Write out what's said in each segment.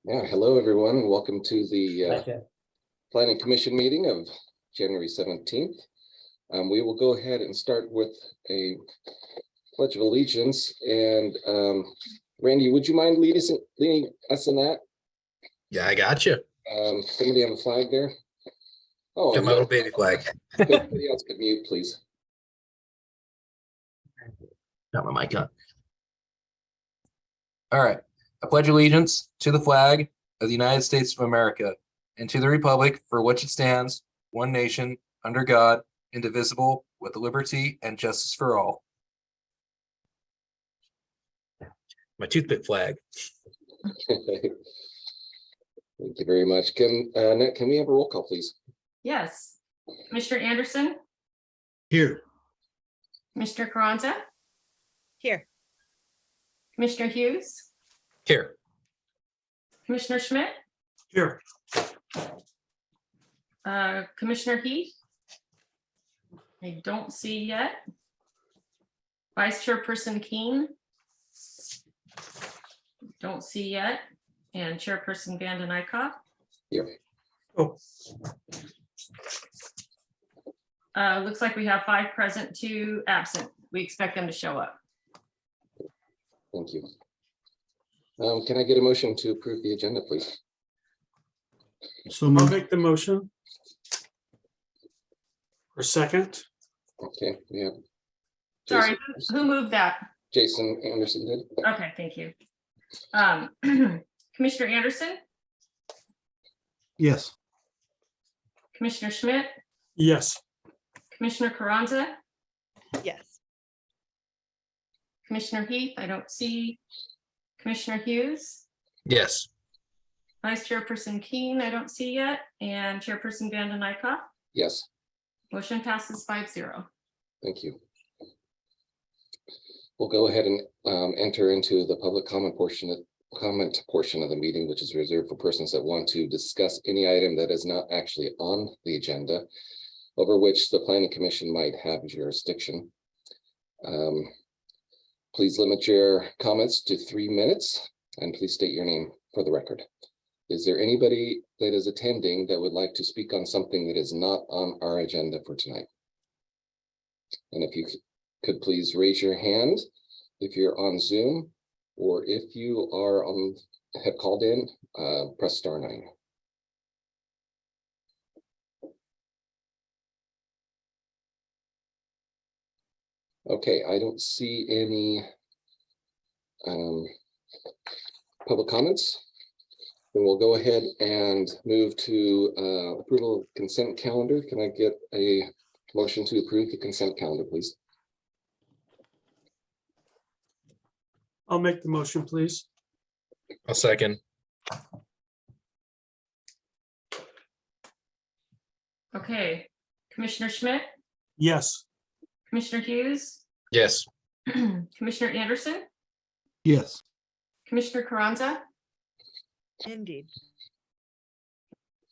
Yeah, hello everyone. Welcome to the Gotcha. Planning Commission meeting of January 17th. We will go ahead and start with a Pledge of Allegiance. And Randy, would you mind leading us in that? Yeah, I got you. Somebody have a flag there? Oh, Got my little baby flag. somebody else could mute, please. Got my mic on. All right. I pledge allegiance to the flag of the United States of America and to the republic for which it stands, one nation, under God, indivisible, with liberty and justice for all. My toothpick flag. Thank you very much. Annette, can we have a roll call, please? Yes. Commissioner Anderson, Here. Commissioner Carranza, Here. Commissioner Hughes, Here. Commissioner Schmidt, Here. Commissioner Heath. I don't see yet. Vice Chairperson Keene. Don't see yet. And Chairperson Vanden Eyck. Here. Oh. Looks like we have 5 present, 2 absent. We expect them to show up. Thank you. Can I get a motion to approve the agenda, please? So I'll make the motion. Or second. Okay, we have. Sorry, who moved that? Jason Anderson did. Okay, thank you. Commissioner Anderson, Yes. Commissioner Schmidt, Yes. Commissioner Carranza, Yes. Commissioner Heath, I don't see. Commissioner Hughes, Yes. Vice Chairperson Keene, I don't see yet, and Chairperson Vanden Eyck. Yes, Motion passes 5-0. thank you. We'll go ahead and enter into the public comment portion of the meeting, which is reserved for persons that want to discuss any item that is not actually on the agenda, over which the Planning Commission might have jurisdiction. Please limit your comments to 3 minutes, and please state your name for the record. Is there anybody that is attending that would like to speak on something that is not on our agenda for tonight? And if you could please raise your hand if you're on Zoom, or if you are have called in, press *9. Okay, I don't see any public comments. Then we'll go ahead and move to approval of consent calendar. Can I get a motion to approve the consent calendar, please? I'll make the motion, please. I'll second. Okay, Commissioner Schmidt, Yes. Commissioner Hughes, Yes. Commissioner Anderson, Yes. Commissioner Carranza, Indeed.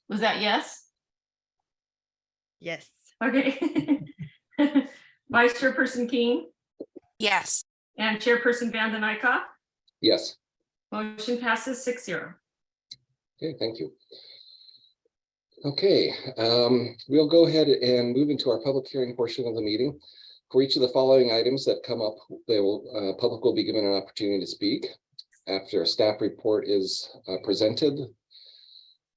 was that yes? Yes. Okay. Vice Chairperson Keene Yes. and Chairperson Vanden Eyck. Yes. Motion passes 6-0. Okay, thank you. Okay, we'll go ahead and move into our public hearing portion of the meeting. For each of the following items that come up, public will be given an opportunity to speak. After a staff report is presented,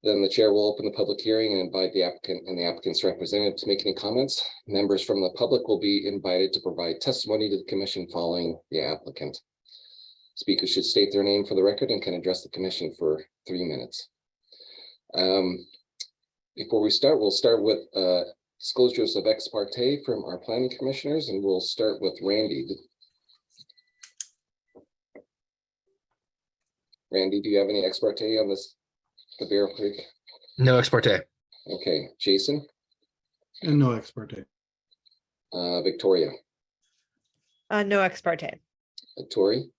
then the chair will open the public hearing and invite the applicant and the applicant's representative to make any comments. Members from the public will be invited to provide testimony to the commission following the applicant. Speakers should state their name for the record and can address the commission for 3 minutes. Before we start, we'll start with disclosures of ex parte from our planning commissioners, and we'll start with Randy. Randy, do you have any ex parte on this, the Bear Creek? No ex parte. Okay, Jason, And no ex parte. Victoria, No ex parte. Tori,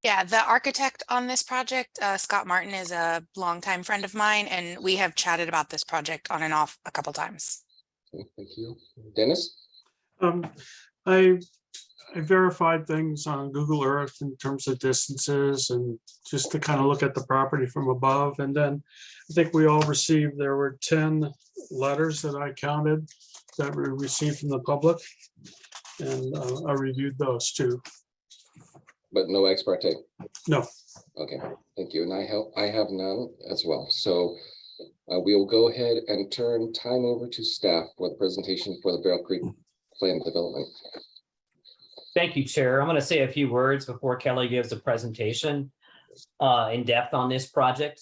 Yeah, the architect on this project, Scott Martin, is a longtime friend of mine, and we have chatted about this project on and off a couple times. okay, thank you. Dennis, I I verified things on Google Earth in terms of distances and just to kind of look at the property from above. And then I think we all received, there were 10 letters that I counted that were received from the public. And I reviewed those too. But no ex parte. No, Okay, thank you. And I have none as well. So we'll go ahead and turn time over to staff for the presentation for the Barrel Creek Plan Development. Thank you, Chair. I'm going to say a few words before Kelly gives a presentation in depth on this project.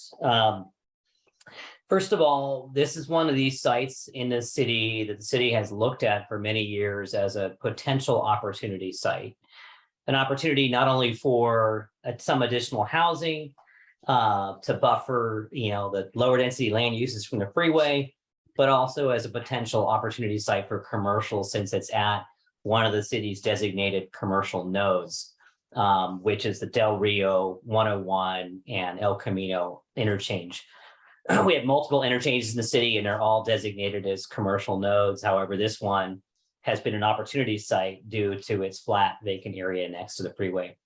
First of all, this is one of these sites in the city that the city has looked at for many years as a potential opportunity site. An opportunity not only for some additional housing to buffer, the lower density land uses from the freeway, but also as a potential opportunity site for commercial, since it's at one of the city's designated commercial nodes, which is the Del Rio 101 and El Camino interchange. We have multiple interchanges in the city and they're all designated as commercial nodes. However, this one has been an opportunity site due to its flat vacant area next to the freeway.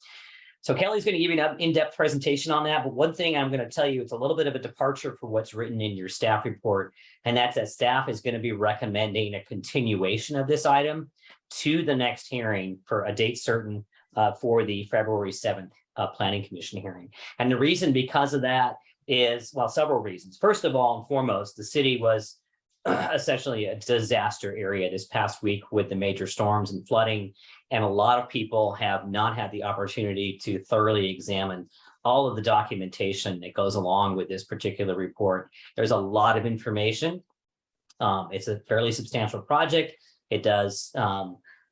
So Kelly's going to give you an in-depth presentation on that. But one thing I'm going to tell you, it's a little bit of a departure for what's written in your staff report. And that's that staff is going to be recommending a continuation of this item to the next hearing for a date certain for the February 7th Planning Commission hearing. And the reason because of that is, well, several reasons. First of all and foremost, the city was essentially a disaster area this past week with the major storms and flooding. And a lot of people have not had the opportunity to thoroughly examine all of the documentation that goes along with this particular report. There's a lot of information. It's a fairly substantial project. It does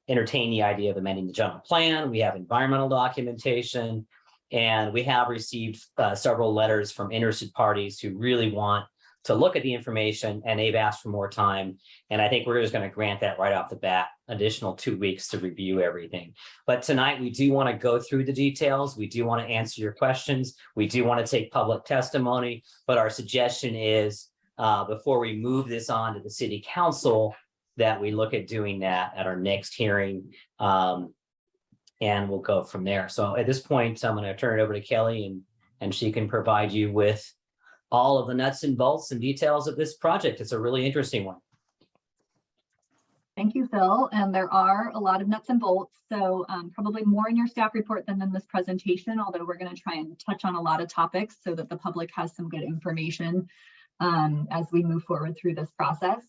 entertain the idea of amending the general plan. We have environmental documentation, and we have received several letters from interested parties who really want to look at the information, and they've asked for more time. And I think we're just going to grant that right off the bat, additional 2 weeks to review everything. But tonight we do want to go through the details. We do want to answer your questions. We do want to take public testimony, but our suggestion is before we move this on to the city council, that we look at doing that at our next hearing. And we'll go from there. So at this point, I'm going to turn it over to Kelly and she can provide you with all of the nuts and bolts and details of this project. It's a really interesting one. Thank you, Phil. And there are a lot of nuts and bolts, so probably more in your staff report than in this presentation, although we're going to try and touch on a lot of topics so that the public has some good information as we move forward through this process.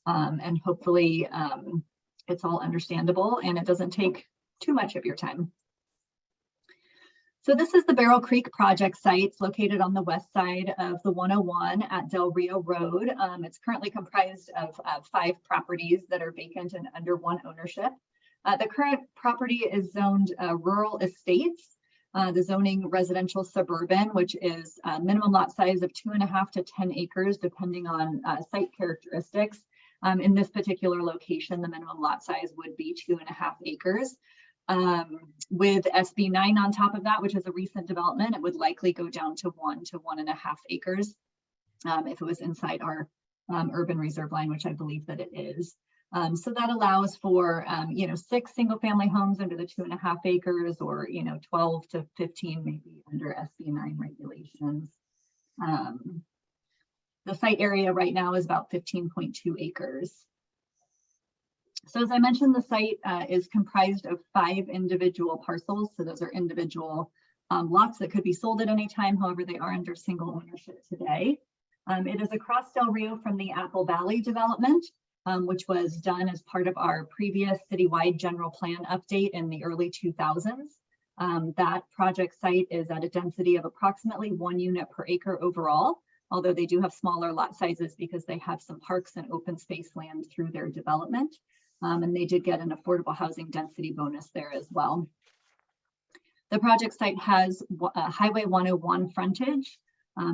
And hopefully it's all understandable and it doesn't take too much of your time. So this is the Barrel Creek project site. It's located on the west side of the 101 at Del Rio Road. It's currently comprised of 5 properties that are vacant and under one ownership. The current property is zoned rural estates. The zoning residential suburban, which is a minimum lot size of 2.5 to 10 acres, depending on site characteristics. In this particular location, the minimum lot size would be 2.5 acres. With SB 9 on top of that, which is a recent development, it would likely go down to 1 to 1.5 acres if it was inside our urban reserve line, which I believe that it is. So that allows for 6 single family homes under the 2.5 acres, or 12 to 15 maybe under SB 9 regulations. The site area right now is about 15.2 acres. So as I mentioned, the site is comprised of 5 individual parcels. So those are individual lots that could be sold at any time. However, they are under single ownership today. It is across Del Rio from the Apple Valley development, which was done as part of our previous citywide general plan update in the early 2000s. That project site is at a density of approximately 1 unit per acre overall, although they do have smaller lot sizes because they have some parks and open space land through their development. And they did get an affordable housing density bonus there as well. The project site has Highway 101 frontage,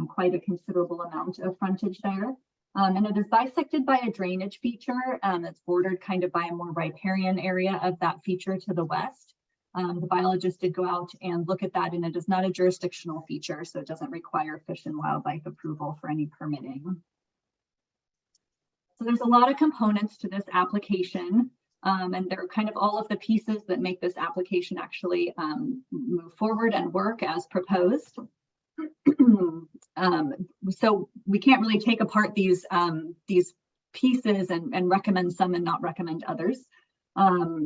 quite a considerable amount of frontage there. And it is bisected by a drainage feature that's bordered kind of by a more riparian area of that feature to the west. The biologist did go out and look at that, and it is not a jurisdictional feature, so it doesn't require Fish and Wildlife approval for any permitting. So there's a lot of components to this application. And they're kind of all of the pieces that make this application actually move forward and work as proposed. So we can't really take apart these pieces and recommend some and not recommend others,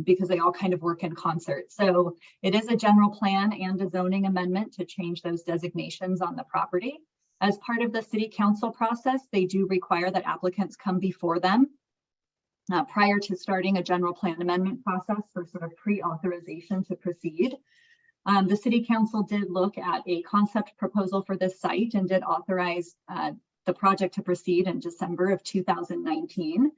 because they all kind of work in concert. So it is a general plan and a zoning amendment to change those designations on the property. As part of the city council process, they do require that applicants come before them prior to starting a general plan amendment process for sort of pre-authorization to proceed. The city council did look at a concept proposal for this site and did authorize the project to proceed in December of 2019.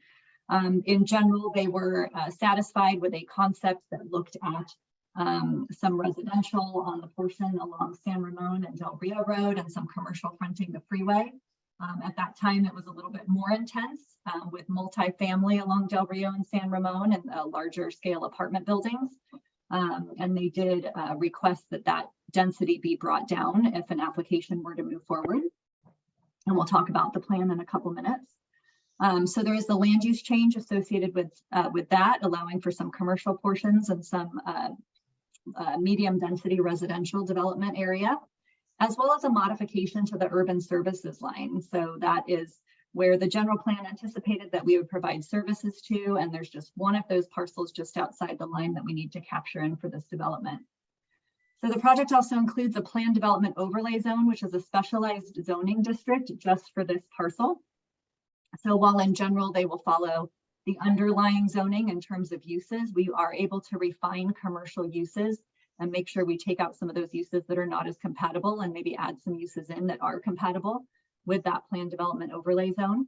In general, they were satisfied with a concept that looked at some residential on the portion along San Ramon and Del Rio Road and some commercial fronting the freeway. At that time, it was a little bit more intense with multifamily along Del Rio and San Ramon and larger scale apartment buildings. And they did request that that density be brought down if an application were to move forward. And we'll talk about the plan in a couple minutes. So there is the land use change associated with that, allowing for some commercial portions and some medium density residential development area, as well as a modification to the urban services line. So that is where the general plan anticipated that we would provide services to, and there's just one of those parcels just outside the line that we need to capture in for this development. So the project also includes a planned development overlay zone, which is a specialized zoning district just for this parcel. So while in general, they will follow the underlying zoning in terms of uses, we are able to refine commercial uses and make sure we take out some of those uses that are not as compatible and maybe add some uses in that are compatible with that planned development overlay zone.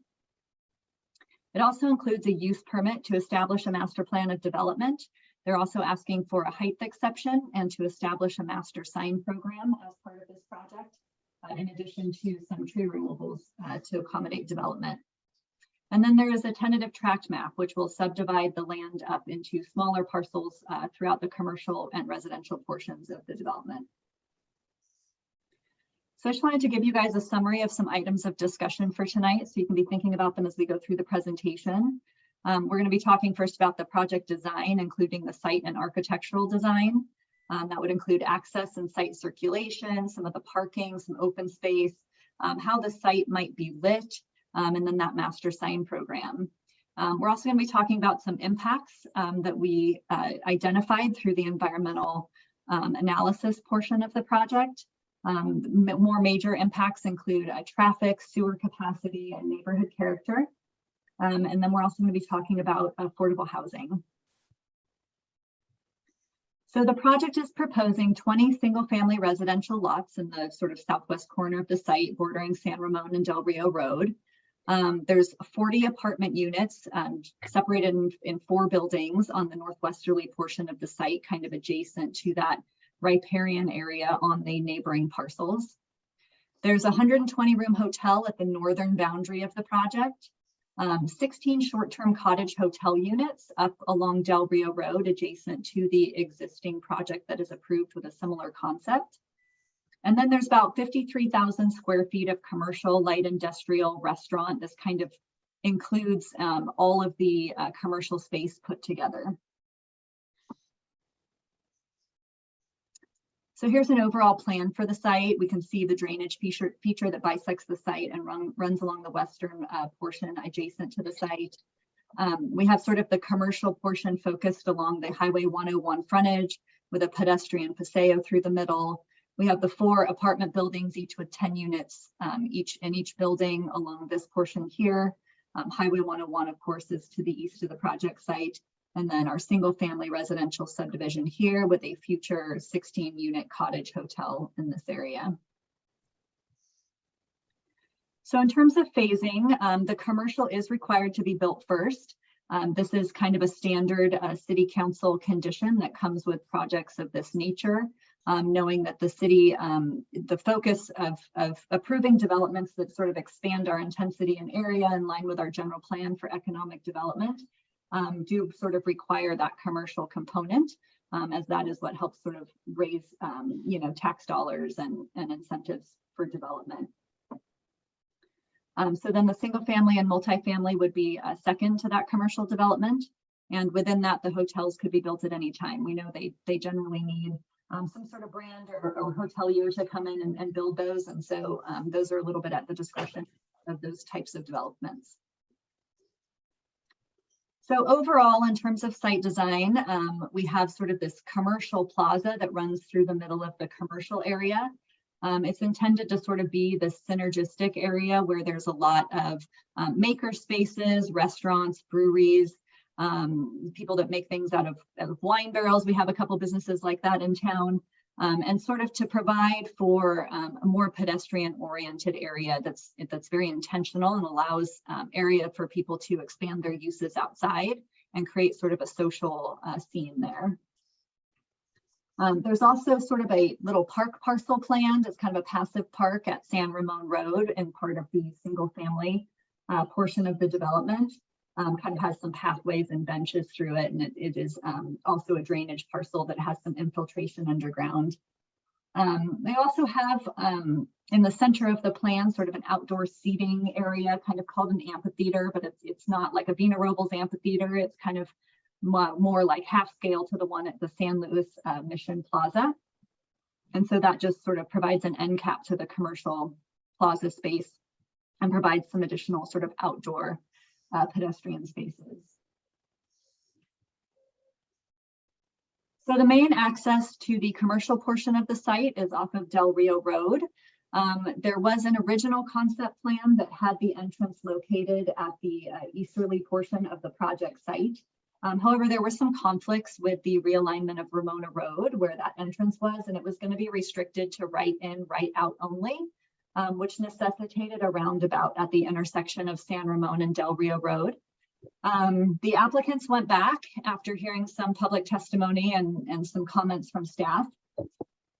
It also includes a use permit to establish a master plan of development. They're also asking for a height exception and to establish a master sign program as part of this project, in addition to some tree removals to accommodate development. And then there is a tentative tract map, which will subdivide the land up into smaller parcels throughout the commercial and residential portions of the development. So I just wanted to give you guys a summary of some items of discussion for tonight, so you can be thinking about them as we go through the presentation. We're going to be talking first about the project design, including the site and architectural design. That would include access and site circulation, some of the parking, some open space, how the site might be lit, and then that master sign program. We're also going to be talking about some impacts that we identified through the environmental analysis portion of the project. More major impacts include traffic, sewer capacity, and neighborhood character. And then we're also going to be talking about affordable housing. So the project is proposing 20 single-family residential lots in the sort of southwest corner of the site, bordering San Ramon and Del Rio Road. There's 40 apartment units separated in 4 buildings on the northwesterly portion of the site, kind of adjacent to that riparian area on the neighboring parcels. There's a 120-room hotel at the northern boundary of the project, 16 short-term cottage hotel units up along Del Rio Road, adjacent to the existing project that is approved with a similar concept. And then there's about 53,000 square feet of commercial, light industrial, restaurant. This kind of includes all of the commercial space put together. So here's an overall plan for the site. We can see the drainage feature that bisects the site and runs along the western portion adjacent to the site. We have sort of the commercial portion focused along the Highway 101 frontage with a pedestrian paseo through the middle. We have the 4 apartment buildings, each with 10 units each in each building along this portion here. Highway 101, of course, is to the east of the project site. And then our single family residential subdivision here with a future 16-unit cottage hotel in this area. So in terms of phasing, the commercial is required to be built first. This is kind of a standard city council condition that comes with projects of this nature. Knowing that the city, the focus of approving developments that sort of expand our intensity and area in line with our general plan for economic development do sort of require that commercial component, as that is what helps sort of raise, tax dollars and incentives for development. So then the single family and multifamily would be second to that commercial development. And within that, the hotels could be built at any time. We know they generally need some sort of brand or hotelier to come in and build those. And so those are a little bit at the discretion of those types of developments. So overall, in terms of site design, we have sort of this commercial plaza that runs through the middle of the commercial area. It's intended to sort of be this synergistic area where there's a lot of maker spaces, restaurants, breweries, people that make things out of wine barrels. We have a couple businesses like that in town, and sort of to provide for a more pedestrian oriented area that's very intentional and allows area for people to expand their uses outside and create sort of a social scene there. There's also sort of a little park parcel planned. It's kind of a passive park at San Ramon Road and part of the single family portion of the development. Kind of has some pathways and benches through it, and it is also a drainage parcel that has some infiltration underground. They also have in the center of the plan sort of an outdoor seating area, kind of called an amphitheater, but it's not like a Vina Robles amphitheater. It's kind of more like half scale to the one at the San Luis Mission Plaza. And so that just sort of provides an end cap to the commercial plaza space and provides some additional sort of outdoor pedestrian spaces. So the main access to the commercial portion of the site is off of Del Rio Road. There was an original concept plan that had the entrance located at the easterly portion of the project site. However, there were some conflicts with the realignment of Ramona Road where that entrance was, and it was going to be restricted to right in, right out only. Which necessitated a roundabout at the intersection of San Ramon and Del Rio Road. The applicants went back after hearing some public testimony and some comments from staff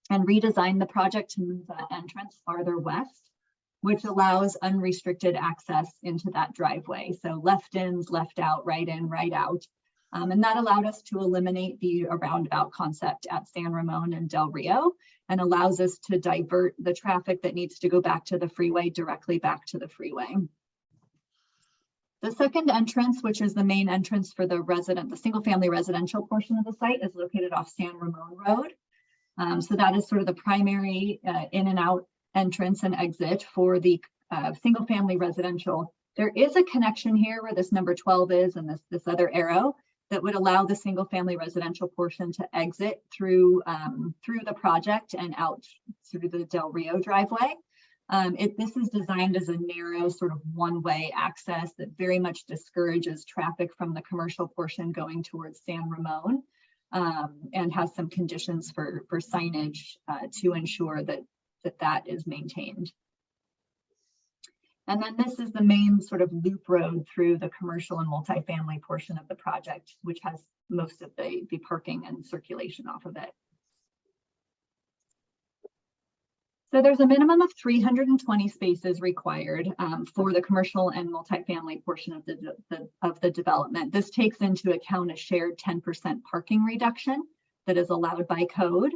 and redesigned the project to move that entrance farther west, which allows unrestricted access into that driveway. So left ins, left out, right in, right out. And that allowed us to eliminate the roundabout concept at San Ramon and Del Rio, and allows us to divert the traffic that needs to go back to the freeway directly back to the freeway. The second entrance, which is the main entrance for the single family residential portion of the site, is located off San Ramon Road. So that is sort of the primary in and out entrance and exit for the single family residential. There is a connection here where this number 12 is and this other arrow that would allow the single family residential portion to exit through the project and out through the Del Rio driveway. This is designed as a narrow sort of one-way access that very much discourages traffic from the commercial portion going towards San Ramon, and has some conditions for signage to ensure that is maintained. And then this is the main sort of loop road through the commercial and multifamily portion of the project, which has most of the parking and circulation off of it. So there's a minimum of 320 spaces required for the commercial and multifamily portion of the development. This takes into account a shared 10% parking reduction that is allowed by code.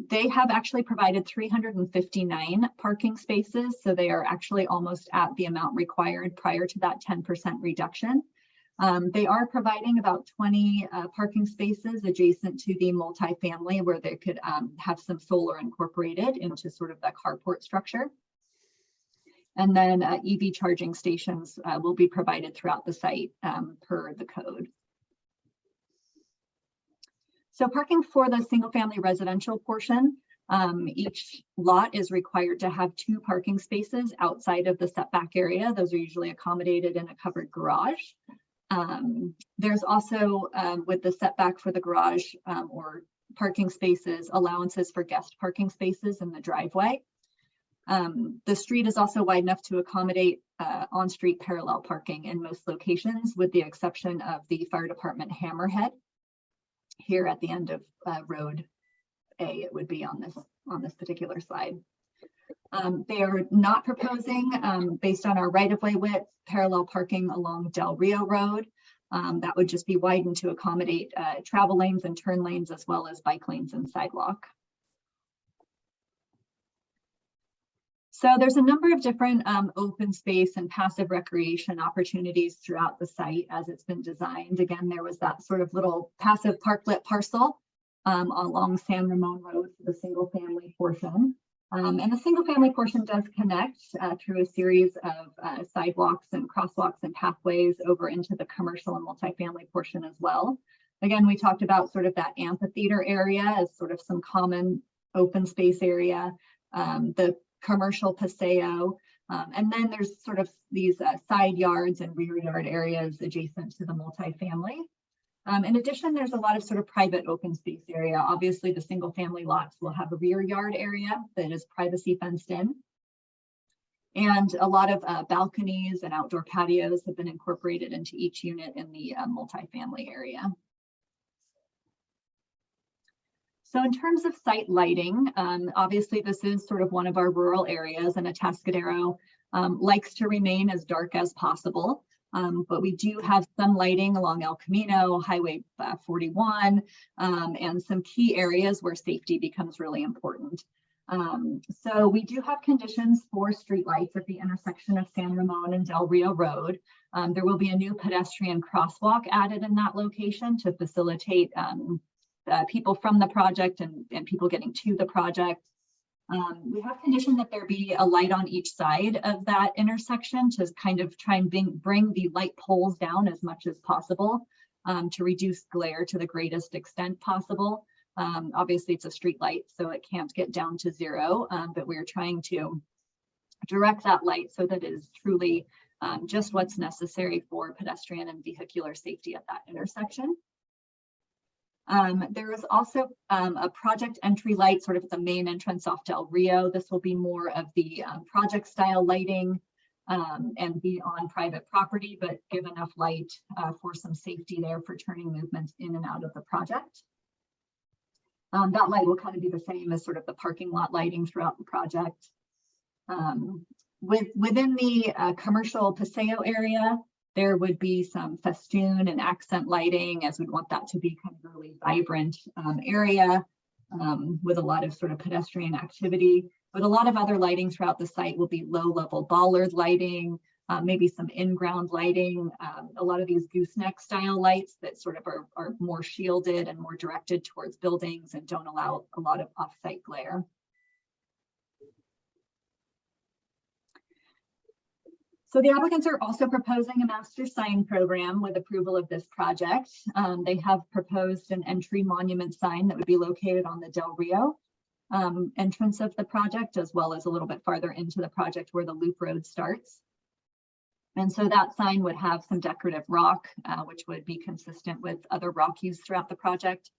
They have actually provided 359 parking spaces, so they are actually almost at the amount required prior to that 10% reduction. They are providing about 20 parking spaces adjacent to the multifamily where they could have some solar incorporated into sort of the carport structure. And then EV charging stations will be provided throughout the site per the code. So parking for the single family residential portion, each lot is required to have 2 parking spaces outside of the setback area. Those are usually accommodated in a covered garage. There's also with the setback for the garage or parking spaces, allowances for guest parking spaces in the driveway. The street is also wide enough to accommodate on-street parallel parking in most locations, with the exception of the fire department hammerhead. Here at the end of road A, it would be on this particular slide. They are not proposing, based on our right-of-way width, parallel parking along Del Rio Road. That would just be widened to accommodate travel lanes and turn lanes, as well as bike lanes and sidewalk. So there's a number of different open space and passive recreation opportunities throughout the site as it's been designed. Again, there was that sort of little passive parklet parcel along San Ramon Road for the single family portion. And the single family portion does connect through a series of sidewalks and crosswalks and pathways over into the commercial and multifamily portion as well. Again, we talked about sort of that amphitheater area as sort of some common open space area, the commercial paseo, and then there's sort of these side yards and rear yard areas adjacent to the multifamily. In addition, there's a lot of sort of private open space area. Obviously, the single family lots will have a rear yard area that is privacy fenced in. And a lot of balconies and outdoor patios have been incorporated into each unit in the multifamily area. So in terms of site lighting, obviously this is sort of one of our rural areas, and Atascadero likes to remain as dark as possible. But we do have some lighting along El Camino, Highway 41, and some key areas where safety becomes really important. So we do have conditions for streetlights at the intersection of San Ramon and Del Rio Road. There will be a new pedestrian crosswalk added in that location to facilitate people from the project and people getting to the project. We have conditioned that there be a light on each side of that intersection to kind of try and bring the light poles down as much as possible to reduce glare to the greatest extent possible. Obviously, it's a street light, so it can't get down to zero, but we're trying to direct that light so that it is truly just what's necessary for pedestrian and vehicular safety at that intersection. There is also a project entry light sort of at the main entrance off Del Rio. This will be more of the project style lighting and be on private property, but give enough light for some safety there for turning movements in and out of the project. That light will kind of be the same as sort of the parking lot lighting throughout the project. Within the commercial paseo area, there would be some festoon and accent lighting, as we'd want that to be kind of a really vibrant area with a lot of sort of pedestrian activity. But a lot of other lighting throughout the site will be low-level bollard lighting, maybe some in-ground lighting, a lot of these gooseneck style lights that sort of are more shielded and more directed towards buildings and don't allow a lot of off-site glare. So the applicants are also proposing a master sign program with approval of this project. They have proposed an entry monument sign that would be located on the Del Rio entrance of the project, as well as a little bit farther into the project where the loop road starts. And so that sign would have some decorative rock, which would be consistent with other rock used throughout the project.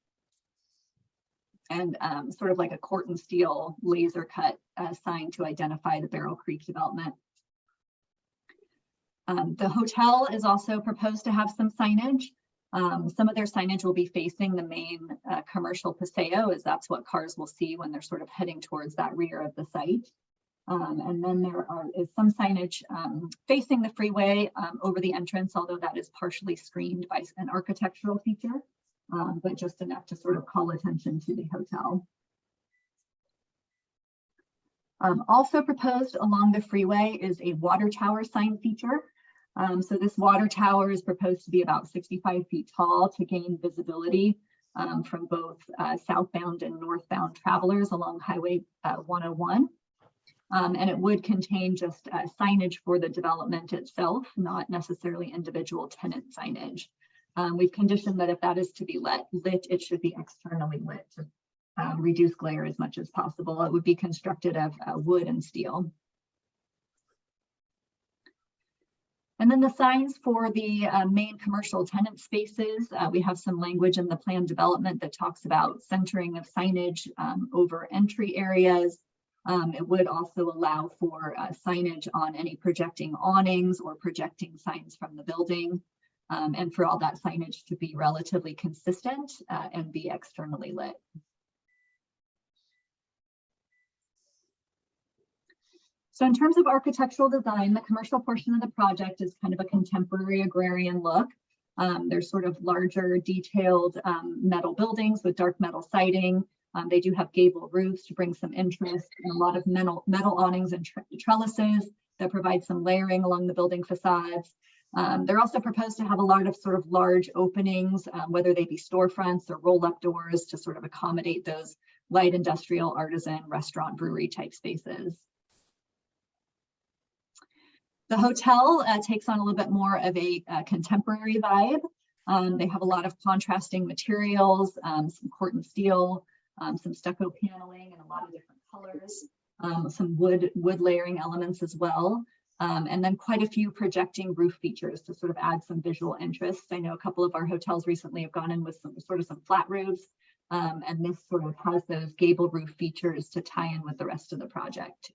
And sort of like a Corten steel laser cut sign to identify the Barrel Creek development. The hotel is also proposed to have some signage. Some of their signage will be facing the main commercial paseo, as that's what cars will see when they're sort of heading towards that rear of the site. And then there is some signage facing the freeway over the entrance, although that is partially screened by an architectural feature, but just enough to sort of call attention to the hotel. Also proposed along the freeway is a water tower sign feature. So this water tower is proposed to be about 65 feet tall to gain visibility from both southbound and northbound travelers along Highway 101. And it would contain just signage for the development itself, not necessarily individual tenant signage. We've conditioned that if that is to be lit, it should be externally lit to reduce glare as much as possible. It would be constructed of wood and steel. And then the signs for the main commercial tenant spaces, we have some language in the plan development that talks about centering of signage over entry areas. It would also allow for signage on any projecting awnings or projecting signs from the building, and for all that signage to be relatively consistent and be externally lit. So in terms of architectural design, the commercial portion of the project is kind of a contemporary agrarian look. There's sort of larger detailed metal buildings with dark metal siding. They do have gable roofs to bring some interest, and a lot of metal awnings and trellises that provide some layering along the building facades. They're also proposed to have a lot of sort of large openings, whether they be storefronts or roll-up doors, to sort of accommodate those light industrial, artisan, restaurant, brewery type spaces. The hotel takes on a little bit more of a contemporary vibe. They have a lot of contrasting materials, some corten steel, some stucco paneling in a lot of different colors, some wood layering elements as well. And then quite a few projecting roof features to sort of add some visual interest. I know a couple of our hotels recently have gone in with some flat roofs, and this sort of has those gable roof features to tie in with the rest of the project.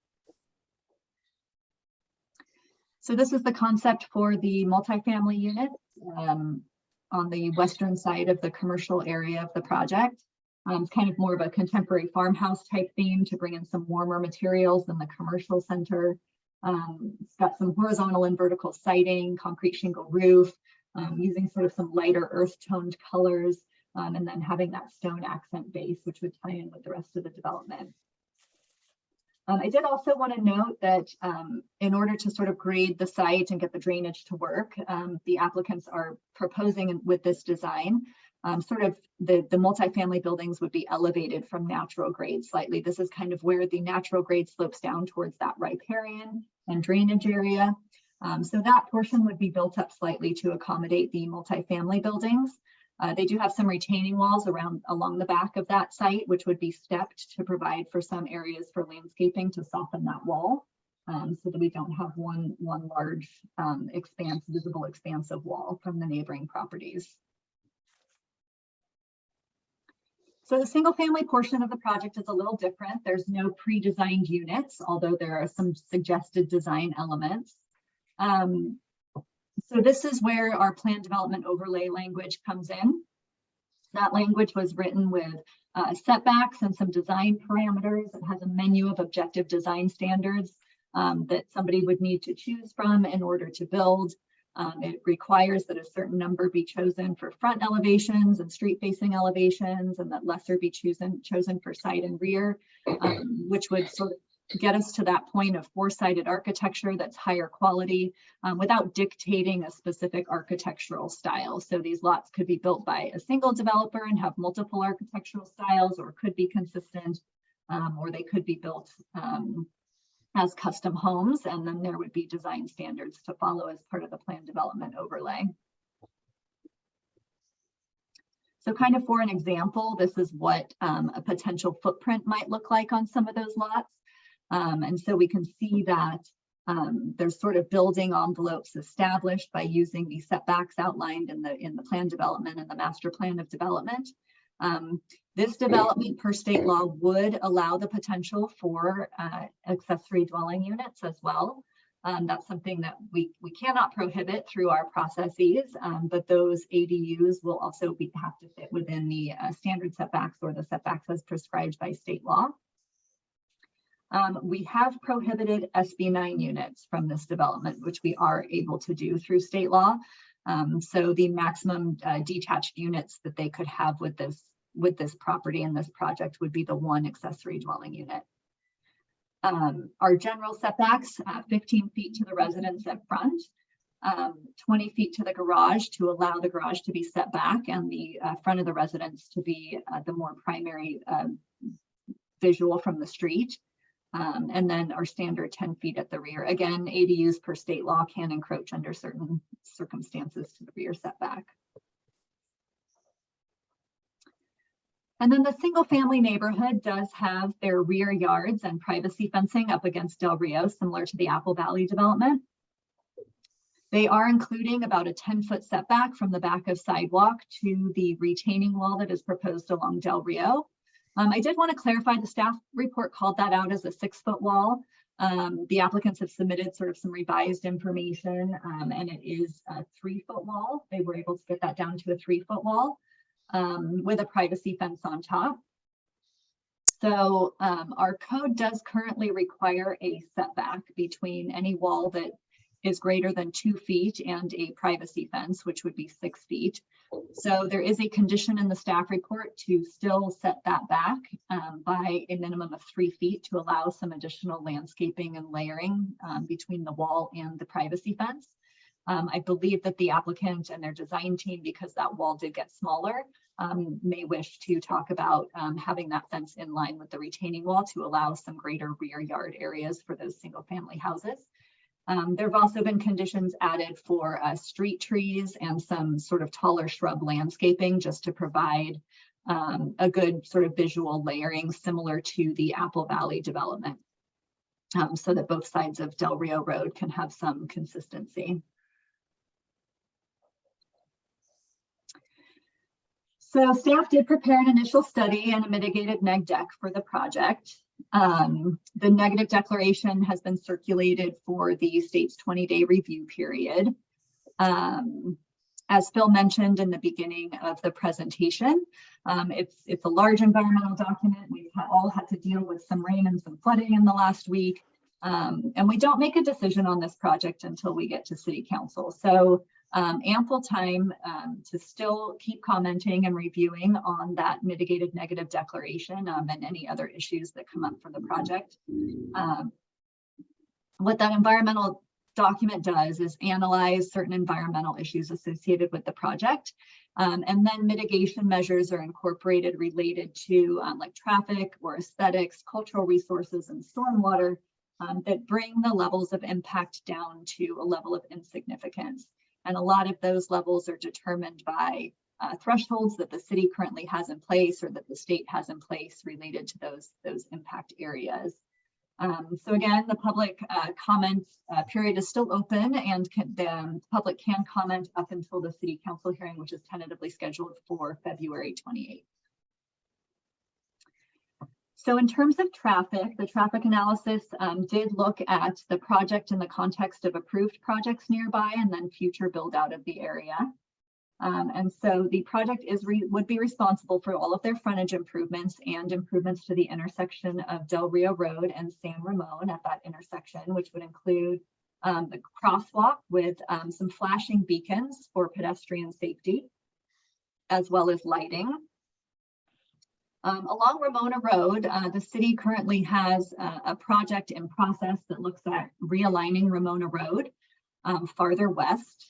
So this is the concept for the multifamily unit on the western side of the commercial area of the project. It's kind of more of a contemporary farmhouse type theme to bring in some warmer materials than the commercial center. It's got some horizontal and vertical siding, concrete shingle roof, using sort of some lighter earth toned colors, and then having that stone accent base, which would tie in with the rest of the development. I did also want to note that in order to sort of grade the site and get the drainage to work, the applicants are proposing with this design, sort of the multifamily buildings would be elevated from natural grade slightly. This is kind of where the natural grade slopes down towards that riparian and drainage area. So that portion would be built up slightly to accommodate the multifamily buildings. They do have some retaining walls along the back of that site, which would be stepped to provide for some areas for landscaping to soften that wall, so that we don't have one large visible expansive wall from the neighboring properties. So the single family portion of the project is a little different. There's no pre-designed units, although there are some suggested design elements. So this is where our plan development overlay language comes in. That language was written with setbacks and some design parameters. It has a menu of objective design standards that somebody would need to choose from in order to build. It requires that a certain number be chosen for front elevations and street facing elevations, and that lesser be chosen for side and rear, which would sort of get us to that point of four-sided architecture that's higher quality without dictating a specific architectural style. So these lots could be built by a single developer and have multiple architectural styles, or could be consistent, or they could be built as custom homes, and then there would be design standards to follow as part of the plan development overlay. So kind of for an example, this is what a potential footprint might look like on some of those lots. And so we can see that there's sort of building envelopes established by using the setbacks outlined in the plan development and the master plan of development. This development per state law would allow the potential for accessory dwelling units as well. That's something that we cannot prohibit through our processes, but those ADUs will also have to fit within the standard setbacks or the setbacks as prescribed by state law. We have prohibited SB9 units from this development, which we are able to do through state law. So the maximum detached units that they could have with this property and this project would be the one accessory dwelling unit. Our general setbacks, 15 feet to the residence at front, 20 feet to the garage to allow the garage to be set back, and the front of the residence to be the more primary visual from the street. And then our standard 10 feet at the rear. Again, ADUs per state law can encroach under certain circumstances to the rear setback. And then the single family neighborhood does have their rear yards and privacy fencing up against Del Rio, similar to the Apple Valley development. They are including about a 10-foot setback from the back of sidewalk to the retaining wall that is proposed along Del Rio. I did want to clarify, the staff report called that out as a 6-foot wall. The applicants have submitted sort of some revised information, and it is a 3-foot wall. They were able to get that down to a 3-foot wall with a privacy fence on top. So our code does currently require a setback between any wall that is greater than 2 feet and a privacy fence, which would be 6 feet. So there is a condition in the staff report to still set that back by a minimum of 3 feet to allow some additional landscaping and layering between the wall and the privacy fence. I believe that the applicant and their design team, because that wall did get smaller, may wish to talk about having that fence in line with the retaining wall to allow some greater rear yard areas for those single family houses. There have also been conditions added for street trees and some sort of taller shrub landscaping just to provide a good sort of visual layering similar to the Apple Valley development so that both sides of Del Rio Road can have some consistency. So staff did prepare an initial study and a mitigated neg deck for the project. The negative declaration has been circulated for the state's 20-day review period. As Phil mentioned in the beginning of the presentation, it's a large environmental document. We've all had to deal with some rain and some flooding in the last week. And we don't make a decision on this project until we get to City Council. So ample time to still keep commenting and reviewing on that mitigated negative declaration and any other issues that come up for the project. What that environmental document does is analyze certain environmental issues associated with the project. And then mitigation measures are incorporated related to like traffic or aesthetics, cultural resources, and stormwater that bring the levels of impact down to a level of insignificance. And a lot of those levels are determined by thresholds that the city currently has in place or that the state has in place related to those impact areas. So again, the public comment period is still open, and the public can comment up until the City Council hearing, which is tentatively scheduled for February 28th. So in terms of traffic, the traffic analysis did look at the project in the context of approved projects nearby and then future build out of the area. And so the project would be responsible for all of their frontage improvements and improvements to the intersection of Del Rio Road and San Ramon at that intersection, which would include the crosswalk with some flashing beacons for pedestrian safety, as well as lighting. Along Ramona Road, the city currently has a project in process that looks at realigning Ramona Road farther west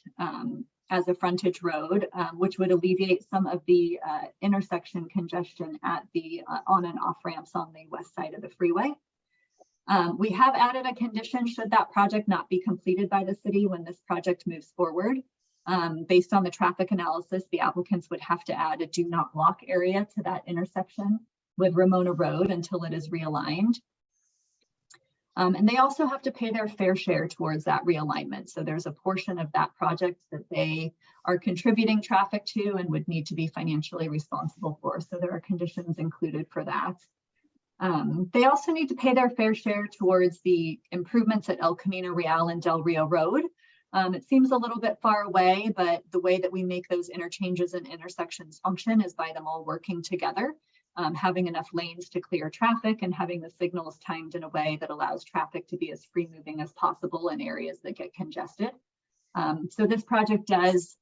as a frontage road, which would alleviate some of the intersection congestion at the on and off ramps on the west side of the freeway. We have added a condition should that project not be completed by the city when this project moves forward. Based on the traffic analysis, the applicants would have to add a do not block area to that intersection with Ramona Road until it is realigned. And they also have to pay their fair share towards that realignment. So there's a portion of that project that they are contributing traffic to and would need to be financially responsible for. So there are conditions included for that. They also need to pay their fair share towards the improvements at El Camino Real and Del Rio Road. It seems a little bit far away, but the way that we make those interchanges and intersections function is by them all working together, having enough lanes to clear traffic and having the signals timed in a way that allows traffic to be as free moving as possible in areas that get congested. So this project does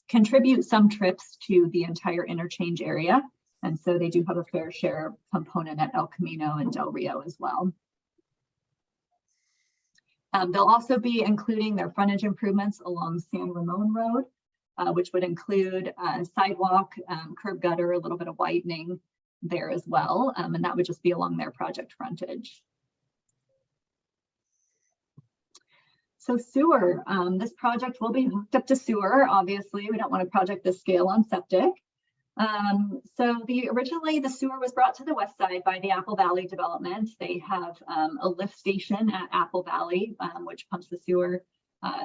contribute some trips to the entire interchange area. And so they do have a fair share component at El Camino and Del Rio as well. They'll also be including their frontage improvements along San Ramon Road, which would include sidewalk, curb gutter, a little bit of widening there as well. And that would just be along their project frontage. So sewer, this project will be hooked up to sewer. Obviously, we don't want a project this scale on septic. So originally the sewer was brought to the west side by the Apple Valley development. They have a lift station at Apple Valley, which pumps the sewer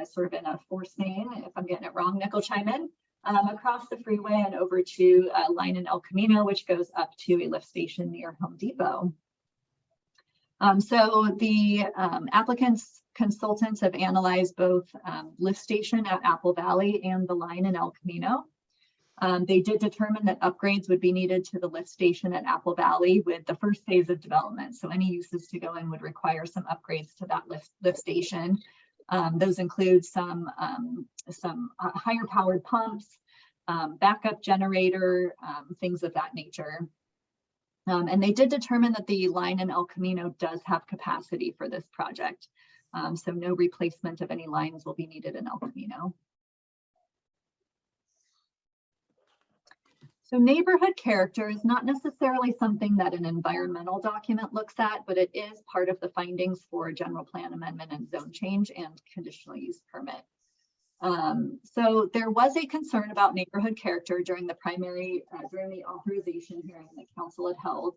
sort of in a force main, if I'm getting it wrong, Nick will chime in, across the freeway and over to a line in El Camino, which goes up to a lift station near Home Depot. So the applicants consultants have analyzed both lift station at Apple Valley and the line in El Camino. They did determine that upgrades would be needed to the lift station at Apple Valley with the first phase of development. So any uses to go in would require some upgrades to that lift station. Those include some higher powered pumps, backup generator, things of that nature. And they did determine that the line in El Camino does have capacity for this project. So no replacement of any lines will be needed in El Camino. So neighborhood character is not necessarily something that an environmental document looks at, but it is part of the findings for a general plan amendment and zone change and conditional use permit. So there was a concern about neighborhood character during the authorization hearing that council had held.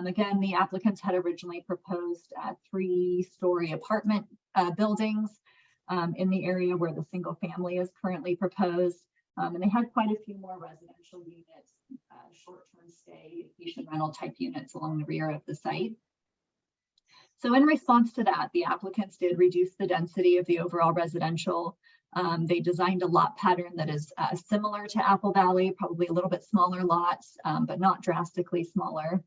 Again, the applicants had originally proposed 3-story apartment buildings in the area where the single family is currently proposed. And they had quite a few more residential units, short-term stay, vacation rental type units along the rear of the site. So in response to that, the applicants did reduce the density of the overall residential. They designed a lot pattern that is similar to Apple Valley, probably a little bit smaller lots, but not drastically smaller.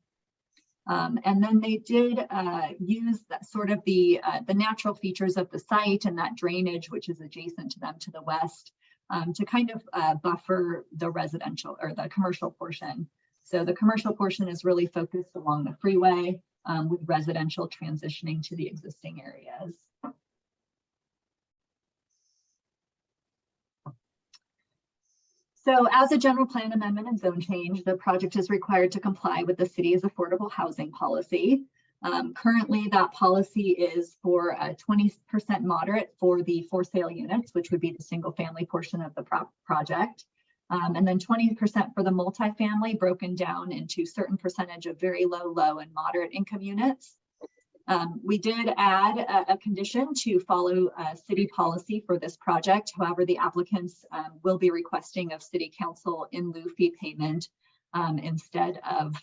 And then they did use that sort of the natural features of the site and that drainage, which is adjacent to them to the west, to kind of buffer the residential or the commercial portion. So the commercial portion is really focused along the freeway, with residential transitioning to the existing areas. So as a general plan amendment and zone change, the project is required to comply with the city's affordable housing policy. Currently, that policy is for 20% moderate for the for sale units, which would be the single family portion of the project. And then 20% for the multifamily, broken down into certain percentage of very low, low and moderate income units. We did add a condition to follow city policy for this project. However, the applicants will be requesting of city council in lieu fee payment instead of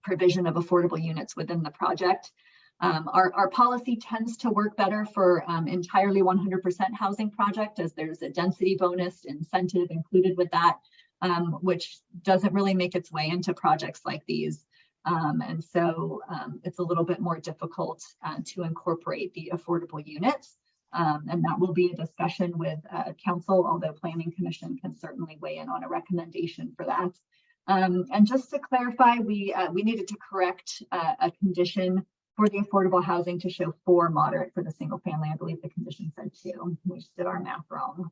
provision of affordable units within the project. Our policy tends to work better for entirely 100% housing project, as there's a density bonus incentive included with that, which doesn't really make its way into projects like these. And so it's a little bit more difficult to incorporate the affordable units. And that will be a discussion with council, although Planning Commission can certainly weigh in on a recommendation for that. And just to clarify, we needed to correct a condition for the affordable housing to show 4 moderate for the single family. I believe the condition said 2. We just did our math wrong.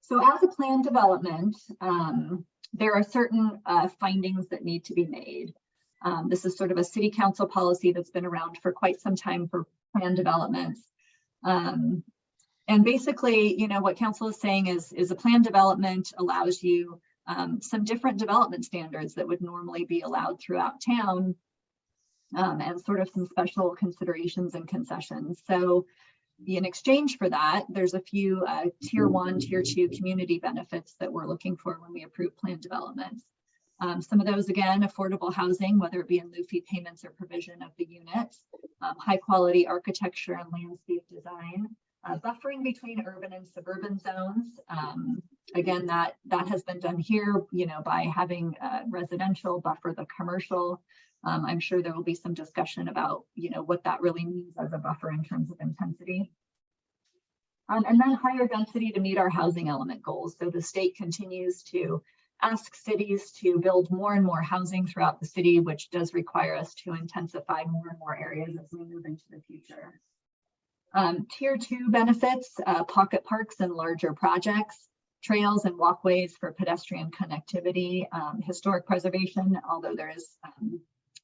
So as a planned development, there are certain findings that need to be made. This is sort of a city council policy that's been around for quite some time for planned developments. And basically, you know, what council is saying is a planned development allows you some different development standards that would normally be allowed throughout town, and sort of some special considerations and concessions. So in exchange for that, there's a few tier 1, tier 2 community benefits that we're looking for when we approve planned developments. Some of those, again, affordable housing, whether it be in lieu fee payments or provision of the units, high quality architecture and landscape design, buffering between urban and suburban zones. Again, that has been done here, you know, by having residential buffer the commercial. I'm sure there will be some discussion about, you know, what that really means as a buffer in terms of intensity. And then higher density to meet our housing element goals. So the state continues to ask cities to build more and more housing throughout the city, which does require us to intensify more and more areas as we move into the future. Tier 2 benefits, pocket parks and larger projects, trails and walkways for pedestrian connectivity, historic preservation, although there is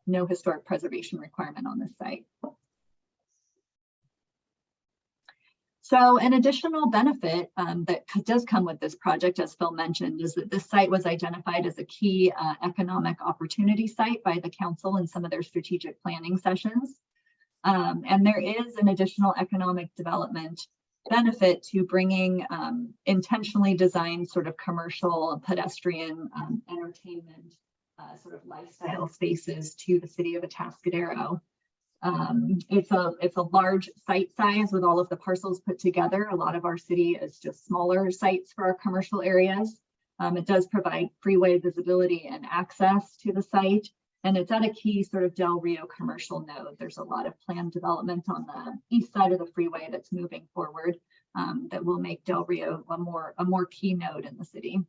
no historic preservation requirement on this site. So an additional benefit that does come with this project, as Phil mentioned, is that this site was identified as a key economic opportunity site by the council in some of their strategic planning sessions. And there is an additional economic development benefit to bringing intentionally designed sort of commercial pedestrian entertainment sort of lifestyle spaces to the city of Atascadero. It's a large site size with all of the parcels put together. A lot of our city is just smaller sites for our commercial areas. It does provide freeway visibility and access to the site. And it's at a key sort of Del Rio commercial node. There's a lot of planned development on the east side of the freeway that's moving forward that will make Del Rio a more key node in the city.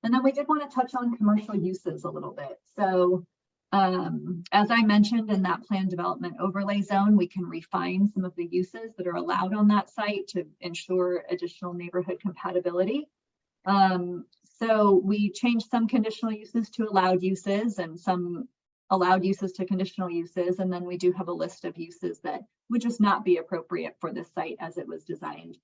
And then we did want to touch on commercial uses a little bit. So as I mentioned, in that planned development overlay zone, we can refine some of the uses that are allowed on that site to ensure additional neighborhood compatibility. So we changed some conditional uses to allowed uses and some allowed uses to conditional uses. And then we do have a list of uses that would just not be appropriate for this site as it was designed.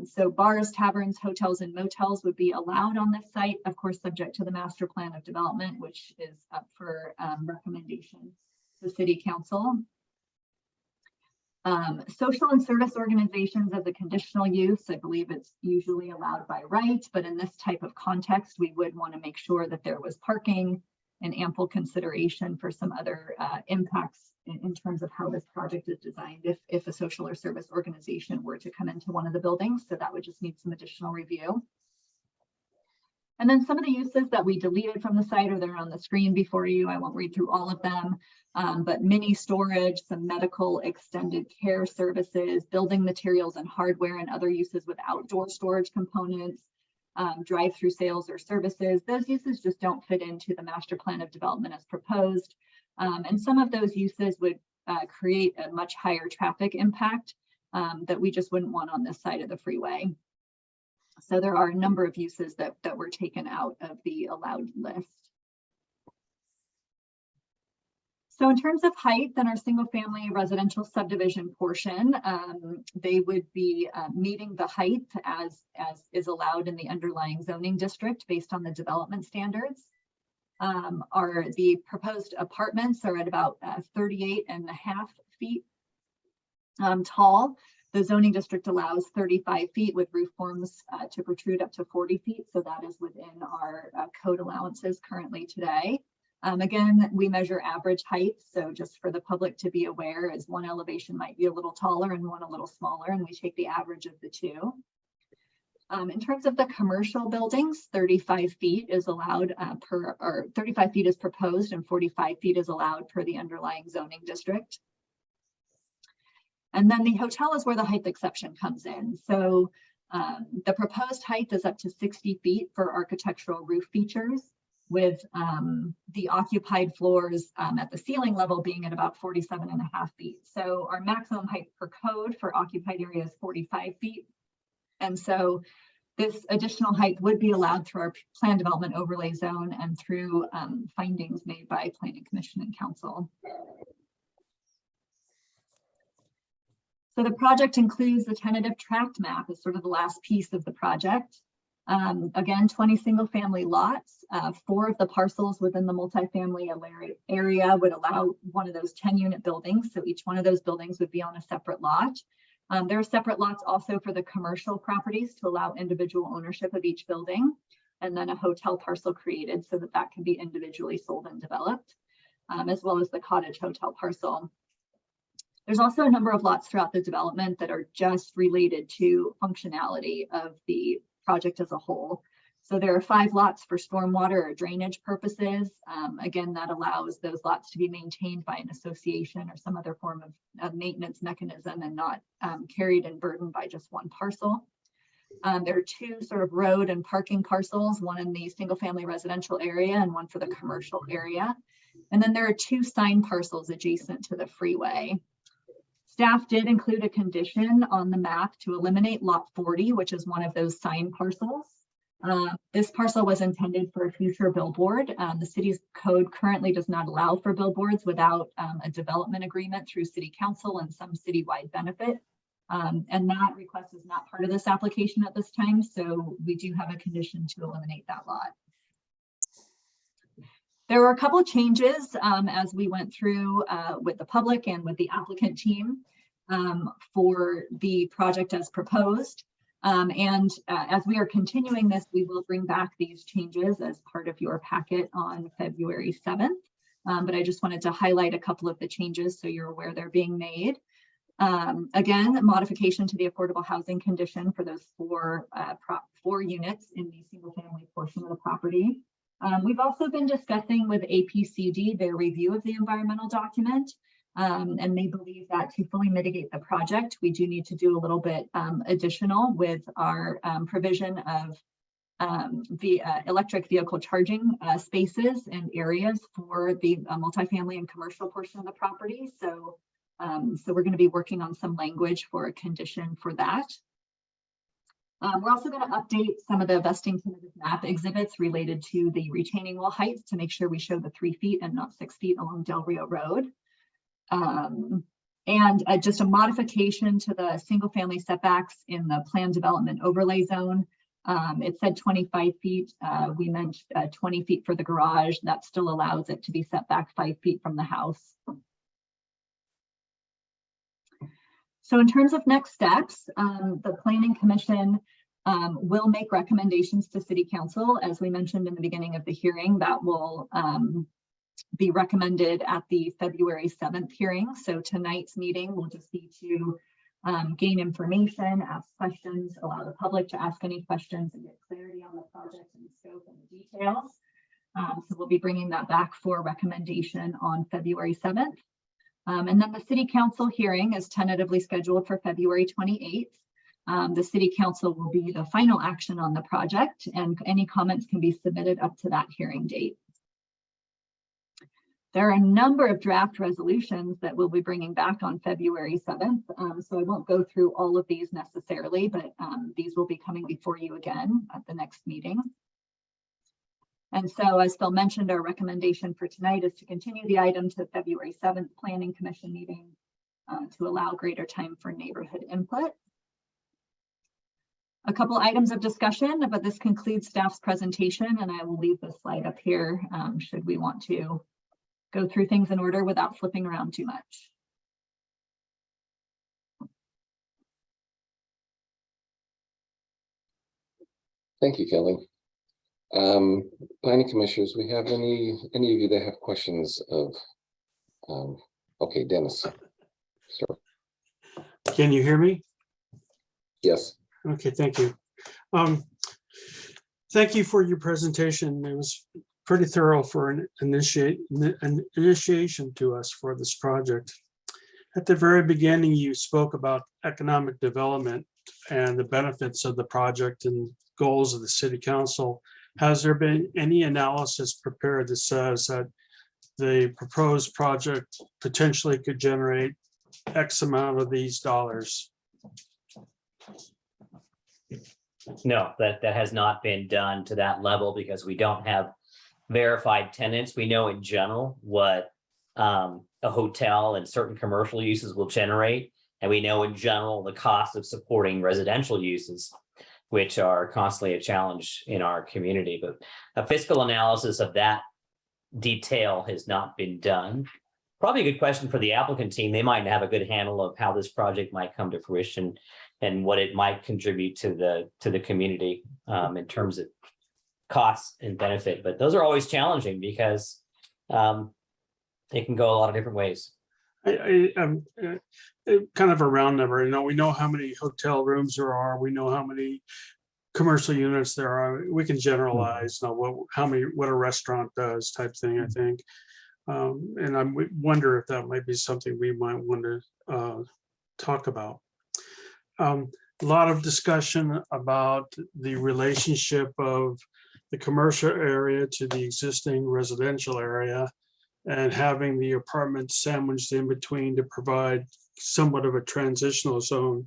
So bars, taverns, hotels, and motels would be allowed on this site, of course, subject to the master plan of development, which is up for recommendation to City Council. Social and service organizations as a conditional use, I believe it's usually allowed by right, but in this type of context, we would want to make sure that there was parking and ample consideration for some other impacts in terms of how this project is designed if a social or service organization were to come into one of the buildings. So that would just need some additional review. And then some of the uses that we deleted from the site are there on the screen before you. I won't read through all of them, but mini storage, some medical extended care services, building materials and hardware, and other uses with outdoor storage components, drive-through sales or services. Those uses just don't fit into the master plan of development as proposed. And some of those uses would create a much higher traffic impact that we just wouldn't want on this side of the freeway. So there are a number of uses that were taken out of the allowed list. So in terms of height, then our single family residential subdivision portion, they would be meeting the height as is allowed in the underlying zoning district based on the development standards. The proposed apartments are at about 38.5 feet tall. The zoning district allows 35 feet with roof forms to protrude up to 40 feet. So that is within our code allowances currently today. Again, we measure average height. So just for the public to be aware, as one elevation might be a little taller and one a little smaller, and we take the average of the two. In terms of the commercial buildings, 35 feet is allowed 35 feet is proposed and 45 feet is allowed per the underlying zoning district. And then the hotel is where the height exception comes in. So the proposed height is up to 60 feet for architectural roof features, with the occupied floors at the ceiling level being at about 47.5 feet. So our maximum height per code for occupied area is 45 feet. And so this additional height would be allowed through our plan development overlay zone and through findings made by Planning Commission and Council. So the project includes the tentative tract map as sort of the last piece of the project. Again, 20 single family lots, 4 of the parcels within the multifamily area would allow one of those 10-unit buildings. So each one of those buildings would be on a separate lot. There are separate lots also for the commercial properties to allow individual ownership of each building, and then a hotel parcel created so that that can be individually sold and developed, as well as the cottage hotel parcel. There's also a number of lots throughout the development that are just related to functionality of the project as a whole. So there are 5 lots for stormwater or drainage purposes. Again, that allows those lots to be maintained by an association or some other form of maintenance mechanism and not carried and burdened by just one parcel. There are 2 sort of road and parking parcels, one in the single family residential area and one for the commercial area. And then there are 2 sign parcels adjacent to the freeway. Staff did include a condition on the map to eliminate lot 40, which is one of those sign parcels. This parcel was intended for a future billboard. The city's code currently does not allow for billboards without a development agreement through City Council and some citywide benefit. And that request is not part of this application at this time. So we do have a condition to eliminate that lot. There were a couple of changes as we went through with the public and with the applicant team for the project as proposed. As we are continuing this, we will bring back these changes as part of your packet on February 7th. But I just wanted to highlight a couple of the changes so you're aware they're being made. Again, modification to the affordable housing condition for those 4 units in the single family portion of the property. We've also been discussing with APCD their review of the environmental document. And they believe that to fully mitigate the project, we do need to do a little bit additional with our provision of the electric vehicle charging spaces and areas for the multifamily and commercial portion of the property. So we're going to be working on some language for a condition for that. We're also going to update some of the vesting tentative map exhibits related to the retaining wall heights to make sure we show the 3 feet and not 6 feet along Del Rio Road. And just a modification to the single family setbacks in the plan development overlay zone. It said 25 feet. We meant 20 feet for the garage. That still allows it to be set back 5 feet from the house. So in terms of next steps, the Planning Commission will make recommendations to City Council. As we mentioned in the beginning of the hearing, that will be recommended at the February 7th hearing. So tonight's meeting will just be to gain information, ask questions, allow the public to ask any questions and get clarity on the project and the scope and the details. So we'll be bringing that back for recommendation on February 7th. And then the City Council hearing is tentatively scheduled for February 28th. The City Council will be the final action on the project, and any comments can be submitted up to that hearing date. There are a number of draft resolutions that we'll be bringing back on February 7th. So I won't go through all of these necessarily, but these will be coming before you again at the next meeting. And so, as Phil mentioned, our recommendation for tonight is to continue the item to February 7th Planning Commission meeting to allow greater time for neighborhood input. A couple items of discussion, but this concludes staff's presentation, and I will leave this slide up here should we want to go through things in order without flipping around too much. Thank you, Kelly. Planning commissioners, we have any of you that have questions of, okay, Dennis. Sure. Can you hear me? Yes. Okay, thank you. Thank you for your presentation. It was pretty thorough for an initiation to us for this project. At the very beginning, you spoke about economic development and the benefits of the project and goals of the City Council. Has there been any analysis prepared that says that the proposed project potentially could generate X amount of these dollars? No, that has not been done to that level because we don't have verified tenants. We know in general what a hotel and certain commercial uses will generate. And we know in general the cost of supporting residential uses, which are constantly a challenge in our community. But a fiscal analysis of that detail has not been done. Probably a good question for the applicant team. They might have a good handle of how this project might come to fruition and what it might contribute to the community in terms of costs and benefit. But those are always challenging because they can go a lot of different ways. Kind of a round number, we know how many hotel rooms there are, we know how many commercial units there are. We can generalize what a restaurant does type thing, I think. And I wonder if that might be something we might want to talk about. A lot of discussion about the relationship of the commercial area to the existing residential area and having the apartments sandwiched in between to provide somewhat of a transitional zone.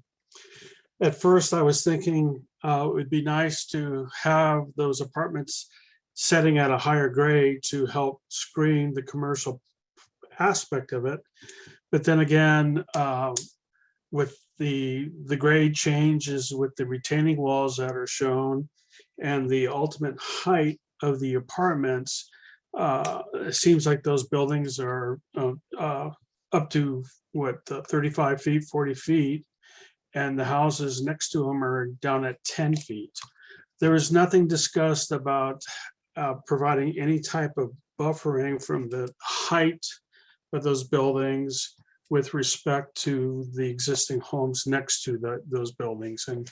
At first, I was thinking it would be nice to have those apartments setting at a higher grade to help screen the commercial aspect of it. But then again, with the grade changes with the retaining walls that are shown and the ultimate height of the apartments, it seems like those buildings are up to 35 feet, 40 feet, and the houses next to them are down at 10 feet. There was nothing discussed about providing any type of buffering from the height of those buildings with respect to the existing homes next to those buildings. And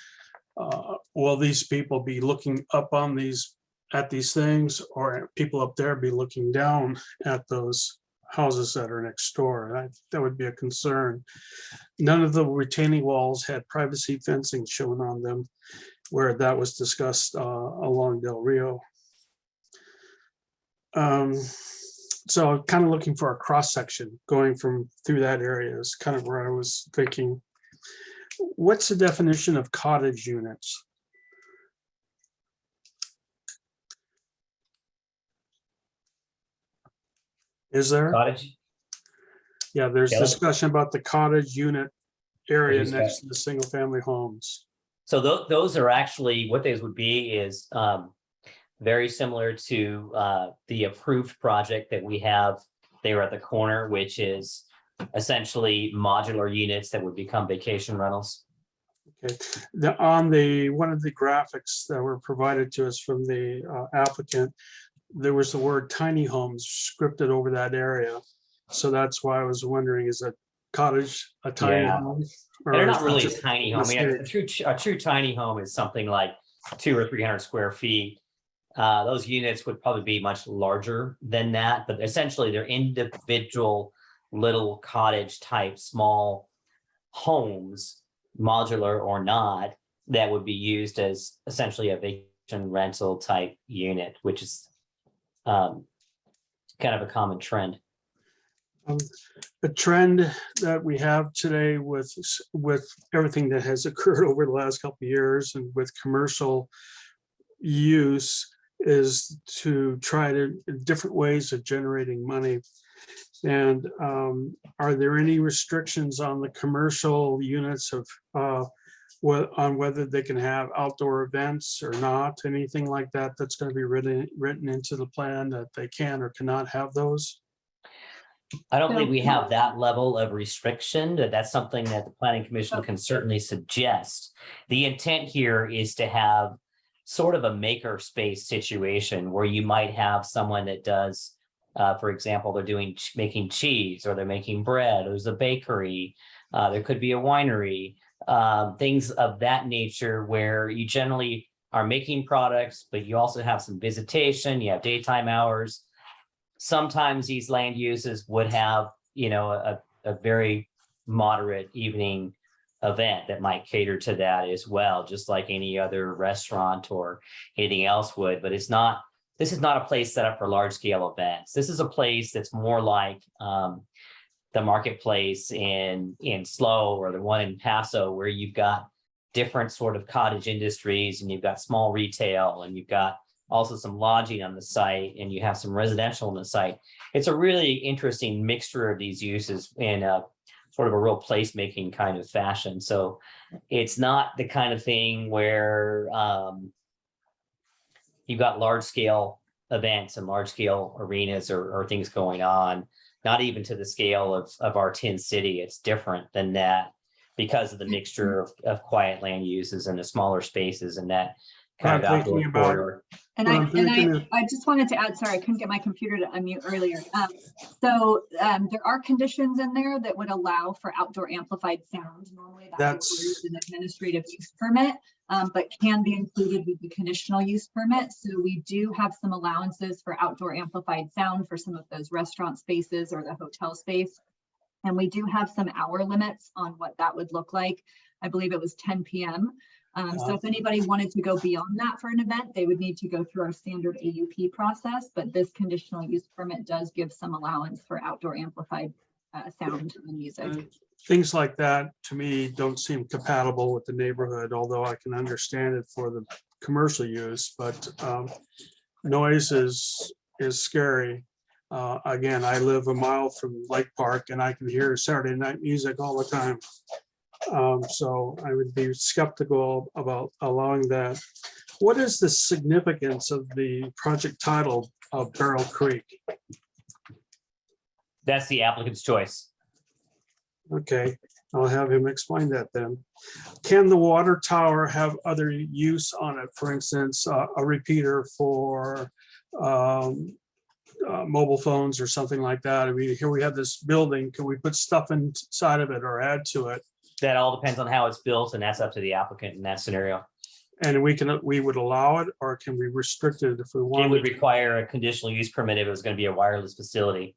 will these people be looking up on these at these things, or people up there be looking down at those houses that are next door. That would be a concern. None of the retaining walls had privacy fencing shown on them, where that was discussed along Del Rio. So kind of looking for a cross section going through that area is kind of where I was thinking. What's the definition of cottage units? Is there? Cottage. Yeah, there's Kelly? discussion about the cottage unit area Who's next that? to the single family homes. So those are actually, what those would be is very similar to the approved project that we have there at the corner, which is essentially modular units that would become vacation rentals. Okay, on one of the graphics that were provided to us from the applicant, there was the word tiny homes scripted over that area. So that's why I was wondering, is a cottage a tiny Yeah. home? And they're or not is it really a just tiny home. I mean, mistake? a true tiny home is something like 200 or 300 square feet. Those units would probably be much larger than that, but essentially they're individual little cottage type small homes, modular or not, that would be used as essentially a vacation rental type unit, which is kind of a common trend. The trend that we have today with everything that has occurred over the last couple of years and with commercial use is to try different ways of generating money. And are there any restrictions on the commercial units of on whether they can have outdoor events or not? Anything like that that's going to be written into the plan that they can or cannot have those? I don't believe we have that level of restriction. That's something that the planning commission can certainly suggest. The intent here is to have sort of a maker space situation where you might have someone that does, for example, they're making cheese, or they're making bread, or there's a bakery, there could be a winery, things of that nature where you generally are making products, but you also have some visitation, you have daytime hours. Sometimes these land uses would have, a very moderate evening event that might cater to that as well, just like any other restaurant or anything else would. But this is not a place set up for large scale events. This is a place that's more like the marketplace in SLO or the one in Paso, where you've got different sort of cottage industries, and you've got small retail, and you've got also some lodging on the site, and you have some residential on the site. It's a really interesting mixture of these uses in a sort of a real placemaking kind of fashion. So it's not the kind of thing where you've got large scale events and large scale arenas or things going on, not even to the scale of our Tin City. It's different than that because of the mixture of quiet land uses and the smaller spaces and that kind of outdoor corridor. And I just wanted to add, sorry, I couldn't get my computer to unmute earlier. So there are conditions in there that would allow for outdoor amplified sound. Normally that's an administrative use permit, but can be included with the conditional use permit. So we do have some allowances for outdoor amplified sound for some of those restaurant spaces or the hotel space. And we do have some hour limits on what that would look like. I believe it was 10 p.m. So if anybody wanted to go beyond that for an event, they would need to go through our standard AUP process, but this conditional use permit does give some allowance for outdoor amplified sound and music. Things like that, to me, don't seem compatible with the neighborhood, although I can understand it for the commercial use, but noise is scary. Again, I live a mile from Lake Park and I can hear Saturday night music all the time. So I would be skeptical about allowing that. What is the significance of the project title of Barrel Creek? That's the applicant's choice. Okay, I'll have him explain that then. Can the water tower have other use on it? For instance, a repeater for mobile phones or something like that? I mean, here we have this building. Can we put stuff inside of it or add to it? That all depends on how it's built, and that's up to the applicant in that scenario. And we would allow it, or can we restrict it if we It would wanted? require a conditional use permit if it was going to be a wireless facility.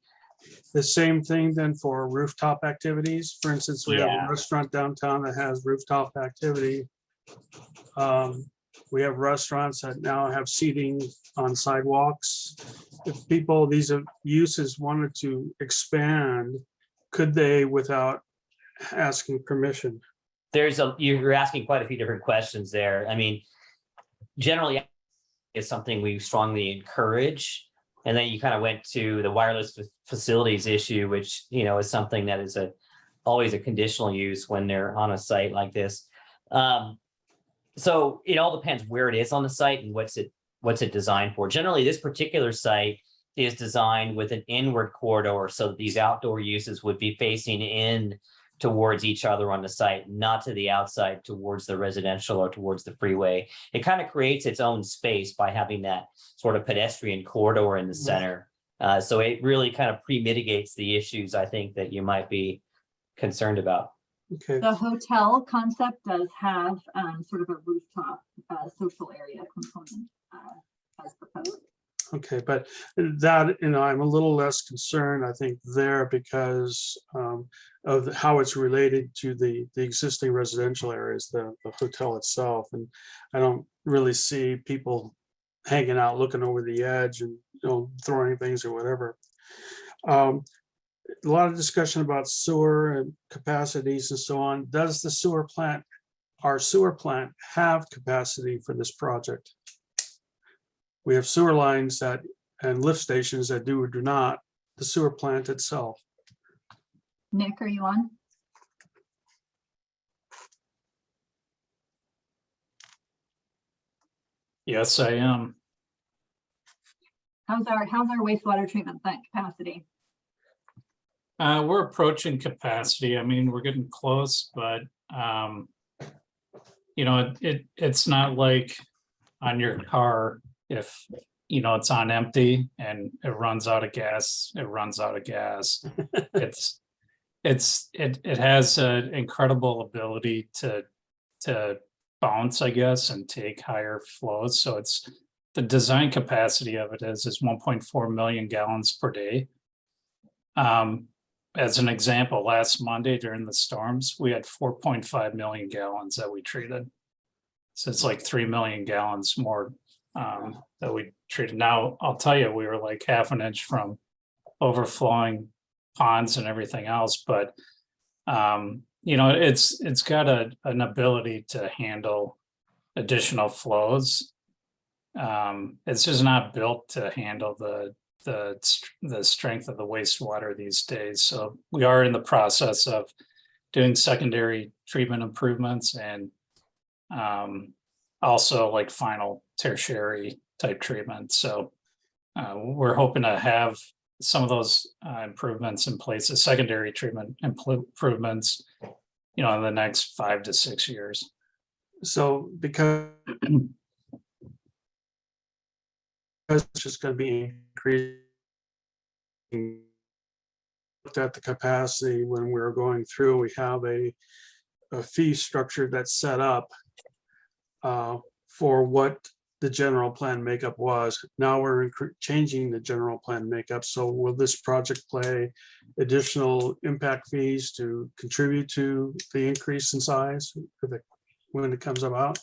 The same thing then for rooftop activities? For instance, we have Yeah. a restaurant downtown that has rooftop activity. We have restaurants that now have seating on sidewalks. If people, these uses wanted to expand, could they without asking permission? You're asking quite a few different questions there. I mean, generally it's something we strongly encourage. And then you kind of went to the wireless facilities issue, which, is something that is always a conditional use when they're on a site like this. So it all depends where it is on the site and what's it designed for. Generally, this particular site is designed with an inward corridor so that these outdoor uses would be facing in towards each other on the site, not to the outside towards the residential or towards the freeway. It kind of creates its own space by having that sort of pedestrian corridor in the center. So it really kind of pre-mitigates the issues, I think, that you might be concerned about. Okay, The hotel concept does have sort of a rooftop social area component as proposed. okay, but that, I'm a little less concerned, I think, there because of how it's related to the existing residential areas, the hotel itself. And I don't really see people hanging out, looking over the edge and, throwing things or whatever. A lot of discussion about sewer and capacities and so on. Does our sewer plant have capacity for this project? We have sewer lines and lift stations that do or do not, the sewer plant itself. Nick, are you on? Yes, I am. How's our wastewater treatment plant capacity? We're approaching capacity. I mean, we're getting close, but it's not like on your car, if it's on empty and it runs out of gas, it runs out of gas. It has an incredible ability to bounce, I guess, and take higher flows. So it's the design capacity of it is 1.4 million gallons per day. As an example, last Monday during the storms, we had 4.5 million gallons that we treated. So it's like 3 million gallons more that we treated. Now, I'll tell you, we were like half an inch from overflowing ponds and everything else, but it's got an ability to handle additional flows. It's just not built to handle the strength of the wastewater these days. So we are in the process of doing secondary treatment improvements and also like final tertiary type treatment. So we're hoping to have some of those improvements in place, the secondary treatment improvements, in the next 5 to 6 years. So because it's just going to be increasing. Looked at the capacity when we were going through, we have a fee structure that's set up for what the general plan makeup was. Now we're changing the general plan makeup. So will this project play additional impact fees to contribute to the increase in size when it comes about?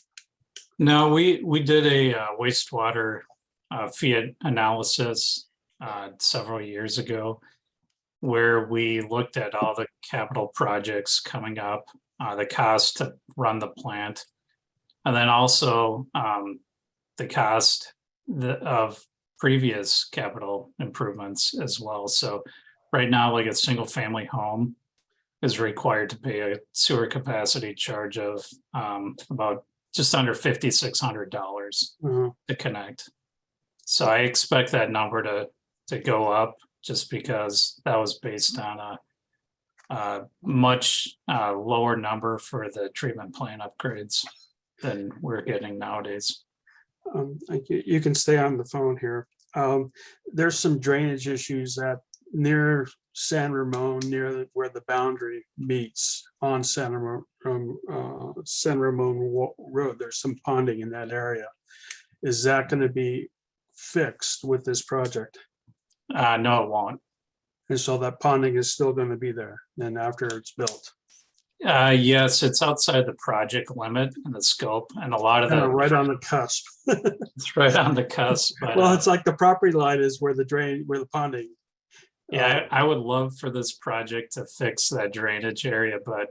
No, we did a wastewater fee analysis several years ago, where we looked at all the capital projects coming up, the cost to run the plant, and then also the cost of previous capital improvements as well. So right now, like a single family home is required to pay a sewer capacity charge of about just under $5,600 to connect. So I expect that number to go up just because that was based on a much lower number for the treatment plant upgrades than we're getting nowadays. You can stay on the phone here. There's some drainage issues at near San Ramon, where the boundary meets on San Ramon Road. There's some ponding in that area. Is that going to be fixed with this project? No, it won't. And so that ponding is still going to be there then after it's built. Yes, it's outside the project limit and the scope, and a lot of Kind the of right on the cusp. it's right on the cusp. But Well, it's like the property line is where the ponding. yeah, I would love for this project to fix that drainage area, but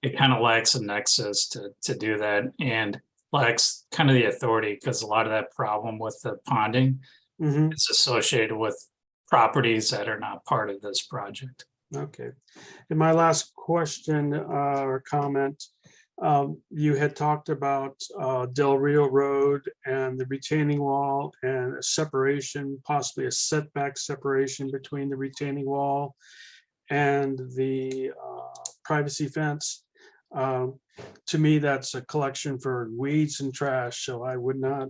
it kind of lacks a nexus to do that, and lacks kind of the authority, because a lot of that problem with the ponding Mhm. is associated with properties that are not part of this project. Okay. And my last question or comment, you had talked about Del Rio Road and the retaining wall and a separation, possibly a setback separation between the retaining wall and the privacy fence. To me, that's a collection for weeds and trash, so I would not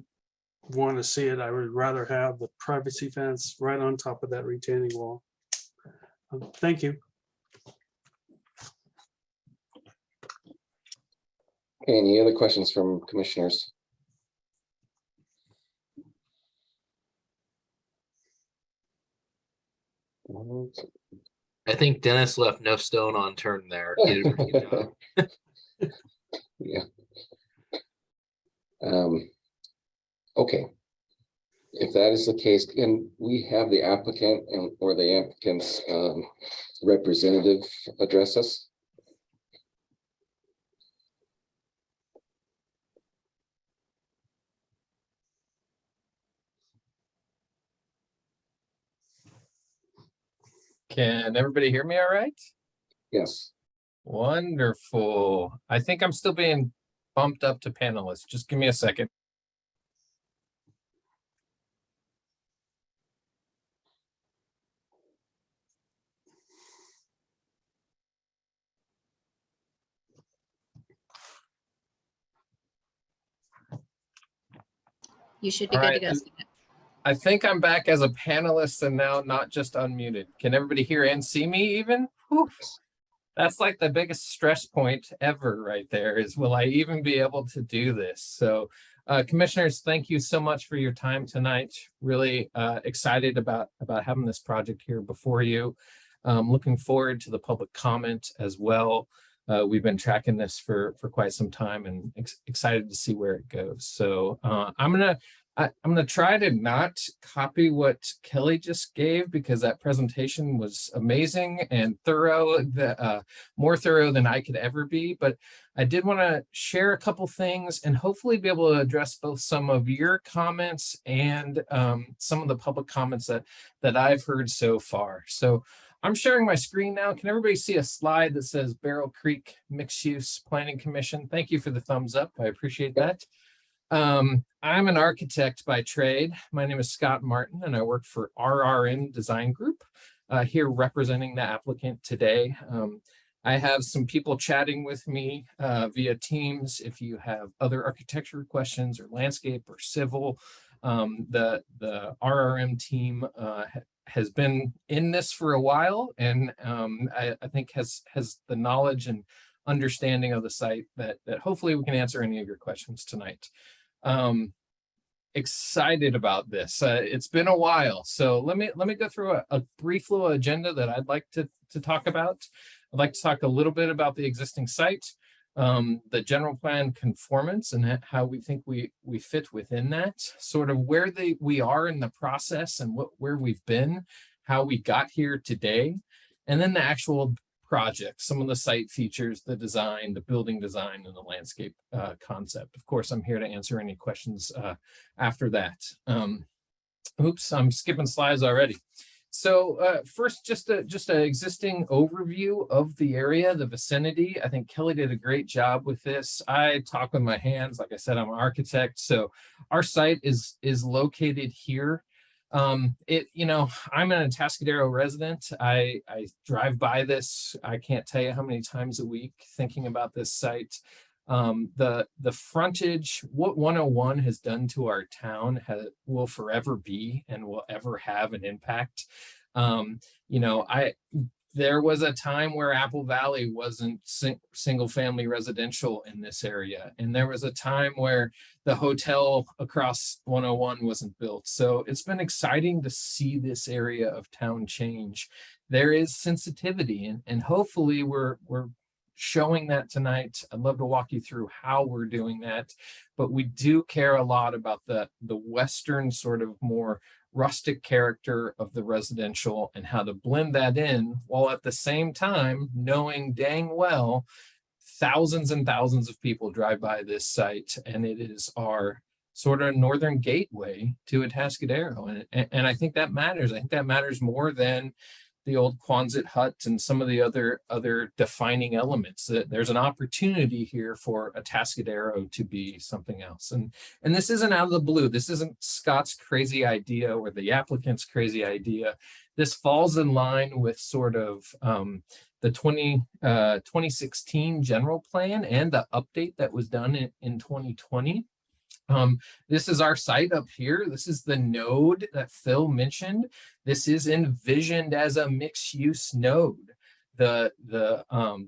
want to see it. I would rather have the privacy fence right on top of that retaining wall. Thank you. Okay, any other questions from commissioners? I think Dennis left no stone unturned there. He did a really good job. Yeah. Okay. If that is the case, can we have the applicant or the applicant's representative address us? Can everybody hear me all right? Yes. Wonderful. I think I'm still being bumped up to panelists. Just give me a second. You should be All good to right, go. I think I'm back as a panelist and now not just unmuted. Can everybody hear and see me even? Whew. That's like the biggest stress point ever right there, is will I even be able to do this? So commissioners, thank you so much for your time tonight. Really excited about having this project here before you. Looking forward to the public comment as well. We've been tracking this for quite some time and excited to see where it goes. So I'm gonna try to not copy what Kelly just gave, because that presentation was amazing and thorough, more thorough than I could ever be. But I did want to share a couple things and hopefully be able to address both some of your comments and some of the public comments that I've heard so far. So I'm sharing my screen now. Can everybody see a slide that says Barrel Creek Mixed Use Planning Commission? Thank you for the thumbs up. I appreciate that. I'm an architect by trade. My name is Scott Martin, and I work for RRM Design Group, here representing the applicant today. I have some people chatting with me via Teams. If you have other architecture questions or landscape or civil, the RRM team has been in this for a while, and I think has the knowledge and understanding of the site that hopefully we can answer any of your questions tonight. Excited about this. It's been a while, so let me go through a brief little agenda that I'd like to talk about. I'd like to talk a little bit about the existing site, the general plan conformance and how we think we fit within that, sort of where we are in the process and where we've been, how we got here today, and then the actual project, some of the site features, the design, the building design, and the landscape concept. Of course, I'm here to answer any questions after that. Oops, I'm skipping slides already. So first, just an existing overview of the area, the vicinity. I think Kelly did a great job with this. I talk with my hands. Like I said, I'm an architect. So our site is located here. I'm an Atascadero resident. I drive by this. I can't tell you how many times a week thinking about this site. The frontage, what 101 has done to our town will forever be and will ever have an impact. You know, there was a time where Apple Valley wasn't single family residential in this area. And there was a time where the hotel across 101 wasn't built. So it's been exciting to see this area of town change. There is sensitivity, and hopefully we're showing that tonight. I'd love to walk you through how we're doing that, but we do care a lot about the Western sort of more rustic character of the residential and how to blend that in, while at the same time knowing dang well thousands and thousands of people drive by this site, and it is our sort of northern gateway to Atascadero. And I think that matters. I think that matters more than the old Quonset hut and some of the other defining elements. That there's an opportunity here for Atascadero to be something else. And this isn't out of the blue. This isn't Scott's crazy idea or the applicant's crazy idea. This falls in line with sort of the 2016 general plan and the update that was done in 2020. This is our site up here. This is the node that Phil mentioned. This is envisioned as a mixed use node. The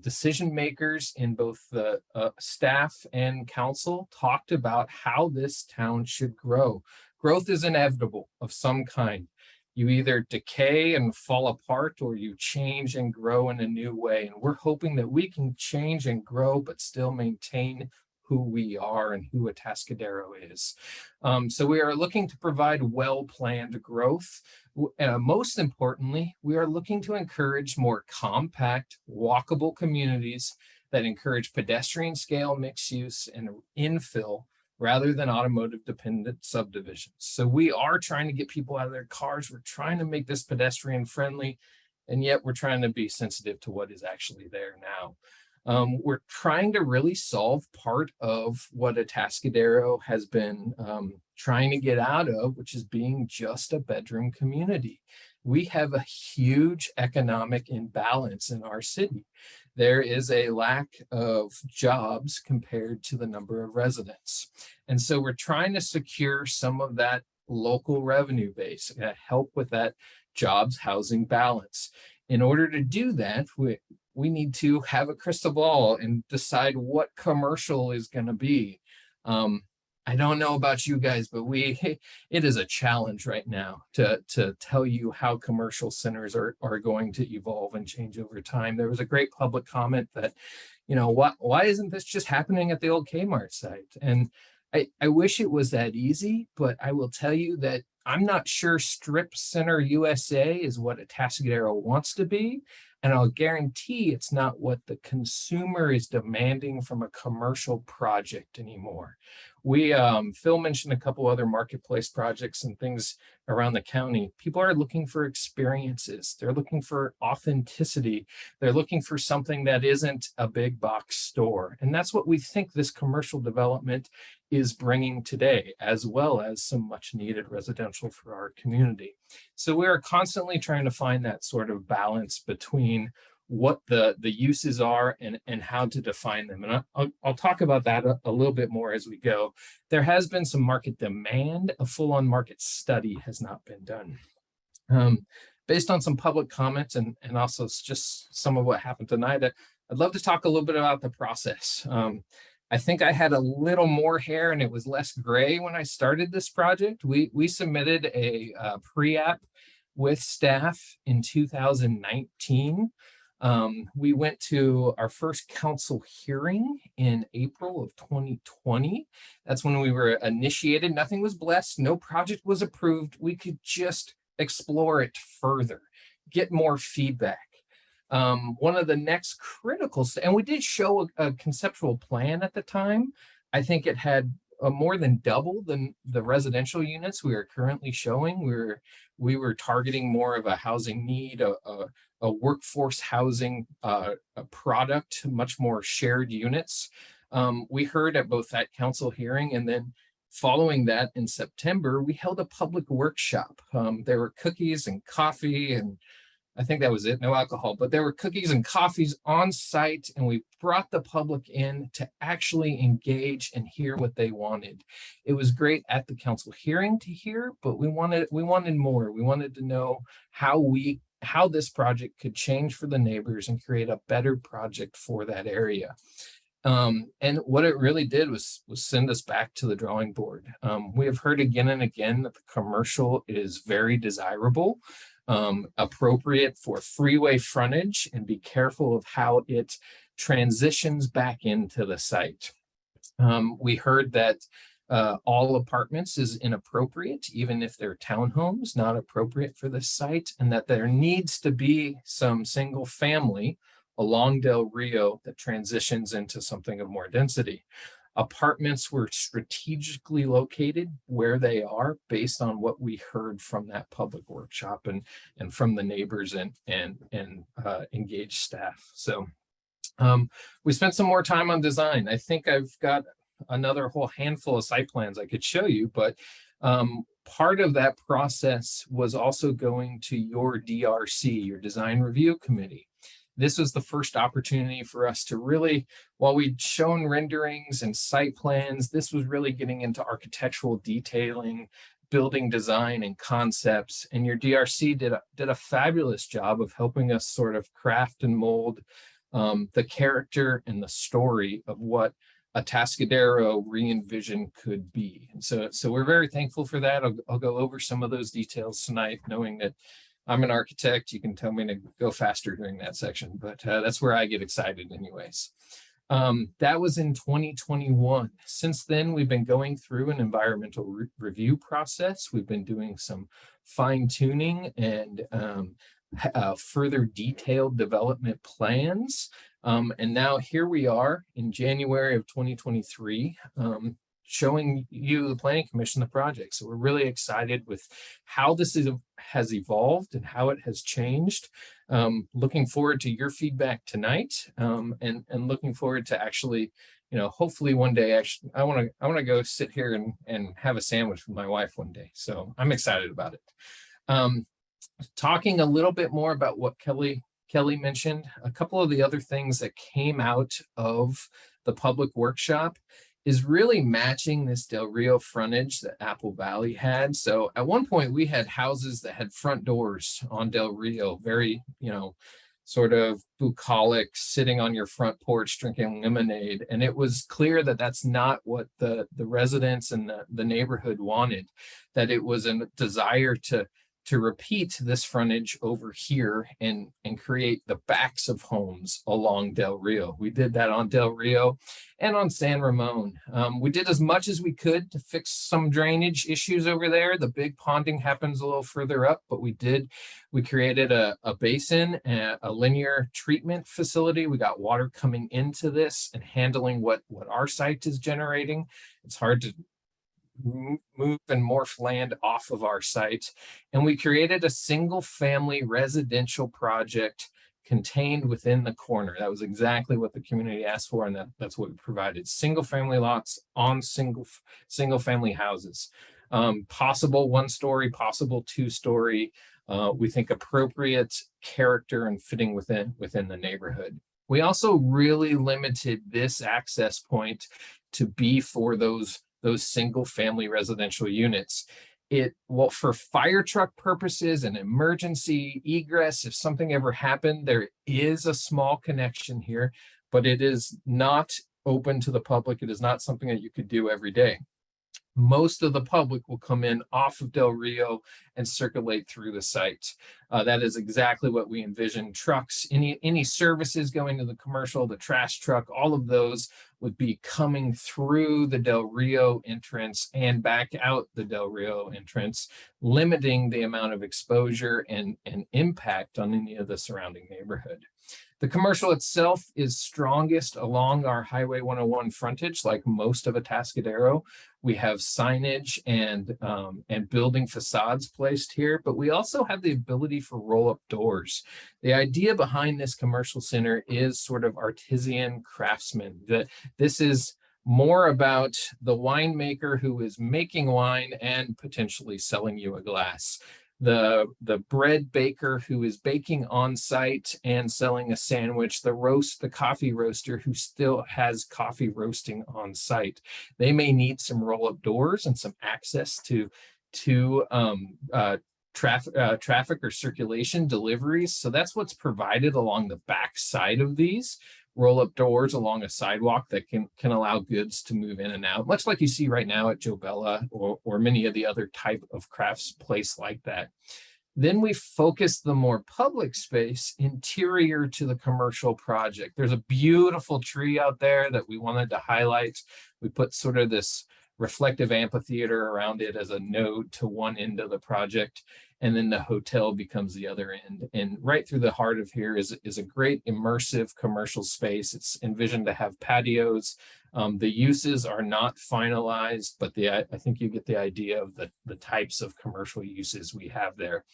decision makers in both the staff and council talked about how this town should grow. Growth is inevitable of some kind. You either decay and fall apart, or you change and grow in a new way. And we're hoping that we can change and grow, but still maintain who we are and who Atascadero is. So we are looking to provide well-planned growth. Most importantly, we are looking to encourage more compact, walkable communities that encourage pedestrian scale mixed use and infill rather than automotive dependent subdivisions. So we are trying to get people out of their cars. We're trying to make this pedestrian friendly, and yet we're trying to be sensitive to what is actually there now. We're trying to really solve part of what Atascadero has been trying to get out of, which is being just a bedroom community. We have a huge economic imbalance in our city. There is a lack of jobs compared to the number of residents. And so we're trying to secure some of that local revenue base, help with that jobs housing balance. In order to do that, we need to have a crystal ball and decide what commercial is going to be. I don't know about you guys, but it is a challenge right now to tell you how commercial centers are going to evolve and change over time. There was a great public comment that, you know, why isn't this just happening at the old Kmart site? And I wish it was that easy, but I will tell you that I'm not sure Strip Center USA is what Atascadero wants to be. And I'll guarantee it's not what the consumer is demanding from a commercial project anymore. Phil mentioned a couple other marketplace projects and things around the county. People are looking for experiences. They're looking for authenticity. They're looking for something that isn't a big box store. And that's what we think this commercial development is bringing today, as well as some much needed residential for our community. So we are constantly trying to find that sort of balance between what the uses are and how to define them. And I'll talk about that a little bit more as we go. There has been some market demand. A full-on market study has not been done. Based on some public comments and also just some of what happened tonight, I'd love to talk a little bit about the process. I think I had a little more hair and it was less gray when I started this project. We submitted a pre-app with staff in 2019. We went to our first council hearing in April of 2020. That's when we were initiated. Nothing was blessed. No project was approved. We could just explore it further, get more feedback. One of the next critical, and we did show a conceptual plan at the time. I think it had more than double the residential units we are currently showing. We were targeting more of a housing need, a workforce housing a product, much more shared units. We heard at both that council hearing, and then following that in September, we held a public workshop. There were cookies and coffee and I think that was it, no alcohol, but there were cookies and coffees on site, and we brought the public in to actually engage and hear what they wanted. It was great at the council hearing to hear, but we wanted more. We wanted to know how this project could change for the neighbors and create a better project for that area. And what it really did was send us back to the drawing board. We have heard again and again that the commercial is very desirable, appropriate for freeway frontage, and be careful of how it transitions back into the site. We heard that all apartments is inappropriate, even if they're townhomes, not appropriate for this site, and that there needs to be some single family along Del Rio that transitions into something of more density. Apartments were strategically located where they are based on what we heard from that public workshop and from the neighbors and engaged staff. So we spent some more time on design. I think I've got another whole handful of site plans I could show you, but part of that process was also going to your DRC, your design review committee. This was the first opportunity for us to really, while we'd shown renderings and site plans, this was really getting into architectural detailing, building design and concepts. And your DRC did a fabulous job of helping us sort of craft and mold the character and the story of what Atascadero re-envisioned could be. And so we're very thankful for that. I'll go over some of those details tonight, knowing that I'm an architect. You can tell me to go faster during that section, but that's where I get excited anyways. That was in 2021. Since then, we've been going through an environmental review process. We've been doing some fine tuning and further detailed development plans. And now here we are in January of 2023, showing you, the Planning Commission, the project. So we're really excited with how this has evolved and how it has changed. Looking forward to your feedback tonight, and looking forward to actually, hopefully one day, actually, I want to go sit here and have a sandwich with my wife one day. So I'm excited about it. Talking a little bit more about what Kelly mentioned, a couple of the other things that came out of the public workshop is really matching this Del Rio frontage that Apple Valley had. So at one point we had houses that had front doors on Del Rio, very, sort of bucolic, sitting on your front porch drinking lemonade. And it was clear that that's not what the residents and the neighborhood wanted, that it was a desire to repeat this frontage over here and create the backs of homes along Del Rio. We did that on Del Rio and on San Ramon. We did as much as we could to fix some drainage issues over there. The big ponding happens a little further up, but we created a basin, a linear treatment facility. We got water coming into this and handling what our site is generating. It's hard to move and morph land off of our site. And we created a single family residential project contained within the corner. That was exactly what the community asked for, and that's what we provided. Single family lots on single family houses. Possible 1-story, possible 2-story. We think appropriate character and fitting within the neighborhood. We also really limited this access point to be for those single family residential units. For fire truck purposes and emergency egress, if something ever happened, there is a small connection here, but it is not open to the public. It is not something that you could do every day. Most of the public will come in off of Del Rio and circulate through the site. That is exactly what we envision. Trucks, any services going to the commercial, the trash truck, all of those would be coming through the Del Rio entrance and back out the Del Rio entrance, limiting the amount of exposure and impact on any of the surrounding neighborhood. The commercial itself is strongest along our Highway 101 frontage, like most of Atascadero. We have signage and building facades placed here, but we also have the ability for roll-up doors. The idea behind this commercial center is sort of artisan craftsman. That this is more about the winemaker who is making wine and potentially selling you a glass. the bread baker who is baking on site and selling a sandwich, the coffee roaster who still has coffee roasting on site. They may need some roll-up doors and some access to traffic or circulation deliveries. So that's what's provided along the back side of these roll-up doors along a sidewalk that can allow goods to move in and out, much like you see right now at Joe Bella or many of the other type of crafts place like that. Then we focus the more public space interior to the commercial project. There's a beautiful tree out there that we wanted to highlight. We put sort of this reflective amphitheater around it as a node to one end of the project. And then the hotel becomes the other end. And right through the heart of here is a great immersive commercial space. It's envisioned to have patios. The uses are not finalized, but I think you get the idea of the types of commercial uses we have there.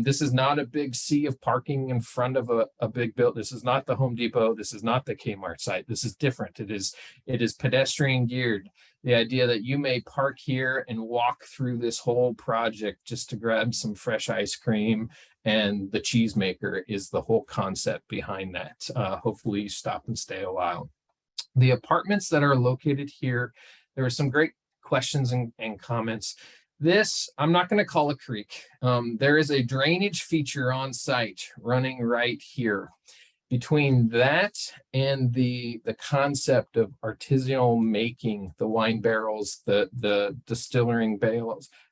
This is not a big sea of parking in front of a big building. This is not the Home Depot. This is not the Kmart site. This is different. It is pedestrian geared. The idea that you may park here and walk through this whole project just to grab some fresh ice cream and the cheesemaker is the whole concept behind that. Hopefully you stop and stay a while. The apartments that are located here, there are some great questions and comments. This, I'm not going to call a creek. There is a drainage feature on site running right here. Between that and the concept of artisanal making, the wine barrels, the distilling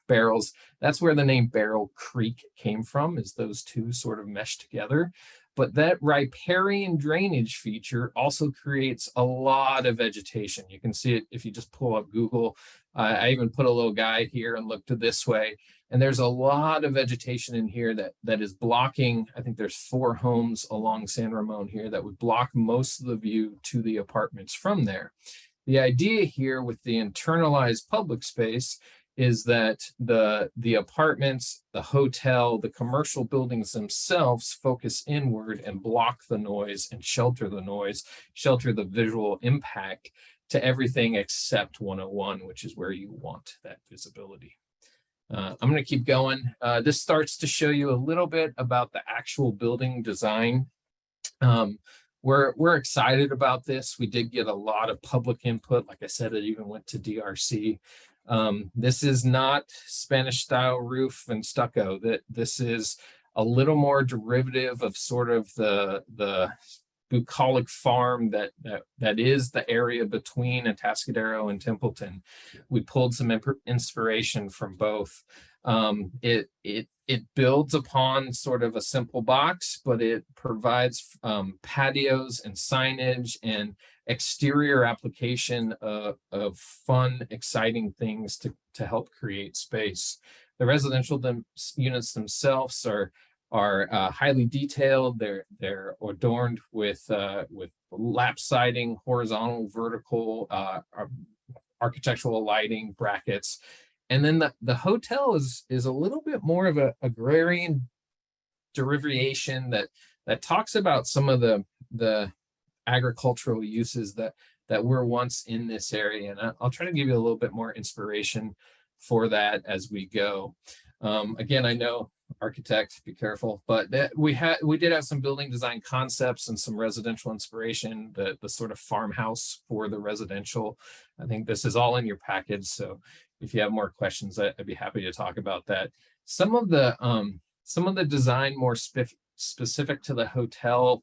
barrels, that's where the name Barrel Creek came from, is those two sort of meshed together. But that riparian drainage feature also creates a lot of vegetation. You can see it if you just pull up Google. I even put a little guide here and looked this way. And there's a lot of vegetation in here that is blocking. I think there's 4 homes along San Ramon here that would block most of the view to the apartments from there. The idea here with the internalized public space is that the apartments, the hotel, the commercial buildings themselves focus inward and block the noise and shelter the noise, shelter the visual impact to everything except 101, which is where you want that visibility. I'm going to keep going. This starts to show you a little bit about the actual building design. We're excited about this. We did get a lot of public input. Like I said, it even went to DRC. This is not Spanish style roof and stucco. This is a little more derivative of sort of the bucolic farm that is the area between Atascadero and Templeton. We pulled some inspiration from both. It builds upon sort of a simple box, but it provides patios and signage and exterior application of fun, exciting things to help create space. The residential units themselves are highly detailed. They're adorned with lap siding, horizontal, vertical, architectural lighting, brackets. And then the hotel is a little bit more of a agrarian derivation that talks about some of the agricultural uses that were once in this area. And I'll try to give you a little bit more inspiration for that as we go. Again, I know architects, be careful, but we did have some building design concepts and some residential inspiration, the sort of farmhouse for the residential. I think this is all in your package. So if you have more questions, I'd be happy to talk about that. Some of the design more specific to the hotel,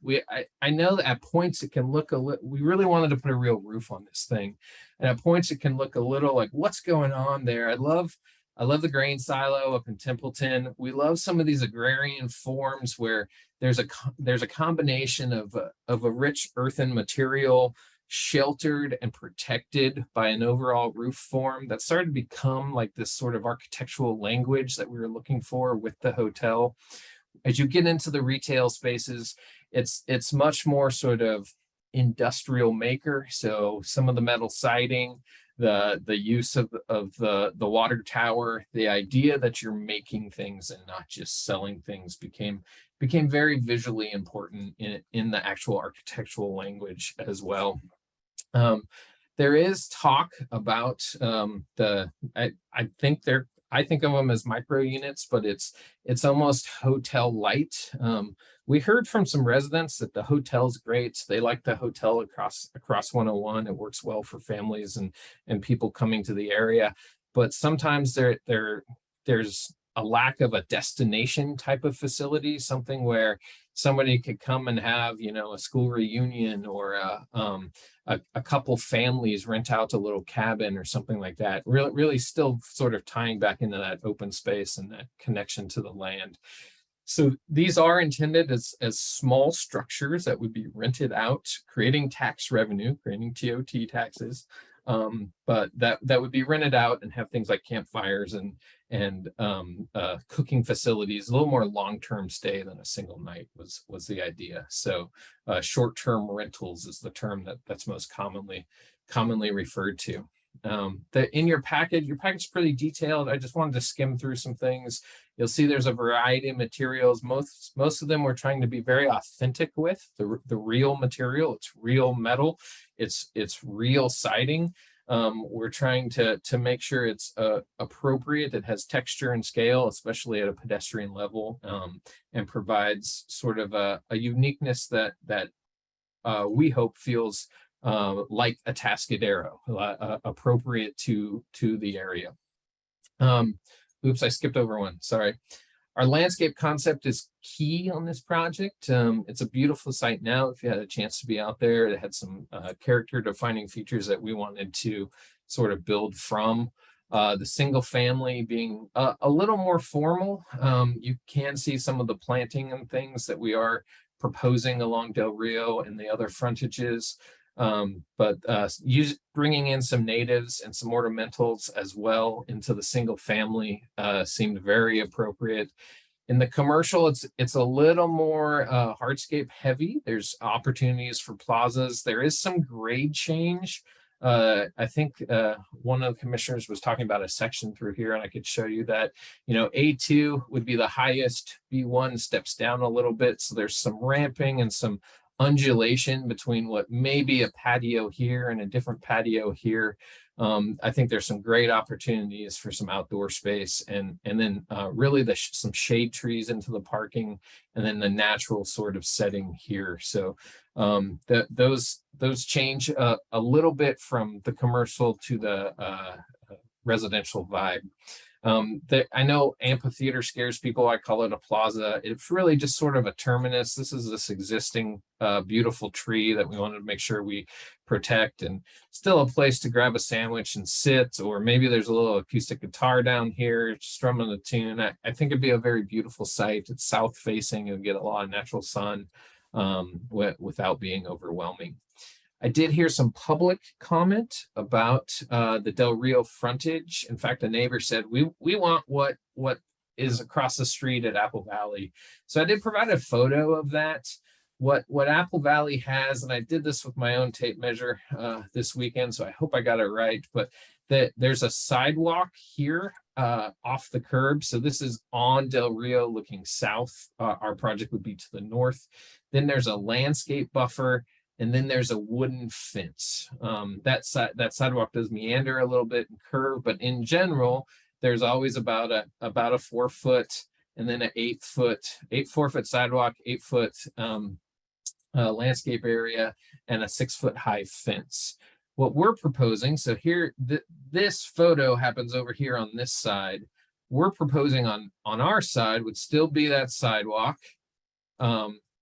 I know that at points it can look we really wanted to put a real roof on this thing, and at points it can look a little like, what's going on there? I love the grain silo up in Templeton. We love some of these agrarian forms where there's a combination of a rich earthen material, sheltered and protected by an overall roof form that started to become like this sort of architectural language that we were looking for with the hotel. As you get into the retail spaces, it's much more sort of industrial maker. So some of the metal siding, the use of the water tower, the idea that you're making things and not just selling things became very visually important in the actual architectural language as well. There is talk about I think I think of them as micro units, but it's almost hotel light. We heard from some residents that the hotel's great. They like the hotel across 101. It works well for families and people coming to the area. But sometimes there's a lack of a destination type of facility, something where somebody could come and have, you know, a school reunion or a couple families rent out a little cabin or something like that. Really still sort of tying back into that open space and that connection to the land. So these are intended as small structures that would be rented out, creating tax revenue, creating TOT taxes. But that would be rented out and have things like campfires and cooking facilities, a little more long-term stay than a single night was the idea. So short-term rentals is the term that's most commonly referred to. In your package is pretty detailed. I just wanted to skim through some things. You'll see there's a variety of materials. Most of them we're trying to be very authentic with the real material. It's real metal. It's real siding. We're trying to make sure it's appropriate. It has texture and scale, especially at a pedestrian level, and provides sort of a uniqueness that we hope feels like a Atascadero, appropriate to the area. Oops, I skipped over one, sorry. Our landscape concept is key on this project. It's a beautiful site now. If you had a chance to be out there, it had some character defining features that we wanted to sort of build from. The single family being a little more formal. You can see some of the planting and things that we are proposing along Del Rio and the other frontages. But bringing in some natives and some ornamentals as well into the single family seemed very appropriate. In the commercial, it's a little more hardscape heavy. There's opportunities for plazas. There is some grade change. I think one of the commissioners was talking about a section through here, and I could show you that, you know, A2 would be the highest, B1 steps down a little bit. So there's some ramping and some undulation between what may be a patio here and a different patio here. I think there's some great opportunities for some outdoor space and then really some shade trees into the parking and then the natural sort of setting here. So those change a little bit from the commercial to the residential vibe. I know amphitheater scares people. I call it a plaza. It's really just sort of a terminus. This is this existing beautiful tree that we wanted to make sure we protect, and still a place to grab a sandwich and sit, or maybe there's a little acoustic guitar down here strumming a tune. I think it'd be a very beautiful site. It's south facing. You'll get a lot of natural sun without being overwhelming. I did hear some public comment about the Del Rio frontage. In fact, a neighbor said, we want what is across the street at Apple Valley. So I did provide a photo of that. What Apple Valley has, and I did this with my own tape measure this weekend, so I hope I got it right, but there's a sidewalk here off the curb. So this is on Del Rio looking south. Our project would be to the north. Then there's a landscape buffer. And then there's a wooden fence. That sidewalk does meander a little bit and curve, but in general, there's always about a 4 foot and then an 8 foot, 4 foot sidewalk, 8 foot landscape area, and a 6 foot high fence. What we're proposing, so here, this photo happens over here on this side. We're proposing on our side would still be that sidewalk.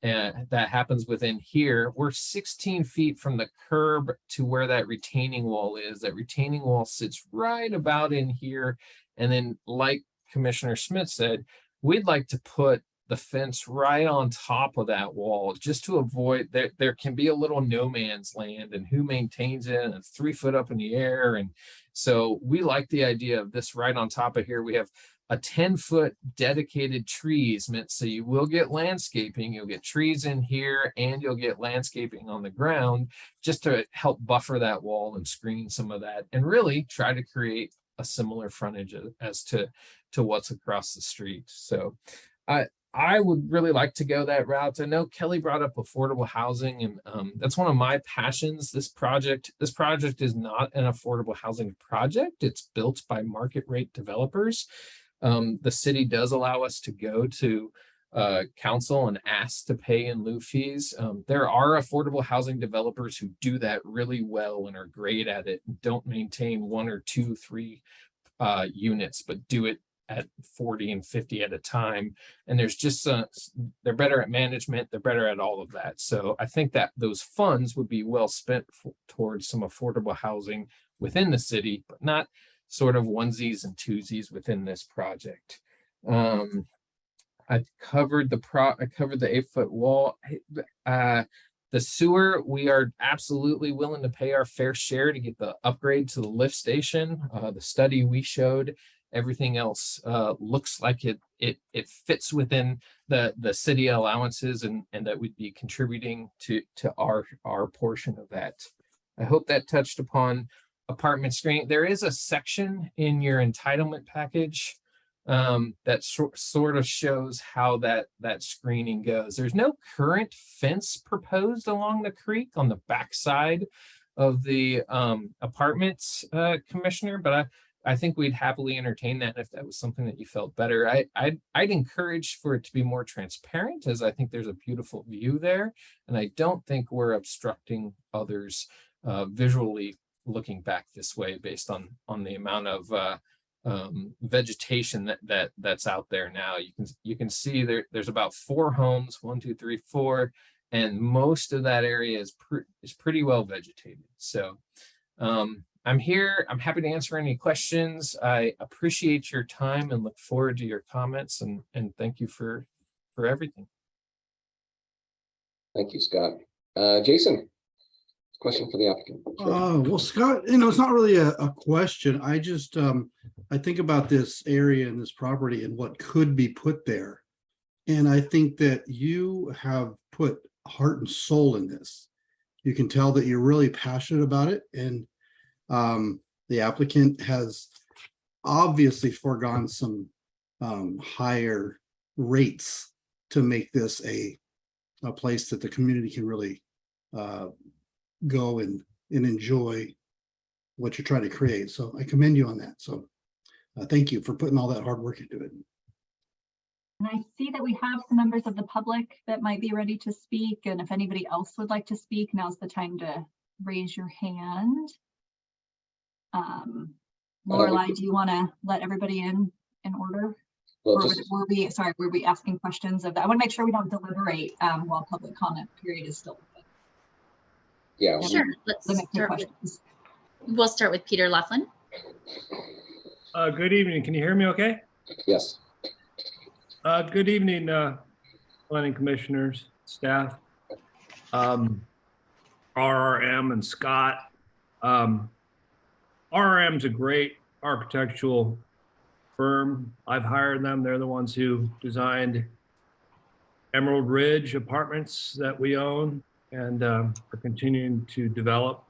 And that happens within here. We're 16 feet from the curb to where that retaining wall is. That retaining wall sits right about in here. And then, like Commissioner Smith said, we'd like to put the fence right on top of that wall just to avoid there can be a little no man's land, and who maintains it, and it's 3 foot up in the air. And so we like the idea of this right on top of here. We have a 10-foot dedicated tree easement. So you will get landscaping, you'll get trees in here, and you'll get landscaping on the ground just to help buffer that wall and screen some of that, and really try to create a similar frontage as to what's across the street. So I would really like to go that route. I know Kelly brought up affordable housing, and that's one of my passions. This project is not an affordable housing project. It's built by market rate developers. The city does allow us to go to council and ask to pay in lieu fees. There are affordable housing developers who do that really well and are great at it, and don't maintain 1 or 2, 3 units, but do it at 40 and 50 at a time. And there's just they're better at management, they're better at all of that. So I think that those funds would be well spent towards some affordable housing within the city, but not sort of onesies and twosies within this project. I covered the 8-foot wall. The sewer, we are absolutely willing to pay our fair share to get the upgrade to the lift station. The study we showed, everything else looks like it fits within the city allowances, and that we'd be contributing to our portion of that. I hope that touched upon apartment screening. There is a section in your entitlement package that sort of shows how that screening goes. There's no current fence proposed along the creek on the backside of the apartments, Commissioner, but I think we'd happily entertain that if that was something that you felt better. I'd encourage for it to be more transparent, as I think there's a beautiful view there, and I don't think we're obstructing others visually looking back this way based on the amount of vegetation that's out there now. You can see there's about 4 homes, 1, 2, 3, 4, and most of that area is pretty well vegetated. So I'm here. I'm happy to answer any questions. I appreciate your time and look forward to your comments, and thank you for everything. Thank you, Scott. Jason, question for the applicant. Well, Scott, it's not really a question. I just, I think about this area and this property and what could be put there. And I think that you have put heart and soul in this. You can tell that you're really passionate about it. And the applicant has obviously foregone some higher rates to make this a place that the community can really go and enjoy what you're trying to create. So I commend you on that. So thank you for putting all that hard work into it. And I see that we have some members of the public that might be ready to speak. And if anybody else would like to speak, now's the time to raise your hand. Lorelei, do you want to let everybody in order? Well, Or were we asking questions of that? I want to make sure we don't deliberate while public comment period is still open. Yeah. Sure. Let's Limit your start with, questions. we'll start with Peter Laughlin. Good evening. Can you hear me okay? Yes. Good evening, planning commissioners, staff, RRM and Scott. RRM's a great architectural firm. I've hired them. They're the ones who designed Emerald Ridge apartments that we own and are continuing to develop.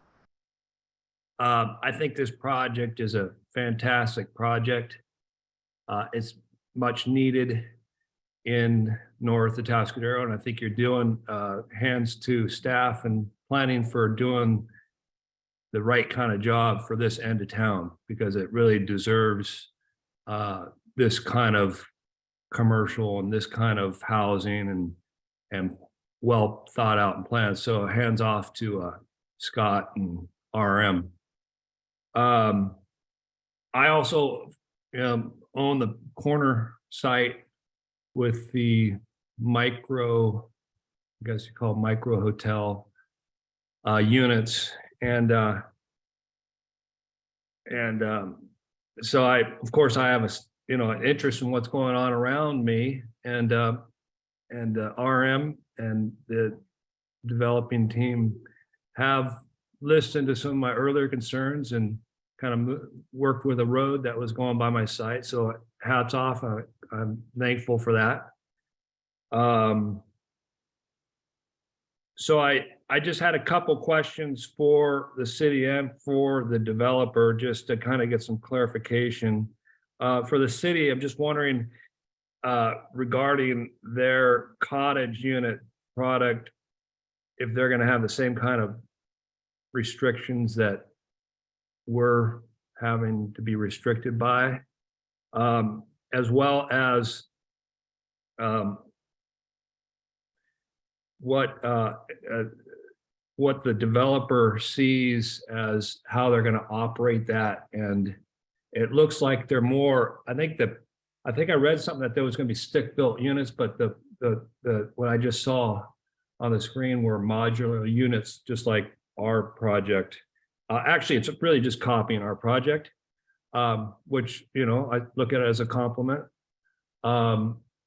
I think this project is a fantastic project. It's much needed in North Atascadero, and I think you're doing hands to staff and planning for doing the right kind of job for this end of town, because it really deserves this kind of commercial and this kind of housing and well thought out and planned. So hands off to Scott and RM. I also own the corner site with the micro, I guess you call it micro hotel units. So of course I have an interest in what's going on around me, and RM and the developing team have listened to some of my earlier concerns and kind of worked with a road that was going by my site. So hats off. I'm thankful for that. So I just had a couple questions for the city and for the developer, just to kind of get some clarification. For the city, I'm just wondering, regarding their cottage unit product, if they're gonna have the same kind of restrictions that we're having to be restricted by, as well as what the developer sees as how they're going to operate that. And it looks like they're more, I think I read something that there was going to be stick-built units, but what I just saw on the screen were modular units, just like our project. Actually, it's really just copying our project, which, I look at it as a compliment.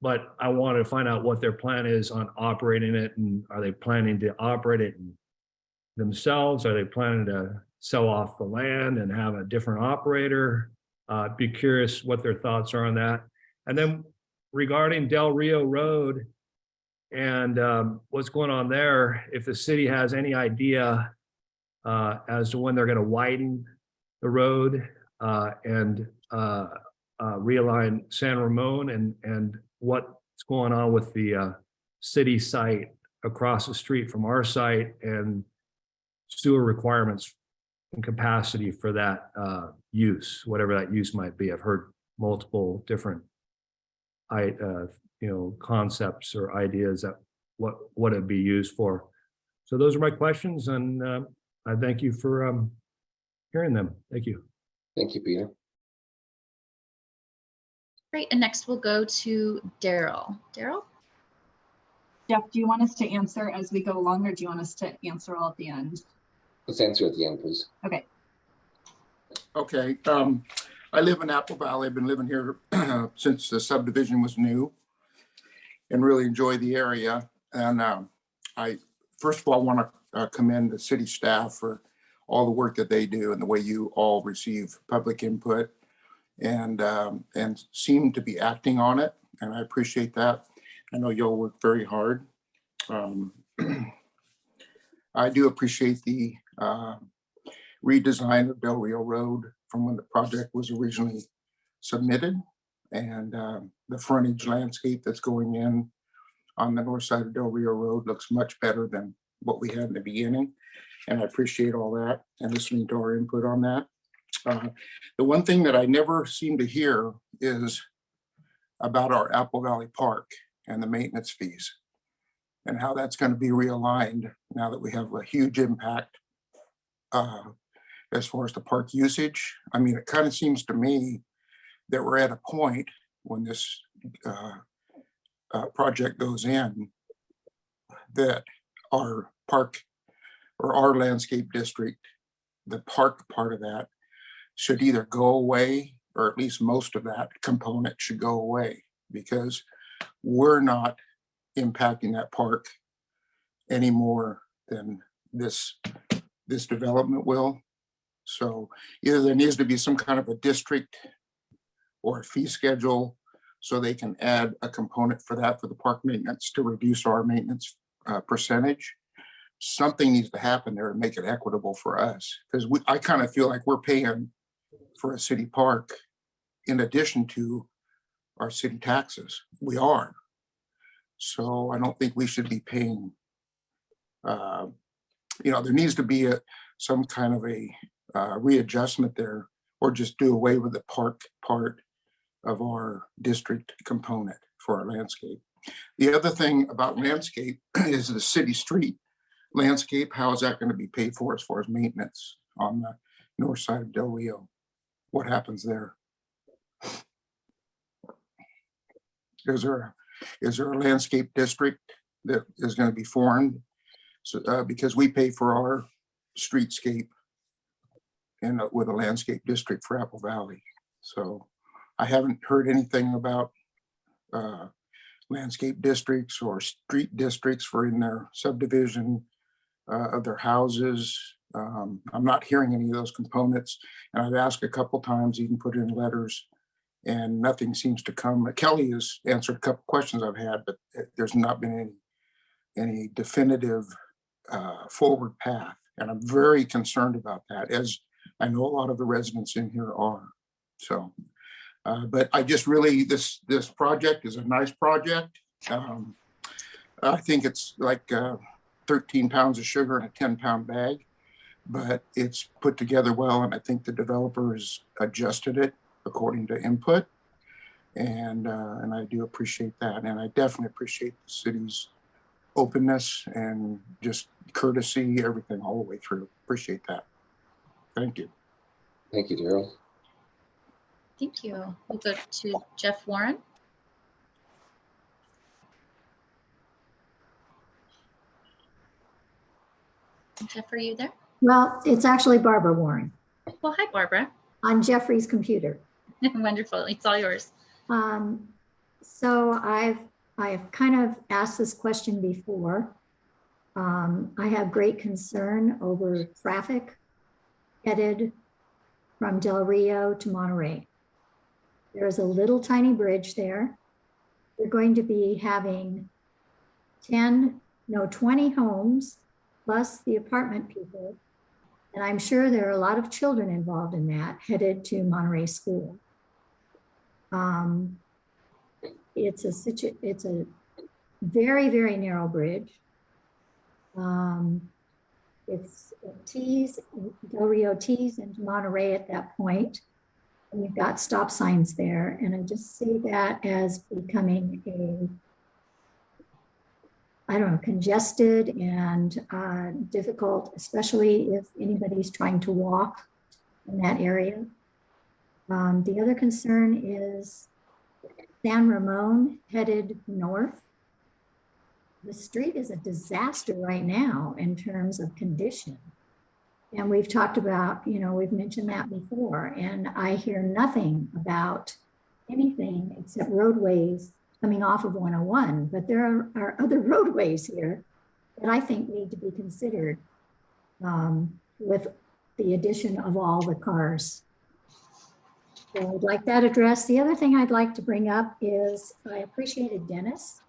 But I wanted to find out what their plan is on operating it, and are they planning to operate it themselves? Are they planning to sell off the land and have a different operator? Be curious what their thoughts are on that. And then regarding Del Rio Road and what's going on there, if the city has any idea as to when they're going to widen the road and realign San Ramon, and what's going on with the city site across the street from our site, and sewer requirements and capacity for that use, whatever that use might be. I've heard multiple different concepts or ideas that what it'd be used for. So those are my questions, and I thank you for hearing them. Thank you. Thank you, Peter. Great. And next we'll go to Daryl. Daryl? Jeff, do you want us to answer as we go along, or do you want us to answer all at the end? Let's answer at the end, please. Okay. Okay. I live in Apple Valley. I've been living here since the subdivision was new, and really enjoy the area. And I, first of all, want to commend the city staff for all the work that they do and the way you all receive public input and seem to be acting on it. And I appreciate that. I know you'll work very hard. I do appreciate the redesign of Del Rio Road from when the project was originally submitted, and the frontage landscape that's going in on the north side of Del Rio Road looks much better than what we had in the beginning. And I appreciate all that and listening to our input on that. The one thing that I never seem to hear is about our Apple Valley Park and the maintenance fees and how that's going to be realigned now that we have a huge impact as far as the park usage. I mean, it kind of seems to me that we're at a point when this project goes in that our park or our landscape district, the park part of that, should either go away, or at least most of that component should go away, because we're not impacting that park any more than this development will. So either there needs to be some kind of a district or a fee schedule so they can add a component for that for the park maintenance to reduce our maintenance percentage. Something needs to happen there to make it equitable for us, because I kind of feel like we're paying for a city park in addition to our city taxes. We are. So I don't think we should be paying, there needs to be some kind of a readjustment there, or just do away with the park part of our district component for our landscape. The other thing about landscape is the city street landscape. How is that going to be paid for as far as maintenance on the north side of Del Rio? What happens there? Is there a landscape district that is going to be formed? So, because we pay for our streetscape and with a landscape district for Apple Valley. So I haven't heard anything about landscape districts or street districts for in their subdivision of their houses. I'm not hearing any of those components, and I've asked a couple times, even put in letters, and nothing seems to come. Kelly has answered a couple questions I've had, but there's not been any definitive forward path, and I'm very concerned about that, as I know a lot of the residents in here are. So But I just really, this project is a nice project. I think it's like 13 pounds of sugar in a 10-pound bag, but it's put together well, and I think the developer has adjusted it according to input, and I do appreciate that, and I definitely appreciate the city's openness and just courtesy, everything all the way through. Appreciate that. Thank you. Thank you, Daryl. Thank you. We'll go to Jeff Warren. Jeff, are you there? Well, it's actually Barbara Warren Well, hi, Barbara. on Jeffrey's computer. Wonderful. It's all yours. So I've kind of asked this question before. I have great concern over traffic headed from Del Rio to Monterey. There's a little tiny bridge there. We're going to be having 20 homes plus the apartment people. And I'm sure there are a lot of children involved in that headed to Monterey School. It's a very, very narrow bridge. It's Del Rio tees into Monterey at that point. And you've got stop signs there. And I just see that as becoming congested and difficult, especially if anybody's trying to walk in that area. The other concern is San Ramon headed north. The street is a disaster right now in terms of condition. And we've talked about, we've mentioned that before, and I hear nothing about anything except roadways coming off of 101, but there are other roadways here that I think need to be considered with the addition of all the cars. So I'd like that addressed. The other thing I'd like to bring up is I appreciated Dennis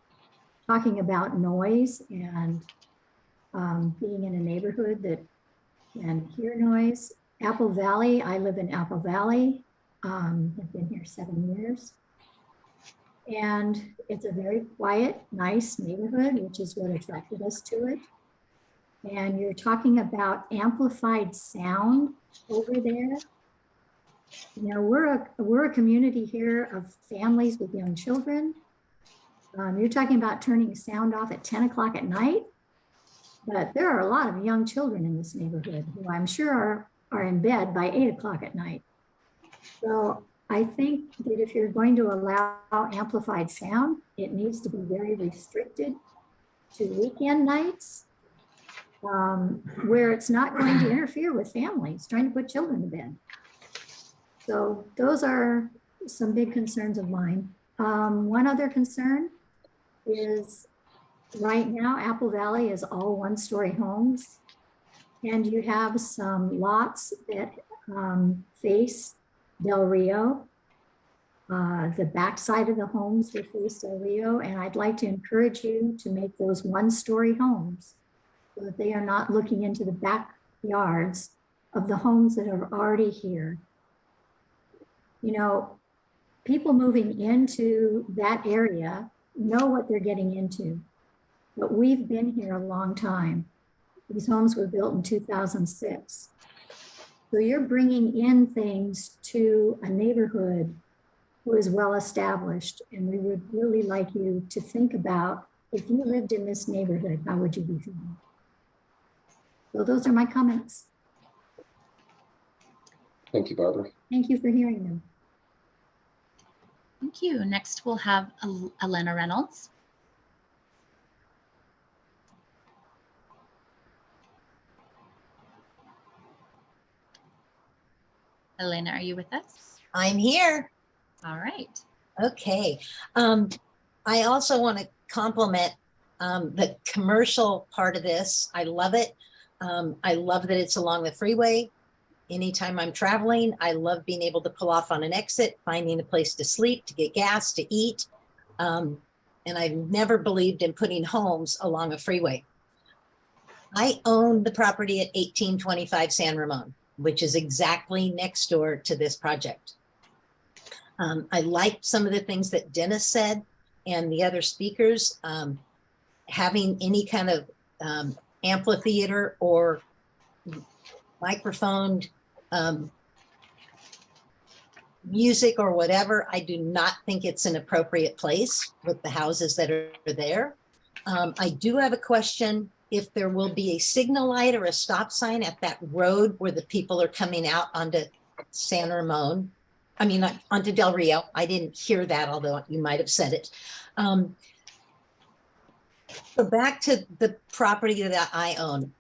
talking about noise and being in a neighborhood that can hear noise. Apple Valley, I live in Apple Valley. I've been here 7 years. And it's a very quiet, nice neighborhood, which is what attracted us to it. And you're talking about amplified sound over there. We're a community here of families with young children. You're talking about turning sound off at 10 o'clock at night, but there are a lot of young children in this neighborhood who I'm sure are in bed by 8 o'clock at night. So I think that if you're going to allow amplified sound, it needs to be very restricted to weekend nights where it's not going to interfere with families trying to put children to bed. So those are some big concerns of mine. One other concern is right now, Apple Valley is all one-story homes. And you have some lots that face Del Rio. The backside of the homes that face Del Rio. And I'd like to encourage you to make those one-story homes so that they are not looking into the backyards of the homes that are already here. People moving into that area know what they're getting into, but we've been here a long time. These homes were built in 2006. So you're bringing in things to a neighborhood who is well established, and we would really like you to think about, if you lived in this neighborhood, how would you be feeling? So those are my comments. Thank you, Barbara. Thank you for hearing them. Thank you. Next, we'll have Elena Reynolds. Elena, are you with us? I'm here. All right. Okay. I also want to compliment the commercial part of this. I love it. I love that it's along the freeway. Anytime I'm traveling, I love being able to pull off on an exit, finding a place to sleep, to get gas, to eat. And I've never believed in putting homes along a freeway. I own the property at 1825 San Ramon, which is exactly next door to this project. I liked some of the things that Dennis said and the other speakers. Having any kind of amphitheater or microphoned music or whatever, I do not think it's an appropriate place with the houses that are there. I do have a question if there will be a signal light or a stop sign at that road where the people are coming out onto San Ramon. I mean, onto Del Rio. I didn't hear that, although you might have said it. So back to the property that I own.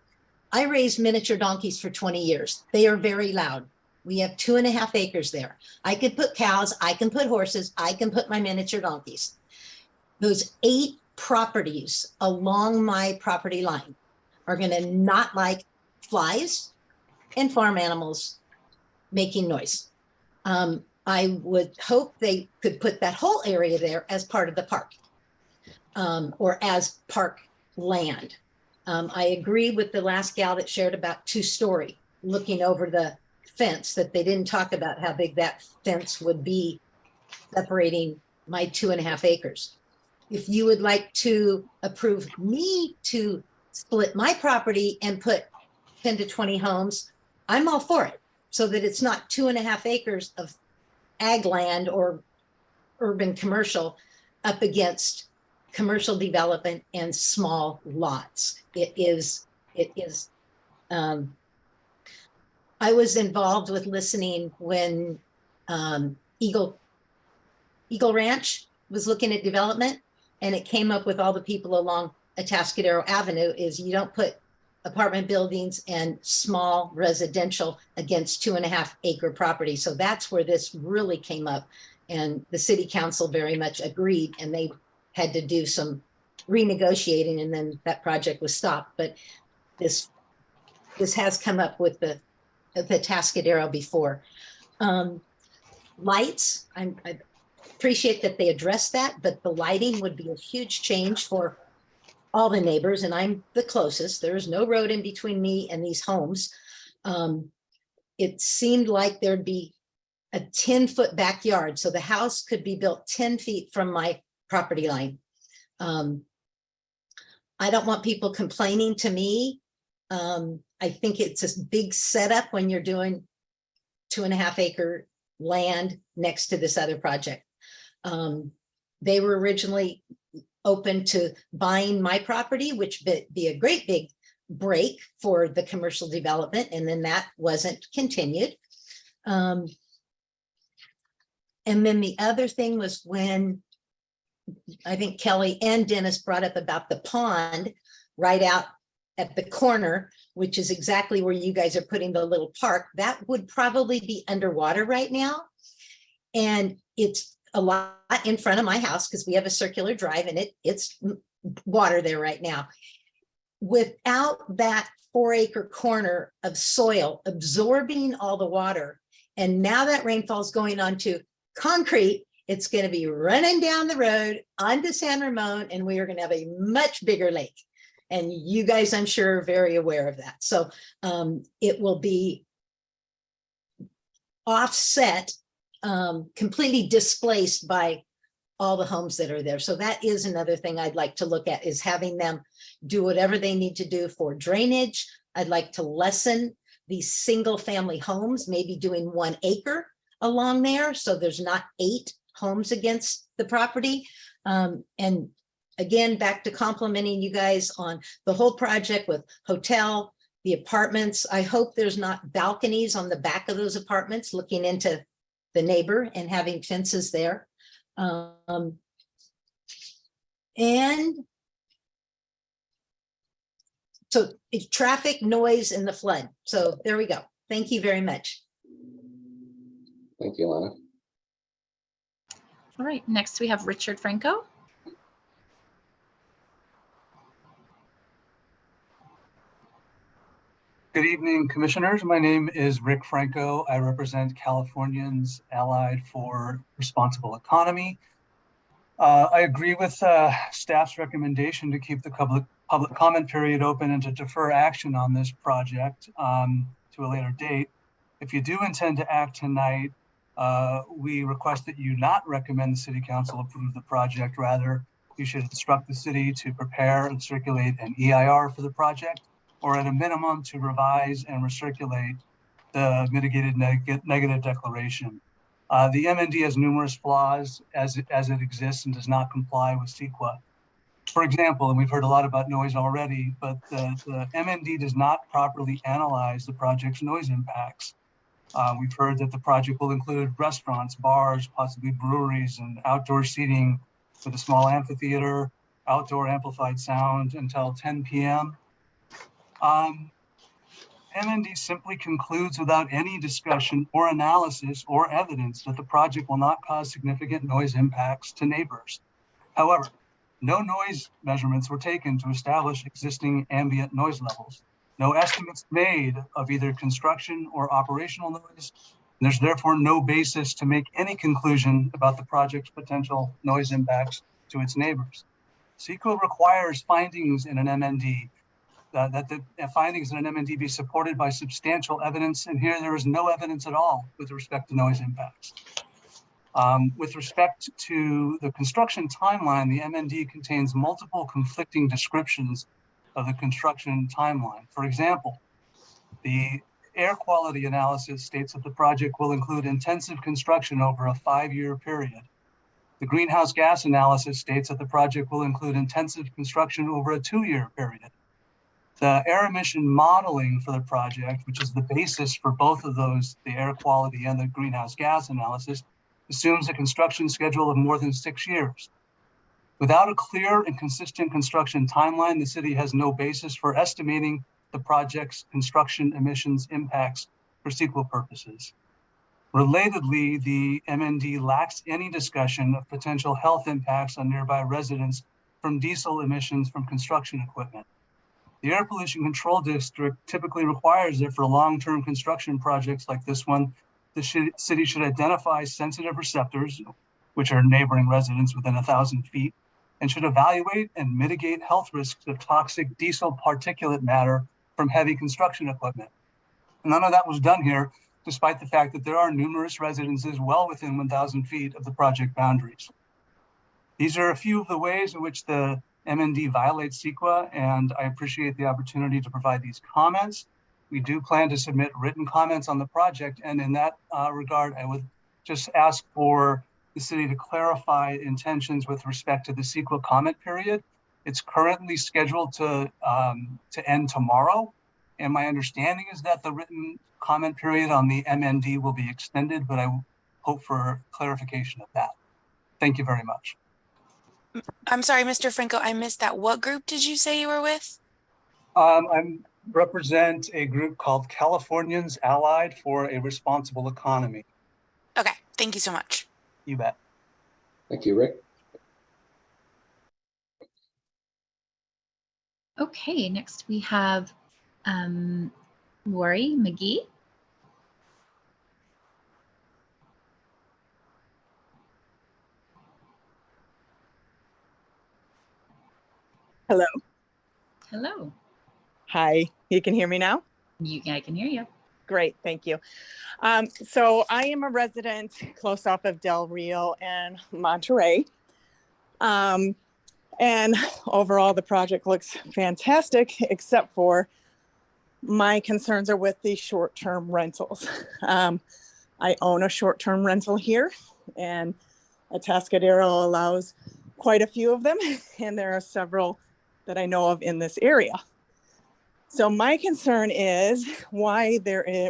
I raised miniature donkeys for 20 years. They are very loud. We have 2.5 acres there. I could put cows, I can put horses, I can put my miniature donkeys. Those 8 properties along my property line are going to not like flies and farm animals making noise. I would hope they could put that whole area there as part of the park or as park land. I agree with the last gal that shared about 2-story looking over the fence, that they didn't talk about how big that fence would be separating my 2.5 acres. If you would like to approve me to split my property and put 10 to 20 homes, I'm all for it, so that it's not 2.5 acres of ag land or urban commercial up against commercial development and small lots. I was involved with listening when Eagle Ranch was looking at development, and it came up with all the people along Atascadero Avenue is you don't put apartment buildings and small residential against 2.5 acre property. So that's where this really came up, and the city council very much agreed, and they had to do some renegotiating, and then that project was stopped. But this has come up with the Atascadero before. Lights, I appreciate that they addressed that, but the lighting would be a huge change for all the neighbors, and I'm the closest. There is no road in between me and these homes. It seemed like there'd be a 10-foot backyard, so the house could be built 10 feet from my property line. I don't want people complaining to me. I think it's a big setup when you're doing 2.5 acre land next to this other project. They were originally open to buying my property, which would be a great big break for the commercial development, and then that wasn't continued. And then the other thing was when I think Kelly and Dennis brought up about the pond right out at the corner, which is exactly where you guys are putting the little park. That would probably be underwater right now. And it's a lot in front of my house because we have a circular drive, and it's water there right now. Without that 4-acre corner of soil absorbing all the water, and now that rainfall is going onto concrete, it's going to be running down the road onto San Ramon, and we are going to have a much bigger lake. And you guys, I'm sure, are very aware of that. So it will be offset, completely displaced by all the homes that are there. So that is another thing I'd like to look at, is having them do whatever they need to do for drainage. I'd like to lessen these single family homes, maybe doing 1 acre along there, so there's not 8 homes against the property. And again, back to complimenting you guys on the whole project with hotel, the apartments. I hope there's not balconies on the back of those apartments looking into the neighbor and having fences there. And so it's traffic, noise, and the flood. So there we go. Thank you very much. Thank you, Lana. All right, next we have Richard Franco. Good evening, commissioners. My name is Rick Franco. I represent Californians Allied for Responsible Economy. I agree with staff's recommendation to keep the public comment period open and to defer action on this project to a later date. If you do intend to act tonight, we request that you not recommend the city council approve the project. Rather, you should instruct the city to prepare and circulate an EIR for the project, or at a minimum to revise and recirculate the mitigated negative declaration. The MND has numerous flaws as it exists and does not comply with CEQA. For example, and we've heard a lot about noise already, but the MND does not properly analyze the project's noise impacts. We've heard that the project will include restaurants, bars, possibly breweries, and outdoor seating with a small amphitheater, outdoor amplified sound until 10 p.m. MND simply concludes without any discussion or analysis or evidence that the project will not cause significant noise impacts to neighbors. However, no noise measurements were taken to establish existing ambient noise levels. No estimates made of either construction or operational noise. There's therefore no basis to make any conclusion about the project's potential noise impacts to its neighbors. CEQA requires findings in an MND that the findings in an MND be supported by substantial evidence, and here there is no evidence at all with respect to noise impacts. With respect to the construction timeline, the MND contains multiple conflicting descriptions of the construction timeline. For example, the air quality analysis states that the project will include intensive construction over a 5-year period. The greenhouse gas analysis states that the project will include intensive construction over a 2-year period. The air emission modeling for the project, which is the basis for both of those, the air quality and the greenhouse gas analysis, assumes a construction schedule of more than 6 years. Without a clear and consistent construction timeline, the city has no basis for estimating the project's construction emissions impacts for CEQA purposes. Relatedly, the MND lacks any discussion of potential health impacts on nearby residents from diesel emissions from construction equipment. The Air Pollution Control District typically requires that for long-term construction projects like this one, the city should identify sensitive receptors, which are neighboring residents within 1,000 feet, and should evaluate and mitigate health risks of toxic diesel particulate matter from heavy construction equipment. None of that was done here, despite the fact that there are numerous residences well within 1,000 feet of the project boundaries. These are a few of the ways in which the MND violates CEQA, and I appreciate the opportunity to provide these comments. We do plan to submit written comments on the project, and in that regard, I would just ask for the city to clarify intentions with respect to the CEQA comment period. It's currently scheduled to end tomorrow, and my understanding is that the written comment period on the MND will be extended, but I hope for clarification of that. Thank you very much. I'm sorry, Mr. Franco, I missed that. What group did you say you were with? I represent a group called Californians Allied for a Responsible Economy. Okay, thank you so much. You bet. Thank you, Rick. Okay, next we have Lori McGee. Hello. Hello. Hi, you can hear me now? I can hear you. Great, thank you. So I am a resident close off of Del Rio and Monterey. And overall, the project looks fantastic, except for my concerns are with the short-term rentals. I own a short-term rental here, and Atascadero allows quite a few of them, and there are several that I know of in this area. So my concern is why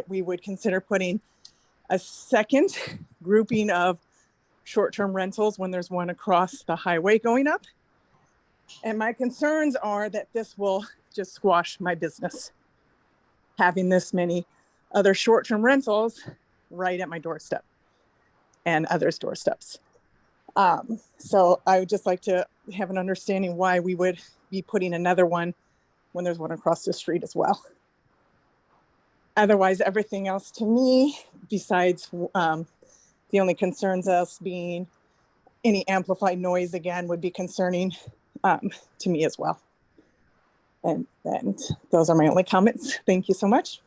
we would consider putting a second grouping of short-term rentals when there's one across the highway going up. And my concerns are that this will just squash my business, having this many other short-term rentals right at my doorstep and others' doorsteps. So I would just like to have an understanding why we would be putting another one when there's one across the street as well. Otherwise, everything else to me, besides the only concerns us being any amplified noise again would be concerning to me as well. And those are my only comments. Thank you so much.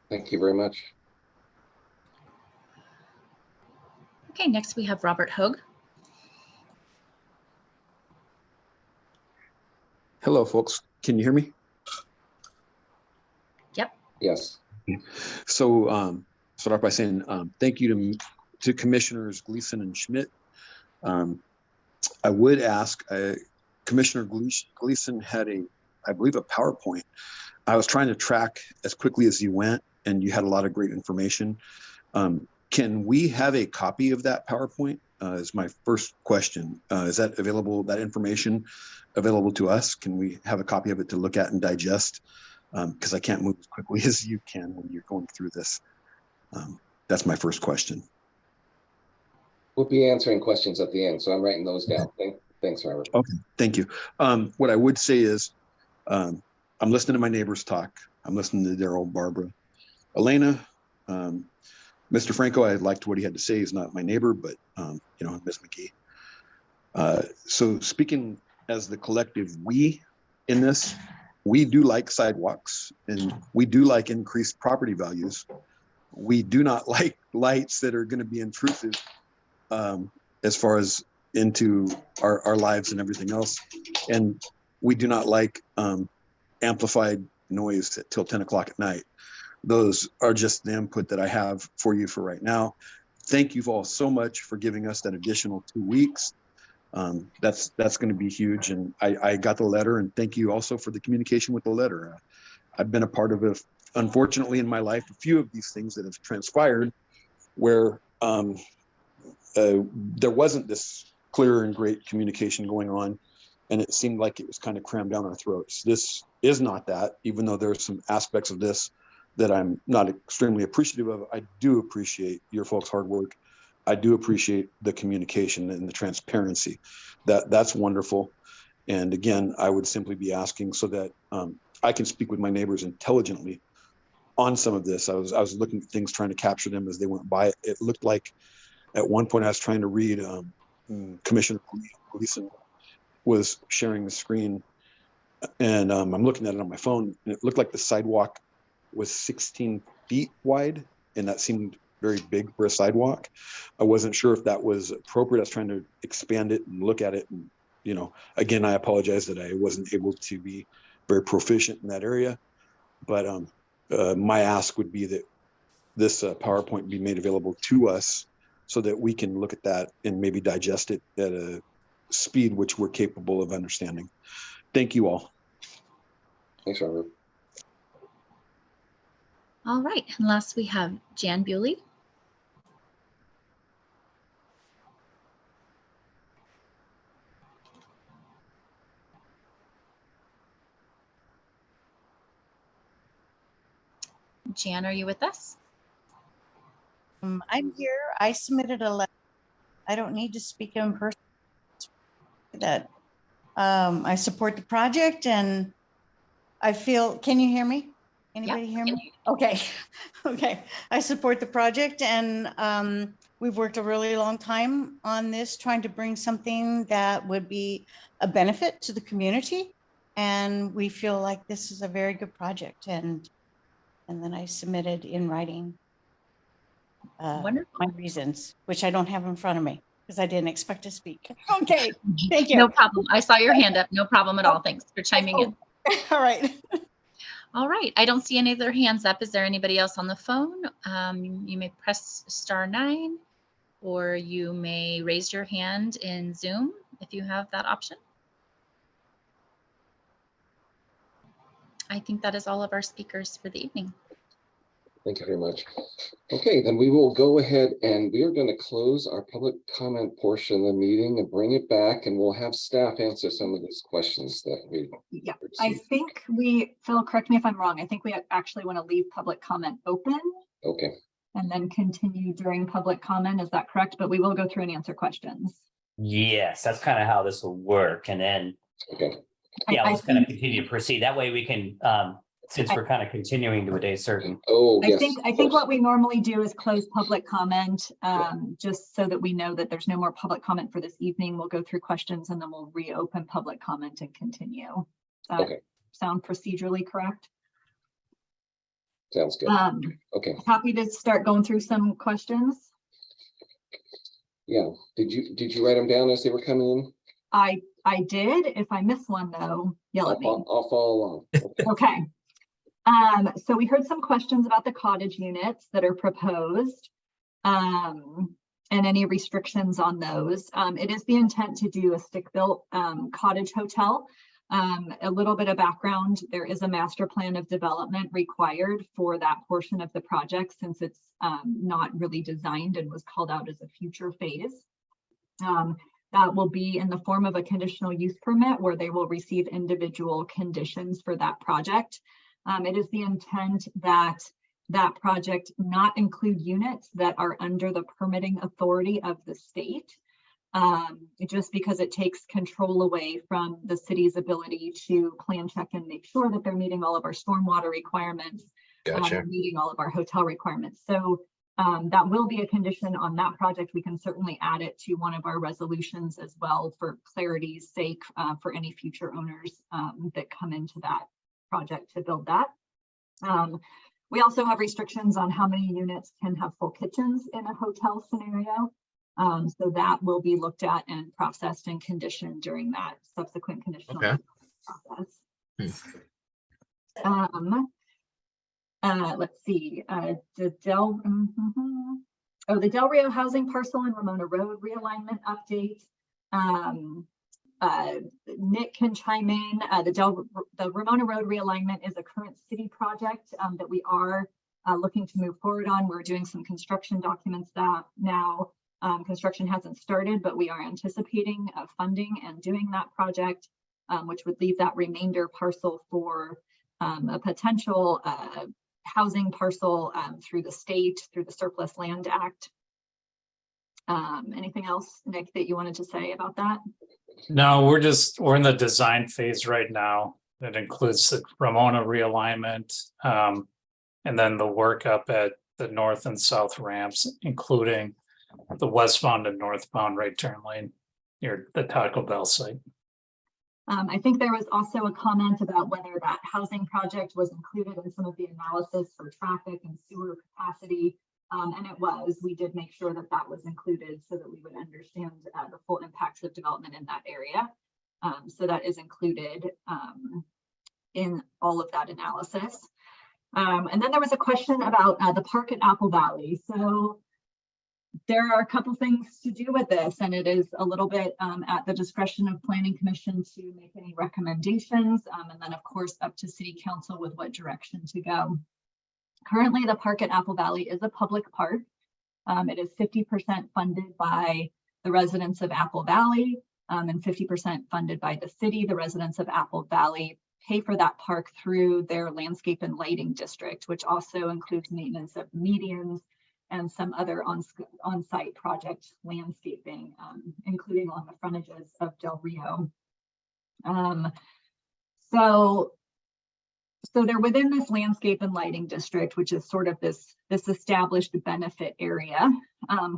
Thank you very much. Okay, next we have Robert Hogue. Hello, folks. Can you hear me? Yep. Yes. So start off by saying thank you to Commissioners Gleason and Schmidt. I would ask, Commissioner Gleason had I believe a PowerPoint. I was trying to track as quickly as you went, and you had a lot of great information. Can we have a copy of that PowerPoint? Is my first question. Is that available, that information available to us? Can we have a copy of it to look at and digest? Because I can't move as quickly as you can when you're going through this. That's my first question. We'll be answering questions at the end, so I'm writing those down. Thanks, Robert. Okay, thank you. What I would say is, I'm listening to my neighbors talk. I'm listening to Daryl, Barbara, Elena, Mr. Franco. I liked what he had to say. He's not my neighbor, but you know, Ms. McGee. So speaking as the collective we in this, we do like sidewalks and we do like increased property values. We do not like lights that are going to be intrusive as far as into our lives and everything else. And we do not like amplified noise till 10 o'clock at night. Those are just the input that I have for you for right now. Thank you all so much for giving us that additional 2 weeks. That's going to be huge. And I got the letter, and thank you also for the communication with the letter. I've been a part of it, unfortunately, in my life, a few of these things that have transpired where there wasn't this clear and great communication going on, and it seemed like it was kind of crammed down our throats. This is not that, even though there are some aspects of this that I'm not extremely appreciative of. I do appreciate your folks' hard work. I do appreciate the communication and the transparency. That's wonderful. And again, I would simply be asking so that I can speak with my neighbors intelligently on some of this. I was looking at things, trying to capture them as they went by. It looked like at one point I was trying to read Commissioner Gleason was sharing the screen, and I'm looking at it on my phone, and it looked like the sidewalk was 16 feet wide, and that seemed very big for a sidewalk. I wasn't sure if that was appropriate. I was trying to expand it and look at it, and you know, again, I apologize that I wasn't able to be very proficient in that area, but my ask would be that this PowerPoint be made available to us so that we can look at that and maybe digest it at a speed which we're capable of understanding. Thank you all. Thanks, Robert. All right, and last we have Jan Bewley. Jan, are you with us? I'm here. I submitted a letter. I don't need to speak in person. That I support the project, and I feel, can you hear me? Anybody hear me? Okay. Okay. I support the project, and we've worked a really long time on this, trying to bring something that would be a benefit to the community. And we feel like this is a very good project. And then I submitted in writing my reasons, which I don't have in front of me because I didn't expect to speak. Okay, thank you. No problem. I saw your hand up. No problem at all. Thanks for chiming in. All right. All right. I don't see any other hands up. Is there anybody else on the phone? You may press *9, or you may raise your hand in Zoom if you have that option. I think that is all of our speakers for the evening. Thank you very much. Okay, then we will go ahead and we are going to close our public comment portion of the meeting and bring it back, and we'll have staff answer some of these questions that we. Yeah, I think Phil, correct me if I'm wrong. I think we actually want to leave public comment open. Okay. And then continue during public comment. Is that correct? But we will go through and answer questions. Yes, that's kind of how this will work. And then, okay. Yeah, let's kind of continue to proceed. That way we can, since we're kind of continuing to a day certain. Oh, I think what we normally do is close public comment, just so that we know that there's no more public comment for this evening. We'll go through questions and then we'll reopen public comment and continue. Does that sound procedurally correct? Sounds good. Okay. Happy to start going through some questions. Yeah, did you write them down as they were coming in? I did. If I miss one though, yell at me. I'll follow along. Okay. So we heard some questions about the cottage units that are proposed, and any restrictions on those. It is the intent to do a stick-built cottage hotel. A little bit of background, there is a master plan of development required for that portion of the project since it's not really designed and was called out as a future phase. That will be in the form of a conditional use permit where they will receive individual conditions for that project. It is the intent that that project not include units that are under the permitting authority of the state, just because it takes control away from the city's ability to plan, check, and make sure that they're meeting all of our stormwater requirements, meeting all of our hotel requirements. So that will be a condition on that project. We can certainly add it to one of our resolutions as well for clarity's sake for any future owners that come into that project to build that. We also have restrictions on how many units can have full kitchens in a hotel scenario. So that will be looked at and processed and conditioned during that subsequent conditional process. Let's see, the Del Rio housing parcel and Ramona Road realignment update. Nick can chime in. The Ramona Road realignment is a current city project that we are looking to move forward on. We're doing some construction documents that now. Construction hasn't started, but we are anticipating funding and doing that project, which would leave that remainder parcel for a potential housing parcel through the state, through the Surplus Land Act. Anything else, Nick, that you wanted to say about that? No, we're in the design phase right now. That includes the Ramona realignment, and then the work up at the north and south ramps, including the westbound and northbound right turn lane near the Taco Bell site. I think there was also a comment about whether that housing project was included in some of the analysis for traffic and sewer capacity. And it was. We did make sure that that was included so that we would understand the full impacts of development in that area. So that is included in all of that analysis. And then there was a question about the park at Apple Valley. So there are a couple things to do with this, and it is a little bit at the discretion of Planning Commission to make any recommendations, and then of course up to City Council with what direction to go. Currently, the park at Apple Valley is a public park. It is 50% funded by the residents of Apple Valley and 50% funded by the city. The residents of Apple Valley pay for that park through their landscape and lighting district, which also includes maintenance of medians and some other on-site project landscaping, including along the frontages of Del Rio. So they're within this landscape and lighting district, which is sort of this established benefit area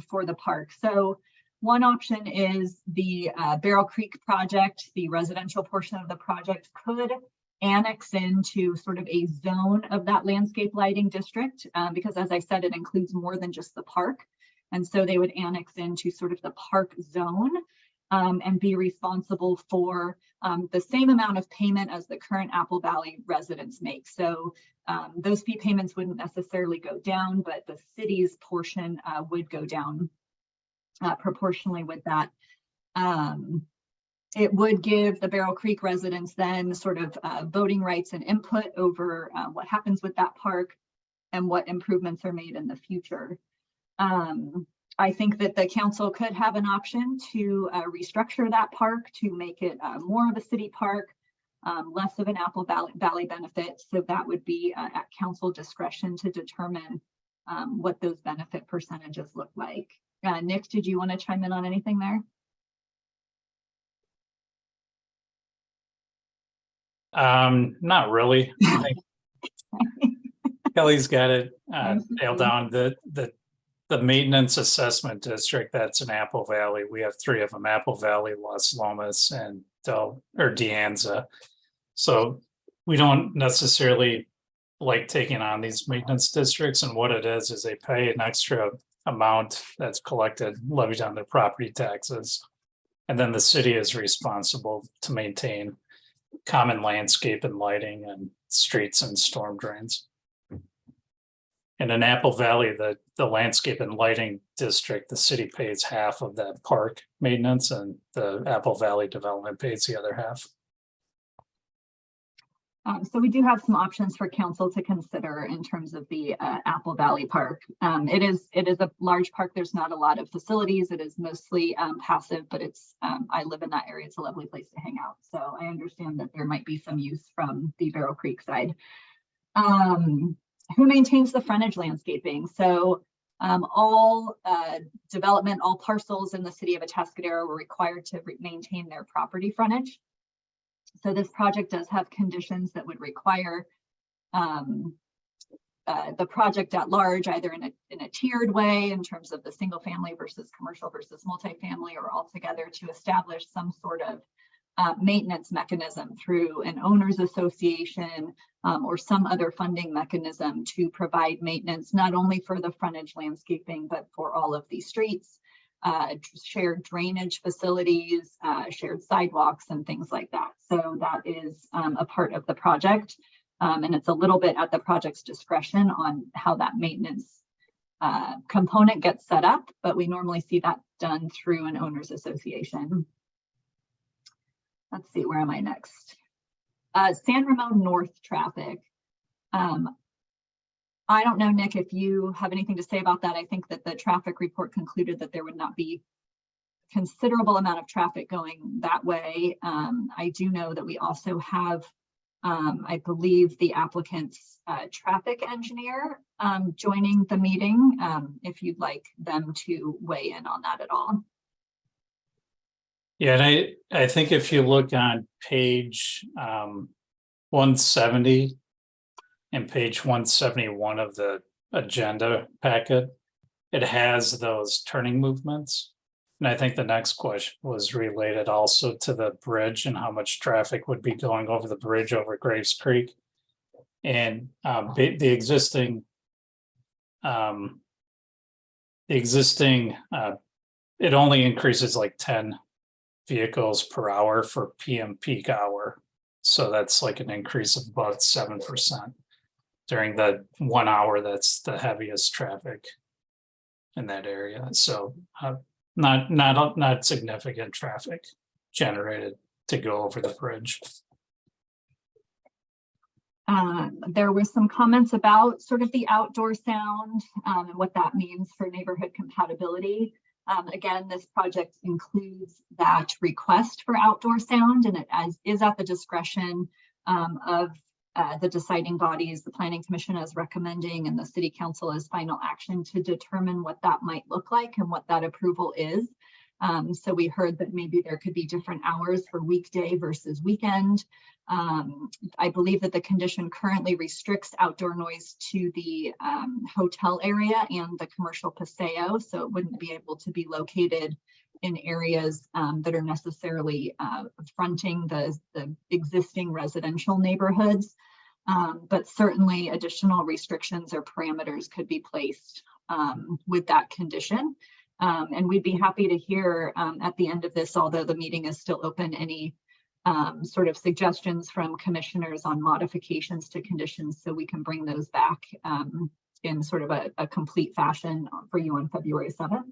for the park. So one option is the Barrel Creek project. The residential portion of the project could annex into sort of a zone of that landscape lighting district, because as I said, it includes more than just the park. And so they would annex into sort of the park zone and be responsible for the same amount of payment as the current Apple Valley residents make. So those fee payments wouldn't necessarily go down, but the city's portion would go down proportionally with that. It would give the Barrel Creek residents then sort of voting rights and input over what happens with that park and what improvements are made in the future. I think that the council could have an option to restructure that park to make it more of a city park, less of an Apple Valley benefit. So that would be at council discretion to determine what those benefit percentages look like. Nick, did you want to chime in on anything there? Not really. I think Kelly's got it nailed down. The maintenance assessment district, that's in Apple Valley. We have three of them: Apple Valley, Las Lomas, and De Anza. So we don't necessarily like taking on these maintenance districts, and what it is they pay an extra amount that's collected, levied on their property taxes. And then the city is responsible to maintain common landscape and lighting and streets and storm drains. And in Apple Valley, the landscape and lighting district, the city pays half of that park maintenance, and the Apple Valley development pays the other half. So we do have some options for council to consider in terms of the Apple Valley Park. It is a large park. There's not a lot of facilities. It is mostly passive, but it's I live in that area. It's a lovely place to hang out. So I understand that there might be some use from the Barrow Creek side. Who maintains the frontage landscaping? So all development, all parcels in the city of Atascadero were required to maintain their property frontage. So this project does have conditions that would require the project at large, either in a tiered way in terms of the single family versus commercial versus multifamily, or altogether to establish some sort of maintenance mechanism through an owners association or some other funding mechanism to provide maintenance, not only for the frontage landscaping, but for all of these streets, shared drainage facilities, shared sidewalks and things like that. So that is a part of the project. And it's a little bit at the project's discretion on how that maintenance component gets set up, but we normally see that done through an owners association. Let's see, where am I next? San Ramon North traffic. I don't know, Nick, if you have anything to say about that. I think that the traffic report concluded that there would not be considerable amount of traffic going that way. I do know that we also have, I believe, the applicant's traffic engineer joining the meeting, if you'd like them to weigh in on that at all. Yeah, and I think if you look on page 170 and page 171 of the agenda packet, it has those turning movements. And I think the next question was related also to the bridge and how much traffic would be going over the bridge over Graves Creek. And the existing, it only increases like 10 vehicles per hour for PM peak hour. So that's like an increase of about 7% during the 1 hour that's the heaviest traffic in that area. So not significant traffic generated to go over the bridge. There were some comments about sort of the outdoor sound and what that means for neighborhood compatibility. Again, this project includes that request for outdoor sound, and it is at the discretion of the deciding bodies. The Planning Commission is recommending, and the City Council as final action to determine what that might look like and what that approval is. So we heard that maybe there could be different hours for weekday versus weekend. I believe that the condition currently restricts outdoor noise to the hotel area and the commercial paseo, so it wouldn't be able to be located in areas that are necessarily fronting the existing residential neighborhoods. But certainly additional restrictions or parameters could be placed with that condition. And we'd be happy to hear at the end of this, although the meeting is still open, any sort of suggestions from commissioners on modifications to conditions, so we can bring those back in sort of a complete fashion for you on February 7th.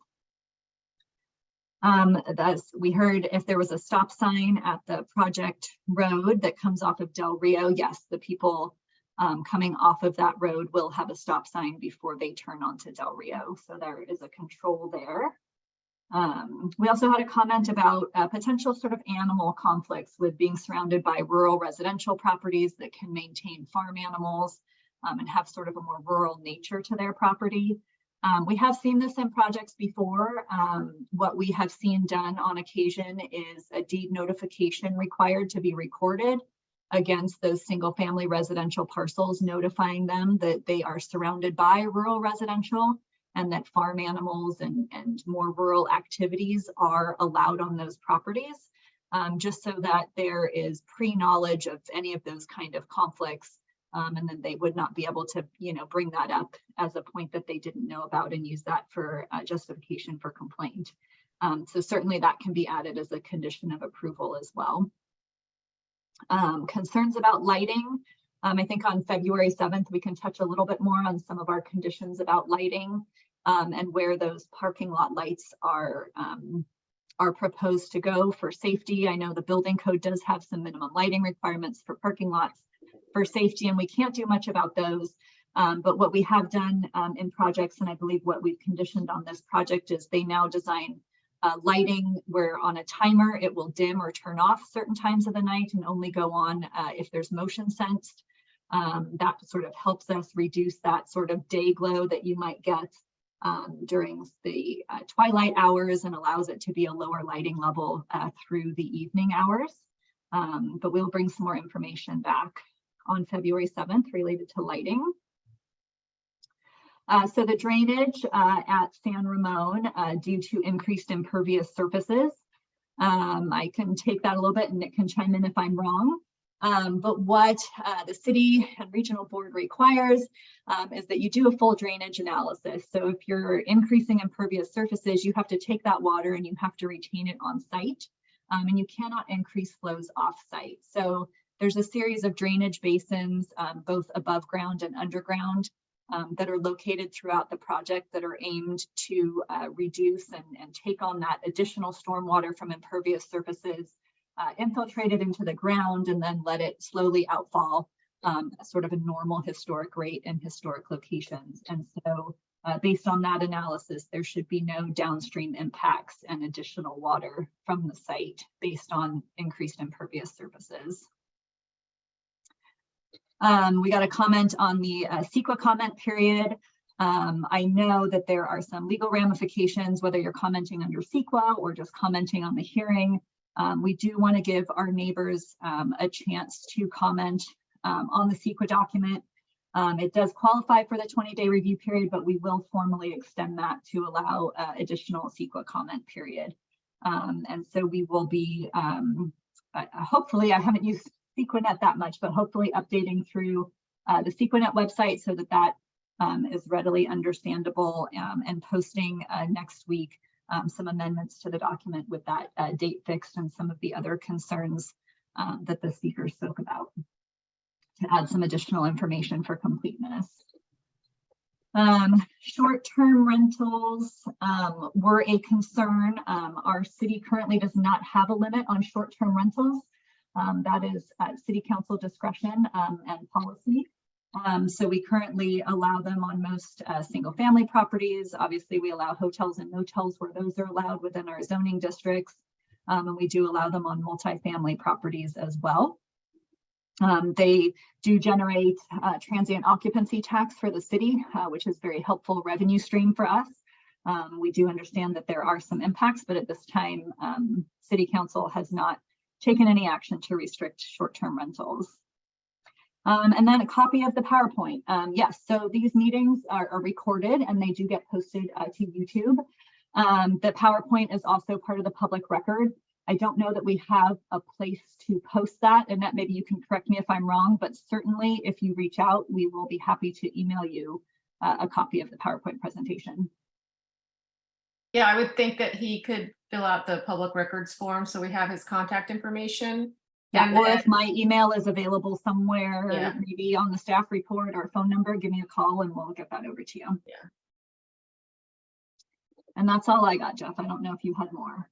We heard if there was a stop sign at the project road that comes off of Del Rio, yes, the people coming off of that road will have a stop sign before they turn onto Del Rio. So there is a control there. We also had a comment about potential sort of animal conflicts with being surrounded by rural residential properties that can maintain farm animals and have sort of a more rural nature to their property. We have seen this in projects before. What we have seen done on occasion is a deed notification required to be recorded against those single family residential parcels, notifying them that they are surrounded by rural residential and that farm animals and more rural activities are allowed on those properties, just so that there is pre-knowledge of any of those kind of conflicts And then they would not be able to, bring that up as a point that they didn't know about and use that for justification for complaint. So certainly that can be added as a condition of approval as well. Concerns about lighting. I think on February 7th, we can touch a little bit more on some of our conditions about lighting and where those parking lot lights are proposed to go for safety. I know the building code does have some minimum lighting requirements for parking lots for safety, and we can't do much about those. But what we have done in projects, and I believe what we've conditioned on this project, is they now design lighting where on a timer it will dim or turn off certain times of the night and only go on if there's motion sensed. That sort of helps us reduce that sort of day glow that you might get during the twilight hours, and allows it to be a lower lighting level through the evening hours. But we'll bring some more information back on February 7th related to lighting. So the drainage at San Ramon due to increased impervious surfaces. I can take that a little bit and Nick can chime in if I'm wrong. But what the city and regional board requires is that you do a full drainage analysis. So if you're increasing impervious surfaces, you have to take that water and you have to retain it on site, and you cannot increase flows off site. So there's a series of drainage basins, both above ground and underground, that are located throughout the project that are aimed to reduce and take on that additional stormwater from impervious surfaces, infiltrate it into the ground, and then let it slowly outfall sort of a normal historic rate in historic locations. And so based on that analysis, there should be no downstream impacts and additional water from the site based on increased impervious surfaces. We got a comment on the CEQA comment period. I know that there are some legal ramifications, whether you're commenting under CEQA or just commenting on the hearing. We do want to give our neighbors a chance to comment on the CEQA document. It does qualify for the 20-day review period, but we will formally extend that to allow additional CEQA comment period. And so we will be, hopefully, I haven't used CEQAnet that much, but hopefully updating through the CEQAnet website so that that is readily understandable, and posting next week some amendments to the document with that date fixed and some of the other concerns that the speaker spoke about to add some additional information for completeness. Short-term rentals were a concern. Our city currently does not have a limit on short-term rentals. That is at city council discretion and policy. So we currently allow them on most single family properties. Obviously, we allow hotels and motels where those are allowed within our zoning districts. And we do allow them on multifamily properties as well. They do generate transient occupancy tax for the city, which is very helpful revenue stream for us. We do understand that there are some impacts, but at this time, city council has not taken any action to restrict short-term rentals. And then a copy of the PowerPoint. Yes, so these meetings are recorded and they do get posted to YouTube. The PowerPoint is also part of the public record. I don't know that we have a place to post that, and that maybe you can correct me if I'm wrong, but certainly if you reach out, we will be happy to email you a copy of the PowerPoint presentation. Yeah, I would think that he could fill out the public records form, so we have his contact information. Yeah, And or then- if my email is available somewhere, Yeah. maybe on the staff report or phone number, give me a call and we'll get that over to you. Yeah. And that's all I got, Jeff. I don't know if you had more.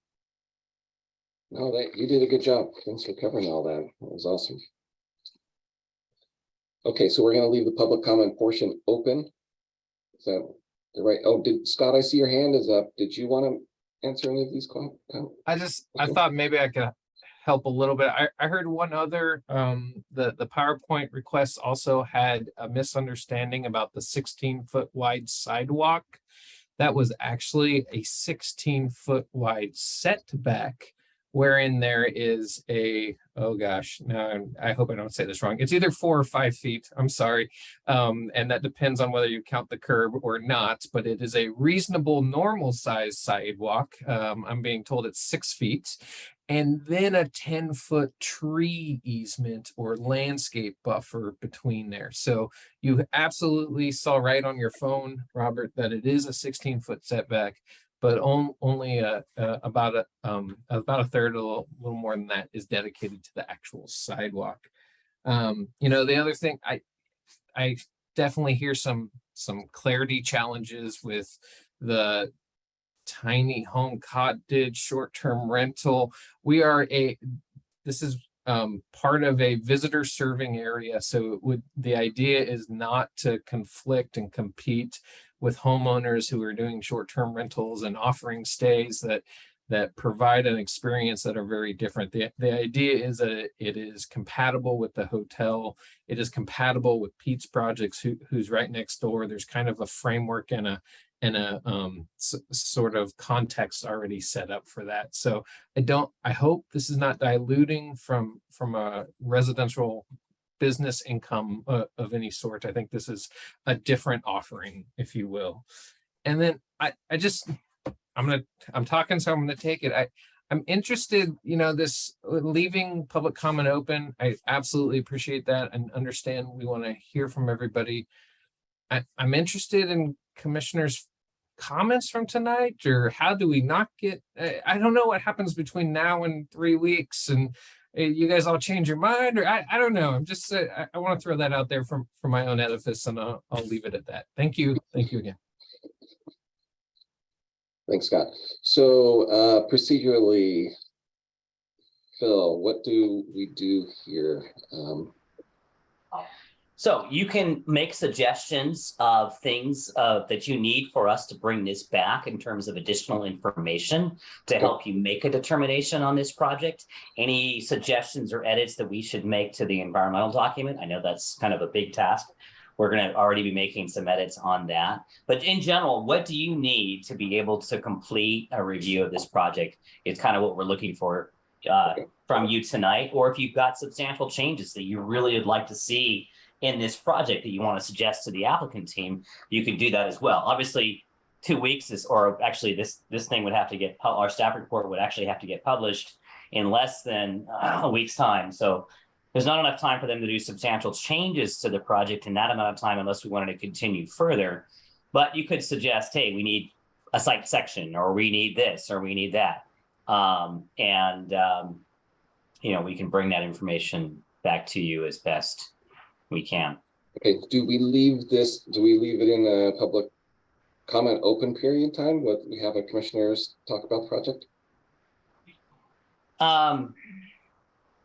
No, you did a good job. Thanks for covering all that. That was awesome. Okay, so we're going to leave the public comment portion open. Is that the right? Oh, Scott, I see your hand is up. Did you want to answer any of these questions? I thought maybe I could help a little bit. I heard one other, the PowerPoint request also had a misunderstanding about the 16-foot wide sidewalk. That was actually a 16-foot wide setback, wherein there is a, oh gosh, no, I hope I don't say this wrong. It's either 4 or 5 feet. I'm sorry. And that depends on whether you count the curb or not, but it is a reasonable normal size sidewalk. I'm being told it's 6 feet. and then a 10-foot tree easement or landscape buffer between there. So you absolutely saw right on your phone, Robert, that it is a 16-foot setback, but only about a third, a little more than that, is dedicated to the actual sidewalk. The other thing, I definitely hear some clarity challenges with the tiny home cottage short-term rental. This is part of a visitor serving area, so the idea is not to conflict and compete with homeowners who are doing short-term rentals and offering stays that provide an experience that are very different. The idea is that it is compatible with the hotel. It is compatible with Pete's Projects, who's right next door. There's kind of a framework and a sort of context already set up for that. So I hope this is not diluting from a residential business income of any sort. I think this is a different offering, if you will. And then I'm talking, so I'm going to take it. I'm interested, this leaving public comment open. I absolutely appreciate that and understand we want to hear from everybody. I'm interested in commissioners' comments from tonight, or how do we not get, I don't know what happens between now and 3 weeks, and you guys all change your mind, or I don't know. I'm just, I want to throw that out there for my own edifice, and I'll leave it at that. Thank you. Thank you again. Thanks, Scott. So procedurally, Phil, what do we do here? So you can make suggestions of things that you need for us to bring this back in terms of additional information to help you make a determination on this project. Any suggestions or edits that we should make to the environmental document? I know that's kind of a big task. We're going to already be making some edits on that. But in general, what do you need to be able to complete a review of this project? It's kind of what we're looking for from you tonight. Or if you've got substantial changes that you really would like to see in this project that you want to suggest to the applicant team, you can do that as well. Obviously, 2 weeks is, or actually this thing would have to get, our staff report would actually have to get published in less than a week's time. So there's not enough time for them to do substantial changes to the project in that amount of time unless we wanted to continue further. But you could suggest, hey, we need a site section, or we need this, or we need that. We can bring that information back to you as best we can. Okay, do we leave it in a public comment open period time? What we have our commissioners talk about the project?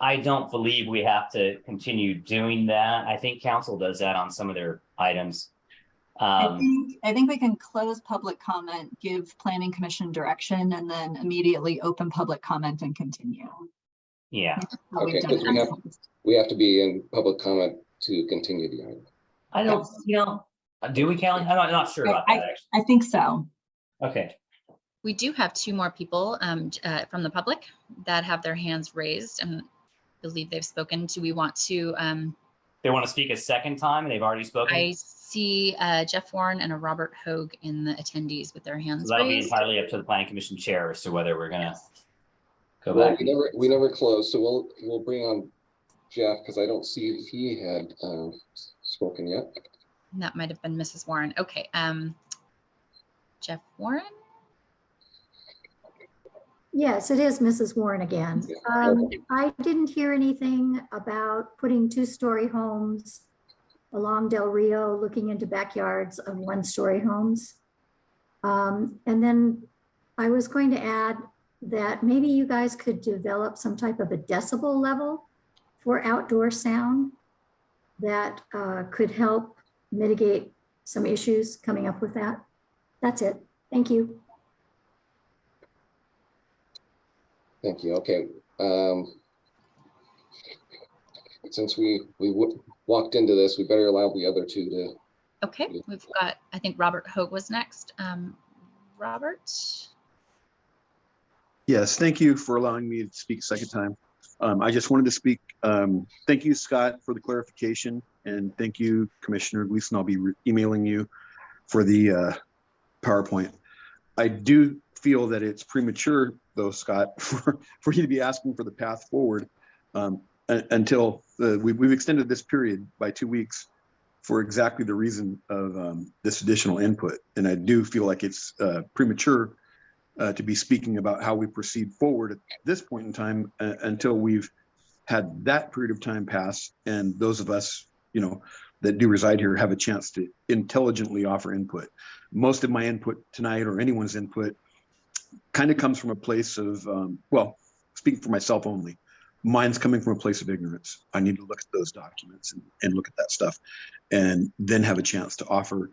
I don't believe we have to continue doing that. I think council does that on some of their items. I think we can close public comment, give planning commission direction, and then immediately open public comment and continue. Yeah. Okay, because we have to be in public comment to continue the item. I don't, do we, Kelly? I'm not sure about that, actually. I think so. Okay. We do have 2 more people from the public that have their hands raised, and I believe they've spoken. Do we want to? They want to speak a second time, and they've already spoken? I see Jeff Warren and a Robert Hogue in the attendees with their hands So that'll raised. be entirely up to the planning commission chair as to whether we're going to go Well, back. we never closed, so we'll bring on Jeff, because I don't see he had spoken yet. That might have been Mrs. Warren. Okay. Jeff Warren? Yes, it is Mrs. Warren again. I didn't hear anything about putting 2-story homes along Del Rio, looking into backyards of 1-story homes. And then I was going to add that maybe you guys could develop some type of a decibel level for outdoor sound that could help mitigate some issues coming up with that. That's it. Thank you. Thank you. Okay. Since we walked into this, we better allow the other 2 to. Okay, we've got, I think Robert Hogue was next. Robert? Yes, thank you for allowing me to speak a second time. I just wanted to speak. Thank you, Scott, for the clarification, and thank you, Commissioner Gleason. I'll be emailing you for the PowerPoint. I do feel that it's premature though, Scott, for you to be asking for the path forward until we've extended this period by 2 weeks for exactly the reason of this additional input. And I do feel like it's premature to be speaking about how we proceed forward at this point in time until we've had that period of time pass, and those of us, you know, that do reside here have a chance to intelligently offer input. Most of my input tonight, or anyone's input, kind of comes from a place of, well, speaking for myself only, mine's coming from a place of ignorance. I need to look at those documents and look at that stuff, and then have a chance to offer,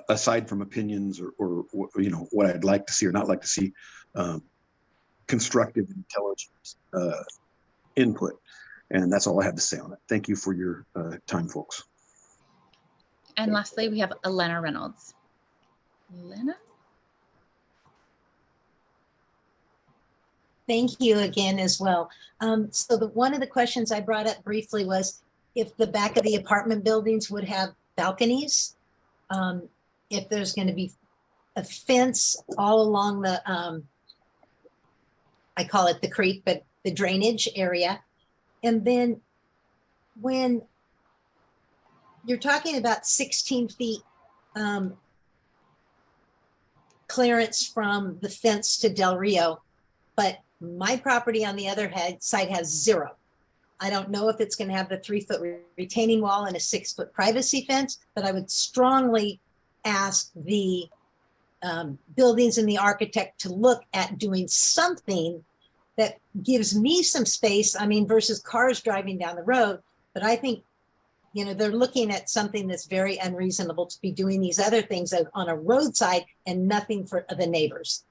aside from opinions or you know, what I'd like to see or not like to see, constructive, intelligent input. And that's all I have to say on it. Thank you for your time, folks. And lastly, we have Elena Reynolds. Elena? Thank you again as well. So one of the questions I brought up briefly was if the back of the apartment buildings would have balconies, if there's going to be a fence all along the, I call it the creek, but the drainage area. And then when you're talking about 16 feet clearance from the fence to Del Rio, but my property on the other side has 0. I don't know if it's going to have the 3-foot retaining wall and a 6-foot privacy fence, but I would strongly ask the buildings and the architect to look at doing something that gives me some space. I mean, versus cars driving down the road. But I think, you know, they're looking at something that's very unreasonable to be doing these other things on a roadside and nothing for the neighbors.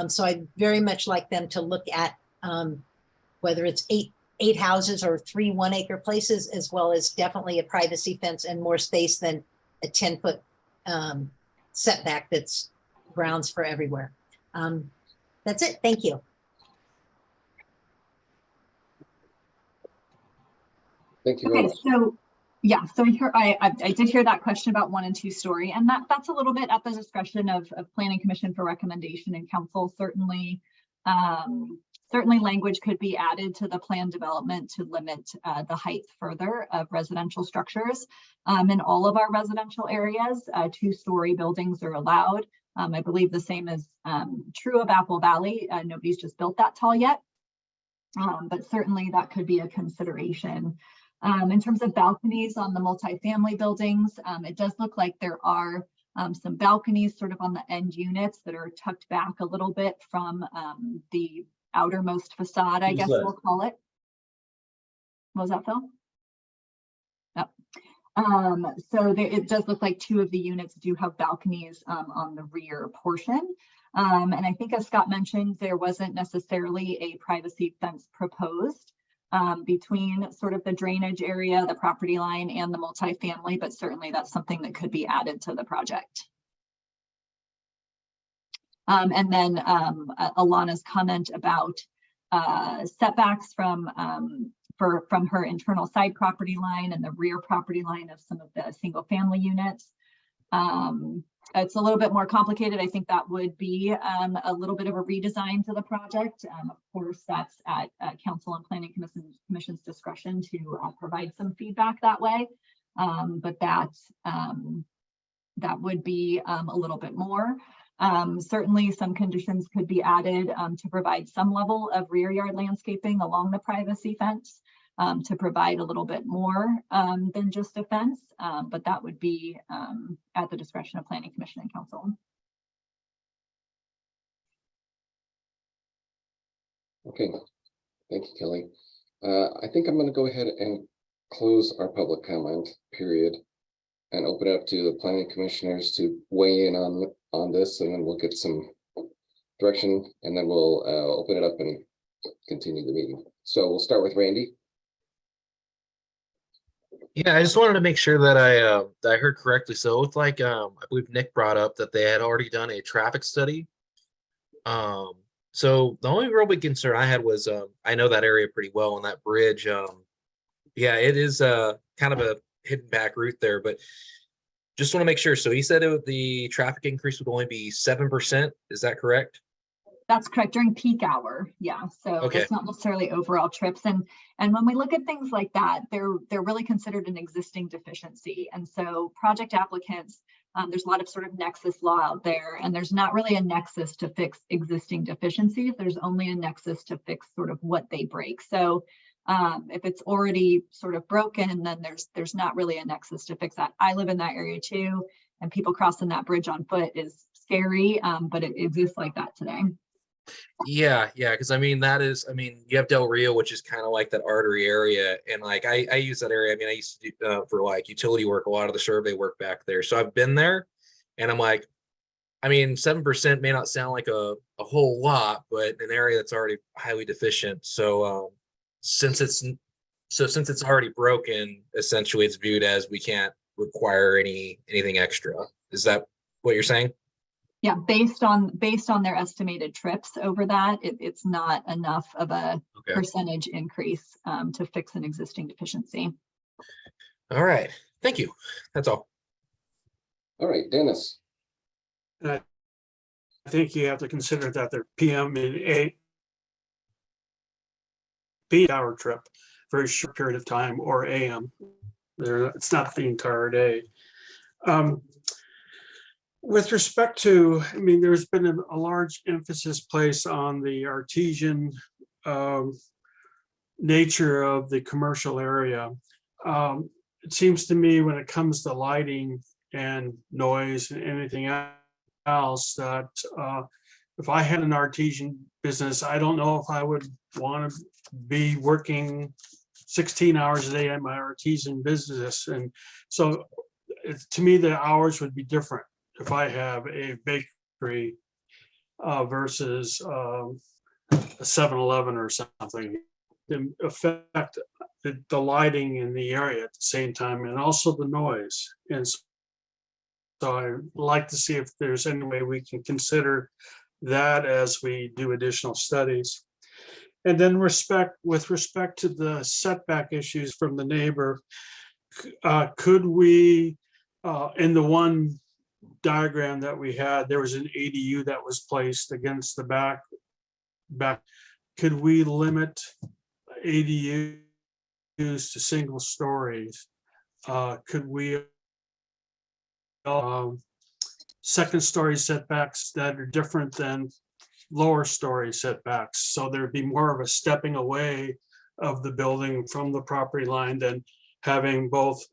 So I'd very much like them to look at whether it's eight houses or 3 1-acre places, as well as definitely a privacy fence and more space than a 10-foot setback that's grounds for everywhere. That's it. Thank you. Thank you. Okay, so yeah, so here I did hear that question about 1 and 2 story, and that's a little bit at the discretion of Planning Commission for recommendation and council. Certainly, certainly language could be added to the plan development to limit the height further of residential structures. In all of our residential areas, 2-story buildings are allowed. I believe the same is true of Apple Valley. Nobody's just built that tall yet, but certainly that could be a consideration. In terms of balconies on the multifamily buildings, it does look like there are some balconies sort of on the end units that are tucked back a little bit from the outermost facade, I guess we'll call it. What was that, Phil? Yep. So it does look like 2 of the units do have balconies on the rear portion. And I think, as Scott mentioned, there wasn't necessarily a privacy fence proposed between sort of the drainage area, the property line, and the multifamily, but certainly that's something that could be added to the project. And then Alana's comment about setbacks from her internal side property line and the rear property line of some of the single family units. It's a little bit more complicated. I think that would be a little bit of a redesign to the project. Of course, that's at Council and Planning Commission's discretion to provide some feedback that way. But that would be a little bit more. Certainly some conditions could be added to provide some level of rear yard landscaping along the privacy fence to provide a little bit more than just a fence, but that would be at the discretion of Planning Commission and Council. Okay, thank you, Kelly. I think I'm going to go ahead and close our public comment period and open it up to the planning commissioners to weigh in on this, and then we'll get some direction, and then we'll open it up and continue the meeting. So we'll start with Randy. Yeah, I just wanted to make sure that I heard correctly. So it's like I believe Nick brought up that they had already done a traffic study. So the only real big concern I had was I know that area pretty well, and that bridge. Yeah, it is kind of a hidden back route there, but just want to make sure. So he said the traffic increase would only be 7%. Is that correct? That's correct, during peak hour, yeah. So Okay. it's not necessarily overall trips. And when we look at things like that, they're really considered an existing deficiency. And so project applicants, there's a lot of sort of nexus law out there, and there's not really a nexus to fix existing deficiencies. There's only a nexus to fix sort of what they break. So if it's already sort of broken, then there's not really a nexus to fix that. I live in that area too, and people crossing that bridge on foot is scary, but it exists like that today. Yeah, because I mean you have Del Rio, which is kind of like that artery area, and like I use that area. I mean, I used to do for like utility work, a lot of the survey work back there. So I've been there, and I'm like, I mean, 7% may not sound like a whole lot, but an area that's already highly deficient. So since it's already broken, essentially it's viewed as we can't require anything extra. Is that what you're saying? Yeah, based on their estimated trips over that, it's not enough of a percentage increase to fix an existing deficiency. All right, thank you. That's all. All right, Dennis. I think you have to consider that their PM and a hour trip, very short period of time, or AM. It's not the entire day. With respect to, I mean, there's been a large emphasis placed on the artesian nature of the commercial area. It seems to me when it comes to lighting and noise and anything else that if I had an artesian business, I don't know if I would want to be working 16 hours a day at my artesian business. And so to me, the hours would be different if I have a bakery versus a 7-Eleven or something. The affect the lighting in the area at the same time, and also the noise. And so I'd like to see if there's any way we can consider that as we do additional studies. And then with respect to the setback issues from the neighbor, could we, in the one diagram that we had, there was an ADU that was placed against the back. Could we limit ADUs to single stories? Could we second story setbacks that are different than lower story setbacks? So there'd be more of a stepping away of the building from the property line than having both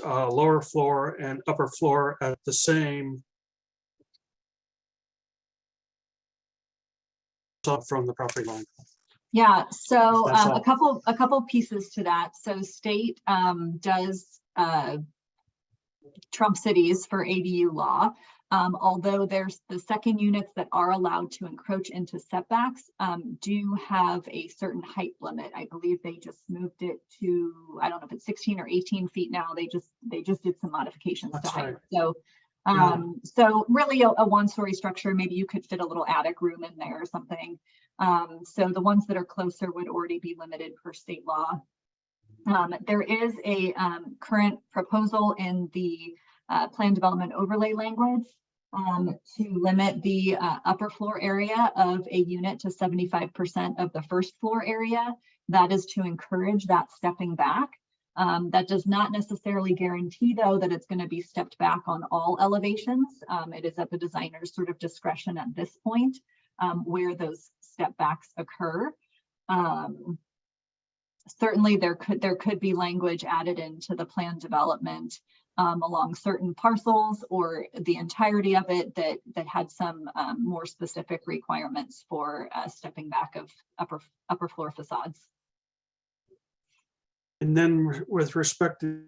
lower floor and upper floor at the same from the property line. Yeah, so That's all. a couple pieces to that. So state does trump cities for ADU law. Although there's the second units that are allowed to encroach into setbacks do have a certain height limit. I believe they just moved it to, I don't know if it's 16 or 18 feet now. They just did some modifications to height. So so really a one-story structure, maybe you could fit a little attic room in there or something. So the ones that are closer would already be limited per state law. There is a current proposal in the plan development overlay language to limit the upper floor area of a unit to 75% of the first floor area. That is to encourage that stepping back. That does not necessarily guarantee, though, that it's going to be stepped back on all elevations. It is at the designer's sort of discretion at this point where those step backs occur. Certainly, there could be language added into the plan development along certain parcels or the entirety of it that had some more specific requirements for stepping back of upper floor facades. And then with respect to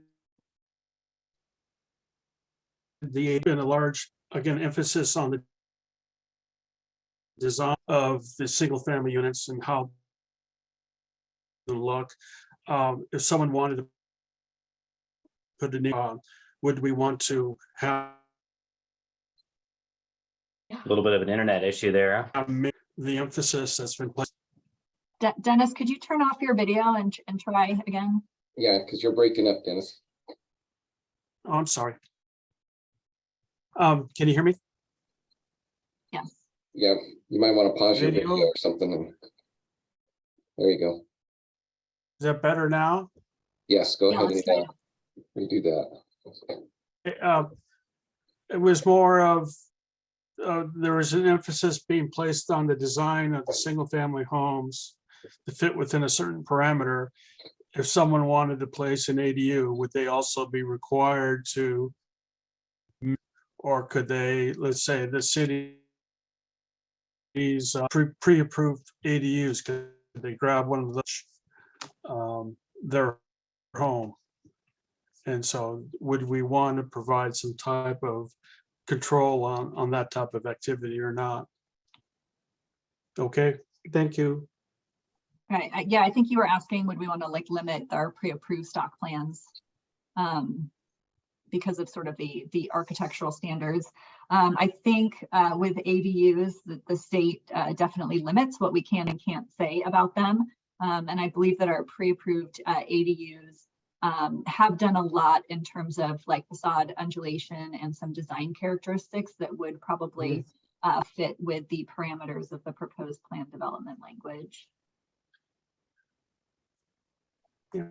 the been a large, again, emphasis on the design of the single family units and how they look. If someone wanted to put a would we want to have A little bit of an internet issue there. the emphasis that's been placed? Dennis, could you turn off your video and try again? Yeah, because you're breaking up, Dennis. Oh, I'm sorry. Can you hear me? Yes. Yeah, you might want to pause your Video. video or something. There you go. Is that better now? Yes, go Yeah, ahead let's and try redo that. It was more of, there was an emphasis being placed on the design of the single family homes to fit within a certain parameter. If someone wanted to place an ADU, would they also be required to, or could they, let's say the city's pre-approved ADUs, could they grab one of those, their home? And so would we want to provide some type of control on that type of activity or not? Okay, thank you. Right, yeah, I think you were asking, would we want to like limit our pre-approved stock plans? Because of sort of the architectural standards. I think with ADUs, the state definitely limits what we can and can't say about them. And I believe that our pre-approved ADUs have done a lot in terms of like facade undulation and some design characteristics that would probably fit with the parameters of the proposed plan development language. Yeah.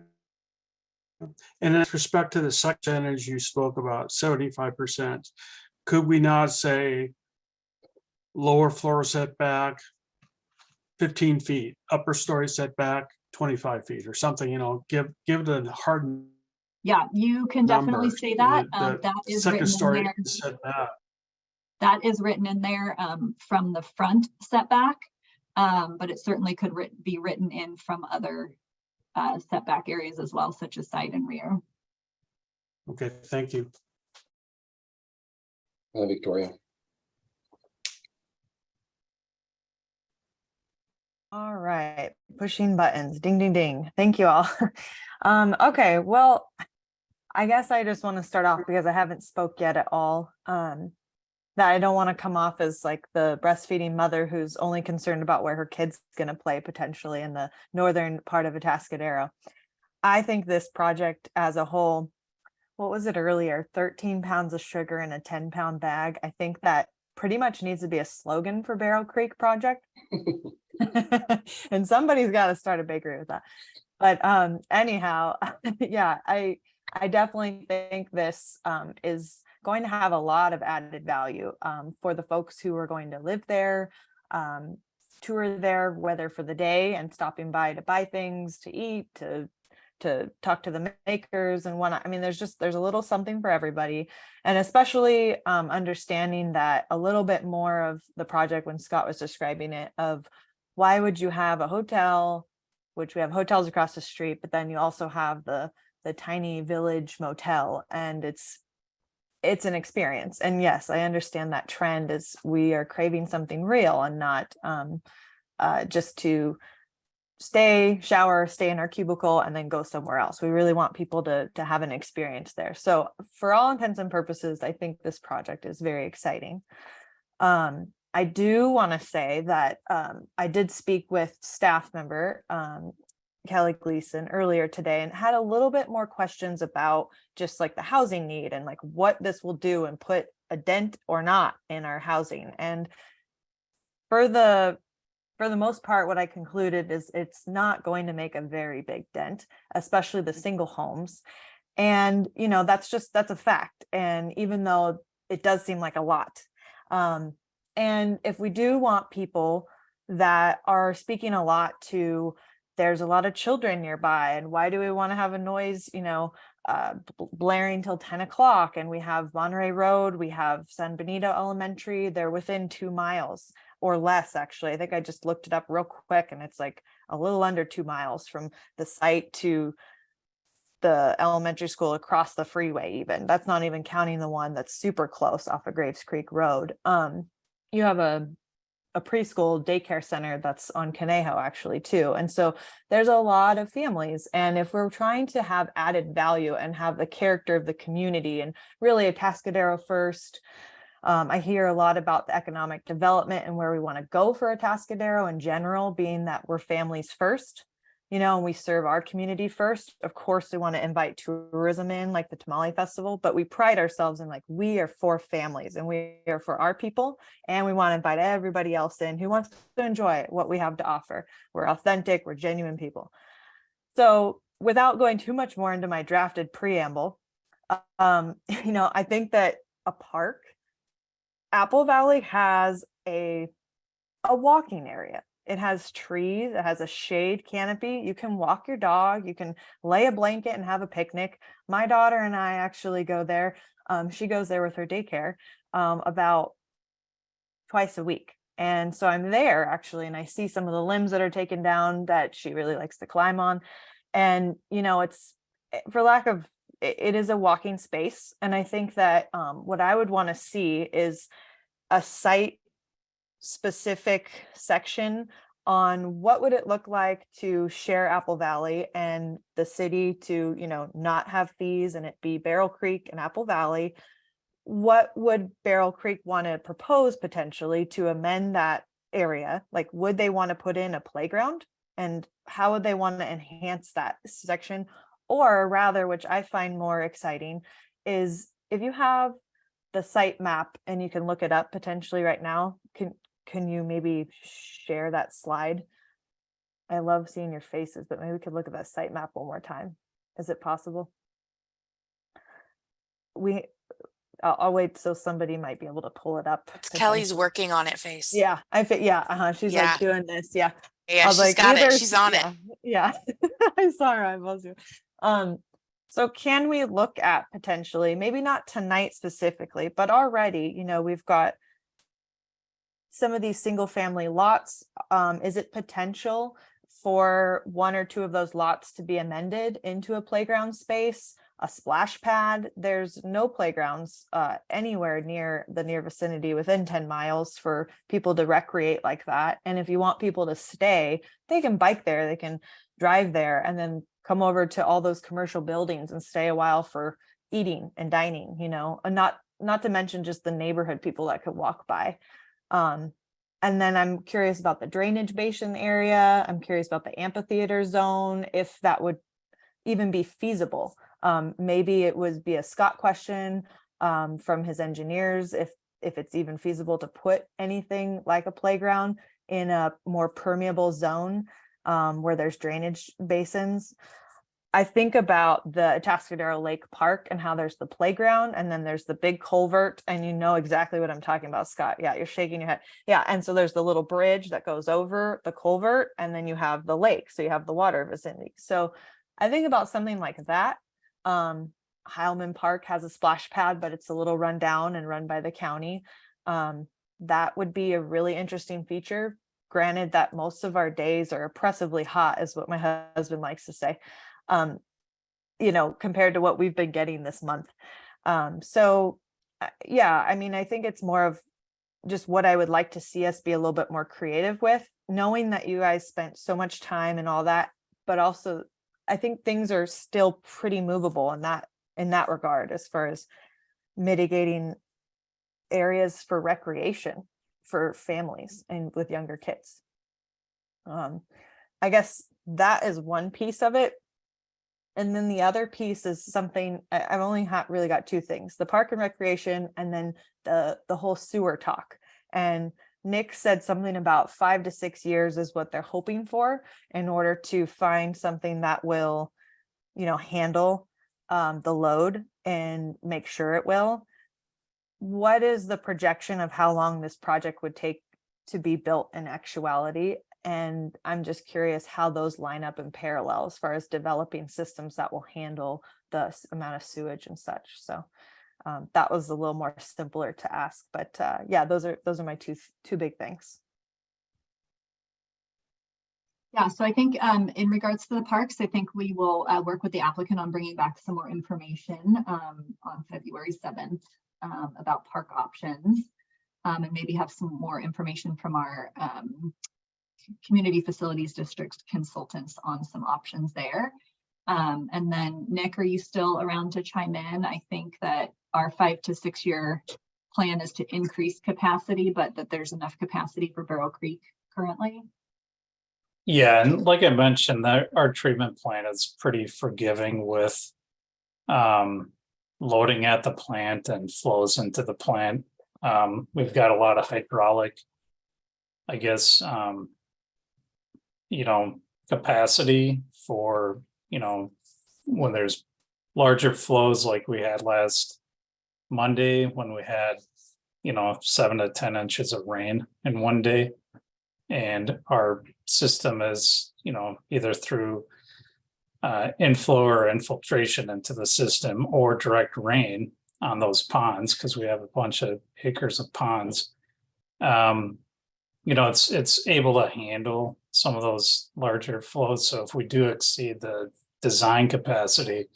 And with respect to the percentage you spoke about, 75%, could we not say lower floor setback 15 feet, upper story setback 25 feet or something, you know, give it a hard. Yeah, you can definitely number, say that. the That is second written in story there. setback. That is written in there from the front setback, but it certainly could be written in from other setback areas as well, such as side and rear. Okay, thank you. Victoria. All right, pushing buttons, ding, ding, ding. Thank you all. Okay, well, I guess I just want to start off because I haven't spoke yet at all. That I don't want to come off as like the breastfeeding mother who's only concerned about where her kid's going to play potentially in the northern part of Atascadero. I think this project as a whole, what was it earlier? 13 pounds of sugar in a 10-pound bag. I think that pretty much needs to be a slogan for Barrel Creek project. And somebody's got to start a bakery with that. But anyhow, yeah, I definitely think this is going to have a lot of added value for the folks who are going to live there, tour there, whether for the day and stopping by to buy things to eat, to talk to the makers and whatnot. I mean, there's a little something for everybody. And especially understanding that a little bit more of the project when Scott was describing it, of why would you have a hotel, which we have hotels across the street, but then you also have the tiny village motel, and it's an experience. And yes, I understand that trend is we are craving something real and not just to stay, shower, stay in our cubicle, and then go somewhere else. We really want people to have an experience there. So for all intents and purposes, I think this project is very exciting. I do want to say that I did speak with staff member Kelly Gleason earlier today and had a little bit more questions about just like the housing need and like what this will do and put a dent or not in our housing. And for the most part, what I concluded is it's not going to make a very big dent, especially the single homes. And, you know, that's a fact. And even though it does seem like a lot, and if we do want people that are speaking a lot to, there's a lot of children nearby, and why do we want to have a noise, you know, blaring till 10 o'clock? And we have Monterey Road, we have San Benito Elementary, they're within 2 miles or less. Actually, I think I just looked it up real quick and it's like a little under 2 miles from the site to the elementary school across the freeway. Even that's not even counting the one that's super close off of Graves Creek Road. You have a preschool daycare center that's on Conejo actually too. And so there's a lot of families. And if we're trying to have added value and have the character of the community and really Atascadero first, I hear a lot about the economic development and where we want to go for Atascadero in general, being that we're families first. you know, and we serve our community first. Of course, we want to invite tourism in, like the Tamale Festival, but we pride ourselves in like, we are for families and we are for our people. And we want to invite everybody else in who wants to enjoy what we have to offer. We're authentic, we're genuine people. So without going too much more into my drafted preamble, you know, I think that a park, Apple Valley has a walking area. It has trees, it has a shade canopy. You can walk your dog, you can lay a blanket and have a picnic. My daughter and I actually go there. She goes there with her daycare about twice a week. And so I'm there actually, and I see some of the limbs that are taken down that she really likes to climb on. And, you know, it's, for lack of, it is a walking space. And I think that what I would want to see is a site specific section on what would it look like to share Apple Valley and the city to, you know, not have fees and it be Barrel Creek and Apple Valley. What would Barrel Creek want to propose potentially to amend that area? Like, would they want to put in a playground? And how would they want to enhance that section? Or rather, which I find more exciting, is if you have the site map and you can look it up potentially right now, can you maybe share that slide? I love seeing your faces, but maybe we could look at that site map one more time. Is it possible? I'll wait, so somebody might be able to pull it up. Kelly's working on it, Face. Yeah, she's Yeah. like doing this. Yeah. Yeah, I was she's like, got it. either- She's on yeah, it. Yeah. I saw her. I was. So can we look at potentially, maybe not tonight specifically, but already, you know, we've got some of these single family lots. Is it potential for one or two of those lots to be amended into a playground space, a splash pad? There's no playgrounds anywhere near the near vicinity within 10 miles for people to recreate like that. And if you want people to stay, they can bike there, they can drive there, and then come over to all those commercial buildings and stay a while for eating and dining, you know, and not to mention just the neighborhood people that could walk by. And then I'm curious about the drainage basin area. I'm curious about the amphitheater zone, if that would even be feasible. Maybe it would be a Scott question from his engineers, if it's even feasible to put anything like a playground in a more permeable zone where there's drainage basins. I think about the Atascadero Lake Park and how there's the playground and then there's the big culvert, and you know exactly what I'm talking about, Scott. Yeah, you're shaking your head. Yeah, and so there's the little bridge that goes over the culvert, and then you have the lake, so you have the water vicinity. So I think about something like that. Heilman Park has a splash pad, but it's a little run down and run by the county. That would be a really interesting feature. Granted that most of our days are oppressively hot, is what my husband likes to say. You know, compared to what we've been getting this month. Yeah, I mean, I think it's more of just what I would like to see us be a little bit more creative with, knowing that you guys spent so much time and all that, but also I think things are still pretty movable in that regard, as far as mitigating areas for recreation for families and with younger kids. I guess that is one piece of it. And then the other piece is something I've only really got two things: the park and recreation, and then the whole sewer talk. And Nick said something about 5 to 6 years is what they're hoping for in order to find something that will, you know, handle the load and make sure it will. What is the projection of how long this project would take to be built in actuality? And I'm just curious how those line up in parallel as far as developing systems that will handle the amount of sewage and such. So that was a little more simpler to ask, but yeah, those are my two big things. Yeah, so I think in regards to the parks, I think we will work with the applicant on bringing back some more information on February 7th about park options, and maybe have some more information from our community facilities district consultants on some options there. And then Nick, are you still around to chime in? I think that our 5 to 6 year plan is to increase capacity, but that there's enough capacity for Barrel Creek currently. Yeah, and like I mentioned, that our treatment plant is pretty forgiving with loading at the plant and flows into the plant. We've got a lot of hydraulic, I guess, capacity for, when there's larger flows like we had last Monday when we had, 7 to 10 inches of rain in one day. And our system is, either through inflow or infiltration into the system or direct rain on those ponds, because we have a bunch of acres of ponds. It's able to handle some of those larger flows. So if we do exceed the design capacity,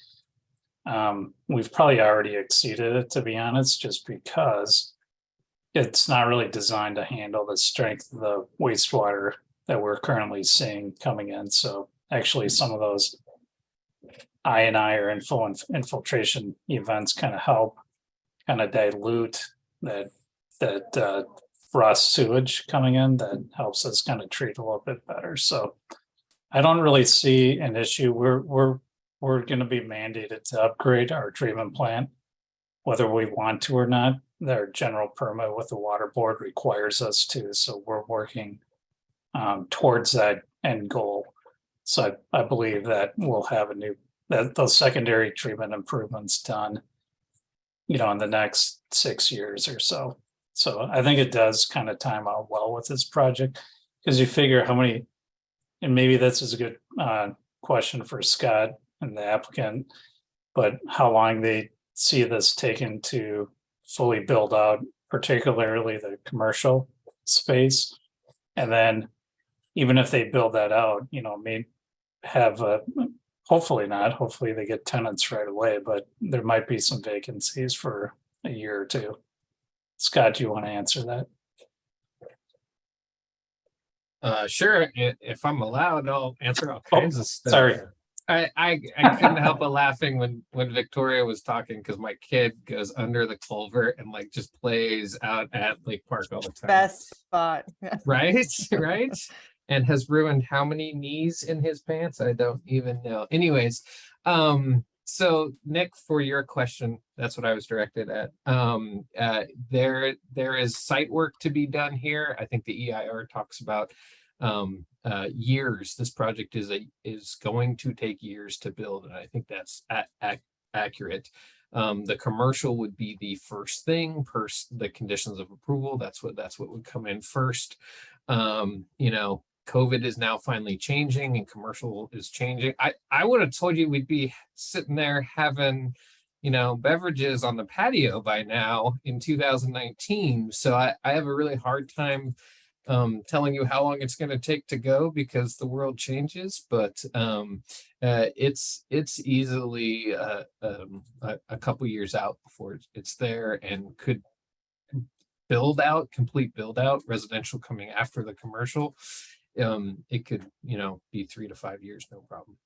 we've probably already exceeded it, to be honest, just because it's not really designed to handle the strength of the wastewater that we're currently seeing coming in. So actually some of those I&I or infiltration events kind of help kind of dilute that frost sewage coming in that helps us kind of treat a little bit better. So I don't really see an issue. We're going to be mandated to upgrade our treatment plant, whether we want to or not. Their general permit with the water board requires us to, so we're working towards that end goal. So I believe that we'll have those secondary treatment improvements done, in the next 6 years or so. So I think it does kind of time out well with this project, because you figure how many, and maybe this is a good question for Scott and the applicant, but how long they see this taken to fully build out, particularly the commercial space. And then even if they build that out, may have hopefully they get tenants right away, but there might be some vacancies for a year or two. Scott, do you want to answer that? Sure. If I'm allowed, I'll answer all kinds of stuff. Sorry. I couldn't help but laughing when Victoria was talking, because my kid goes under the culvert and just plays out at Lake Park all the time. Best spot. Right? And has ruined how many knees in his pants? I don't even know. Anyways, so Nick, for your question, that's what I was directed at. There is site work to be done here. I think the EIR talks about years. This project is going to take years to build, and I think that's accurate. The commercial would be the first thing per the conditions of approval. That's what would come in first. COVID is now finally changing and commercial is changing. I would have told you we'd be sitting there having, beverages on the patio by now in 2019. So I have a really hard time telling you how long it's going to take to go, because the world changes, but it's easily a couple years out before it's there, and could complete build out residential coming after the commercial. It could, be 3 to 5 years, no problem.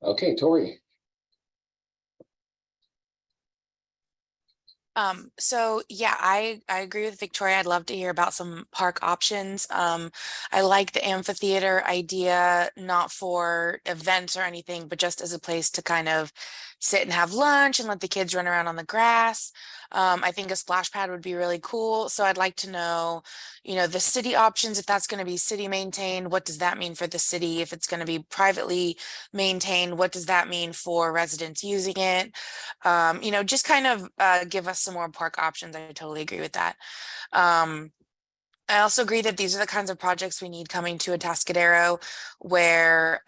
Okay, Tori. So yeah, I agree with Victoria. I'd love to hear about some park options. I like the amphitheater idea, not for events or anything, but just as a place to kind of sit and have lunch and let the kids run around on the grass. I think a splash pad would be really cool. So I'd like to know, the city options, if that's going to be city maintained, what does that mean for the city? If it's going to be privately maintained, what does that mean for residents using it? Just kind of give us some more park options. I totally agree with that. I also agree that these are the kinds of projects we need coming to Atascadero, where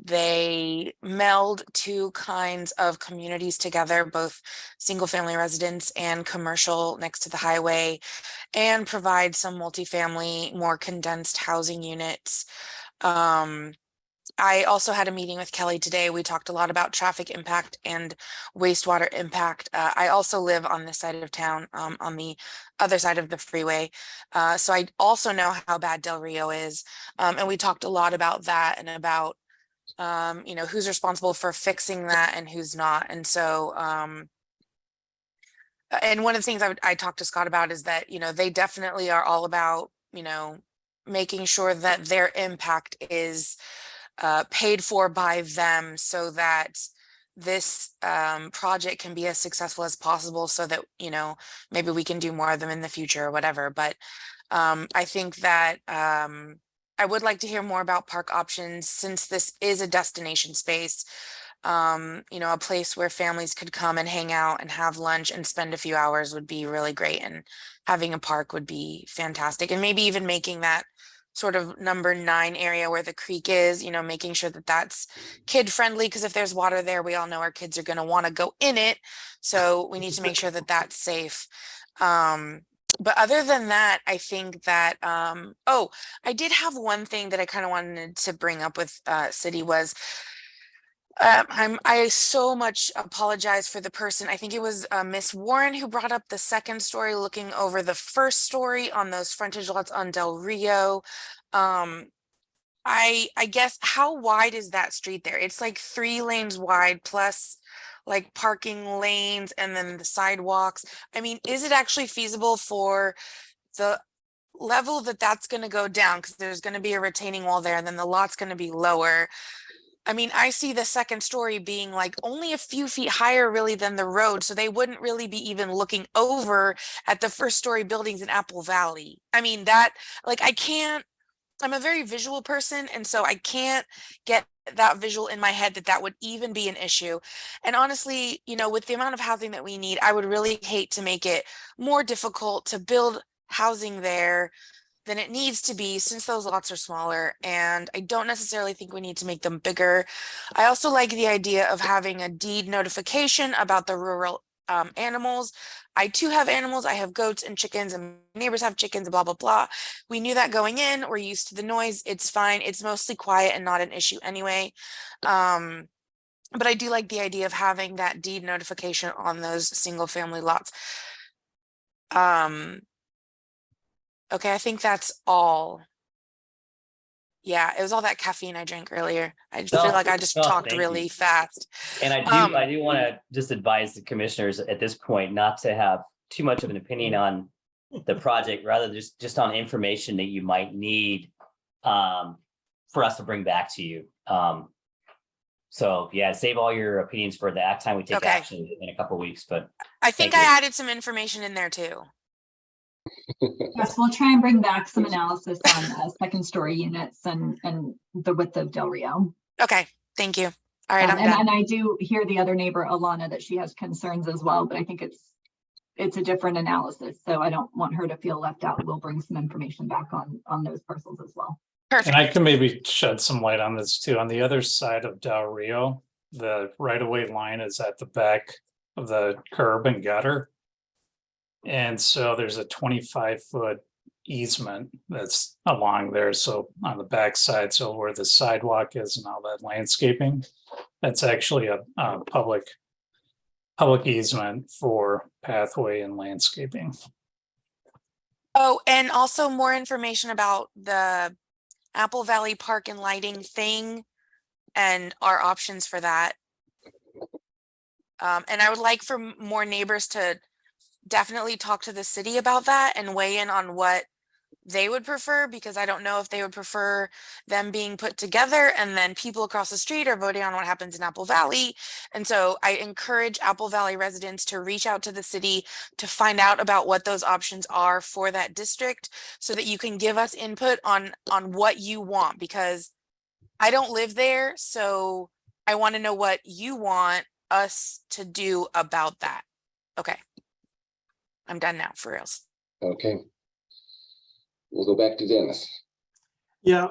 they meld two kinds of communities together, both single family residents and commercial next to the highway, and provide some multifamily, more condensed housing units. I also had a meeting with Kelly today. We talked a lot about traffic impact and wastewater impact. I also live on this side of town, on the other side of the freeway. So I also know how bad Del Rio is. And we talked a lot about that and about, who's responsible for fixing that and who's not. And so And one of the things I talked to Scott about is that, they definitely are all about, making sure that their impact is paid for by them so that this project can be as successful as possible so that, maybe we can do more of them in the future or whatever. But I think that I would like to hear more about park options since this is a destination space. A place where families could come and hang out and have lunch and spend a few hours would be really great. And having a park would be fantastic. And maybe even making that sort of number 9 area where the creek is, making sure that that's kid friendly. Because if there's water there, we all know our kids are going to want to go in it. So we need to make sure that that's safe. But other than that, I think that, I did have one thing that I kind of wanted to bring up with city was, I so much apologize for the person. I think it was Miss Warren who brought up the second story looking over the first story on those frontage lots on Del Rio. I guess, how wide is that street there? It's like 3 lanes wide plus like parking lanes and then the sidewalks. I mean, is it actually feasible for the level that that's going to go down? Because there's going to be a retaining wall there and then the lot's going to be lower. I mean, I see the second story being like only a few feet higher really than the road. So they wouldn't really be even looking over at the first story buildings in Apple Valley. I mean, I'm a very visual person. And so I can't get that visual in my head that would even be an issue. And honestly, with the amount of housing that we need, I would really hate to make it more difficult to build housing there than it needs to be since those lots are smaller. And I don't necessarily think we need to make them bigger. I also like the idea of having a deed notification about the rural animals. I too have animals. I have goats and chickens and neighbors have chickens, blah, blah, blah. We knew that going in. We're used to the noise. It's fine. It's mostly quiet and not an issue anyway. But I do like the idea of having that deed notification on those single family lots. Okay, I think that's all. Yeah, it was all that caffeine I drank earlier. I just feel like I just talked really fast. And I do want to just advise the commissioners at this point not to have too much of an opinion on the project, rather just on information that you might need for us to bring back to you. So yeah, save all your opinions for the time we take action in a couple of weeks. But I think I added some information in there too. Yes, we'll try and bring back some analysis on second story units and the width of Del Rio. Okay, thank you. All right, I'm done. And I do hear the other neighbor, Alana, that she has concerns as well, but I think it's a different analysis. So I don't want her to feel left out. We'll bring some information back on those parcels as well. Perfect. And I can maybe shed some light on this too. On the other side of Del Rio, the right-of-way line is at the back of the curb and gutter. And so there's a 25-foot easement that's along there. So on the back side, so where the sidewalk is and all that landscaping, that's actually a public easement for pathway and landscaping. Oh, and also more information about the Apple Valley Park and lighting thing and our options for that. And I would like for more neighbors to definitely talk to the city about that and weigh in on what they would prefer, because I don't know if they would prefer them being put together and then people across the street are voting on what happens in Apple Valley. And so I encourage Apple Valley residents to reach out to the city to find out about what those options are for that district so that you can give us input on what you want, because I don't live there. So I want to know what you want us to do about that. Okay. I'm done now, for reals. Okay. We'll go back to Dennis. Yeah,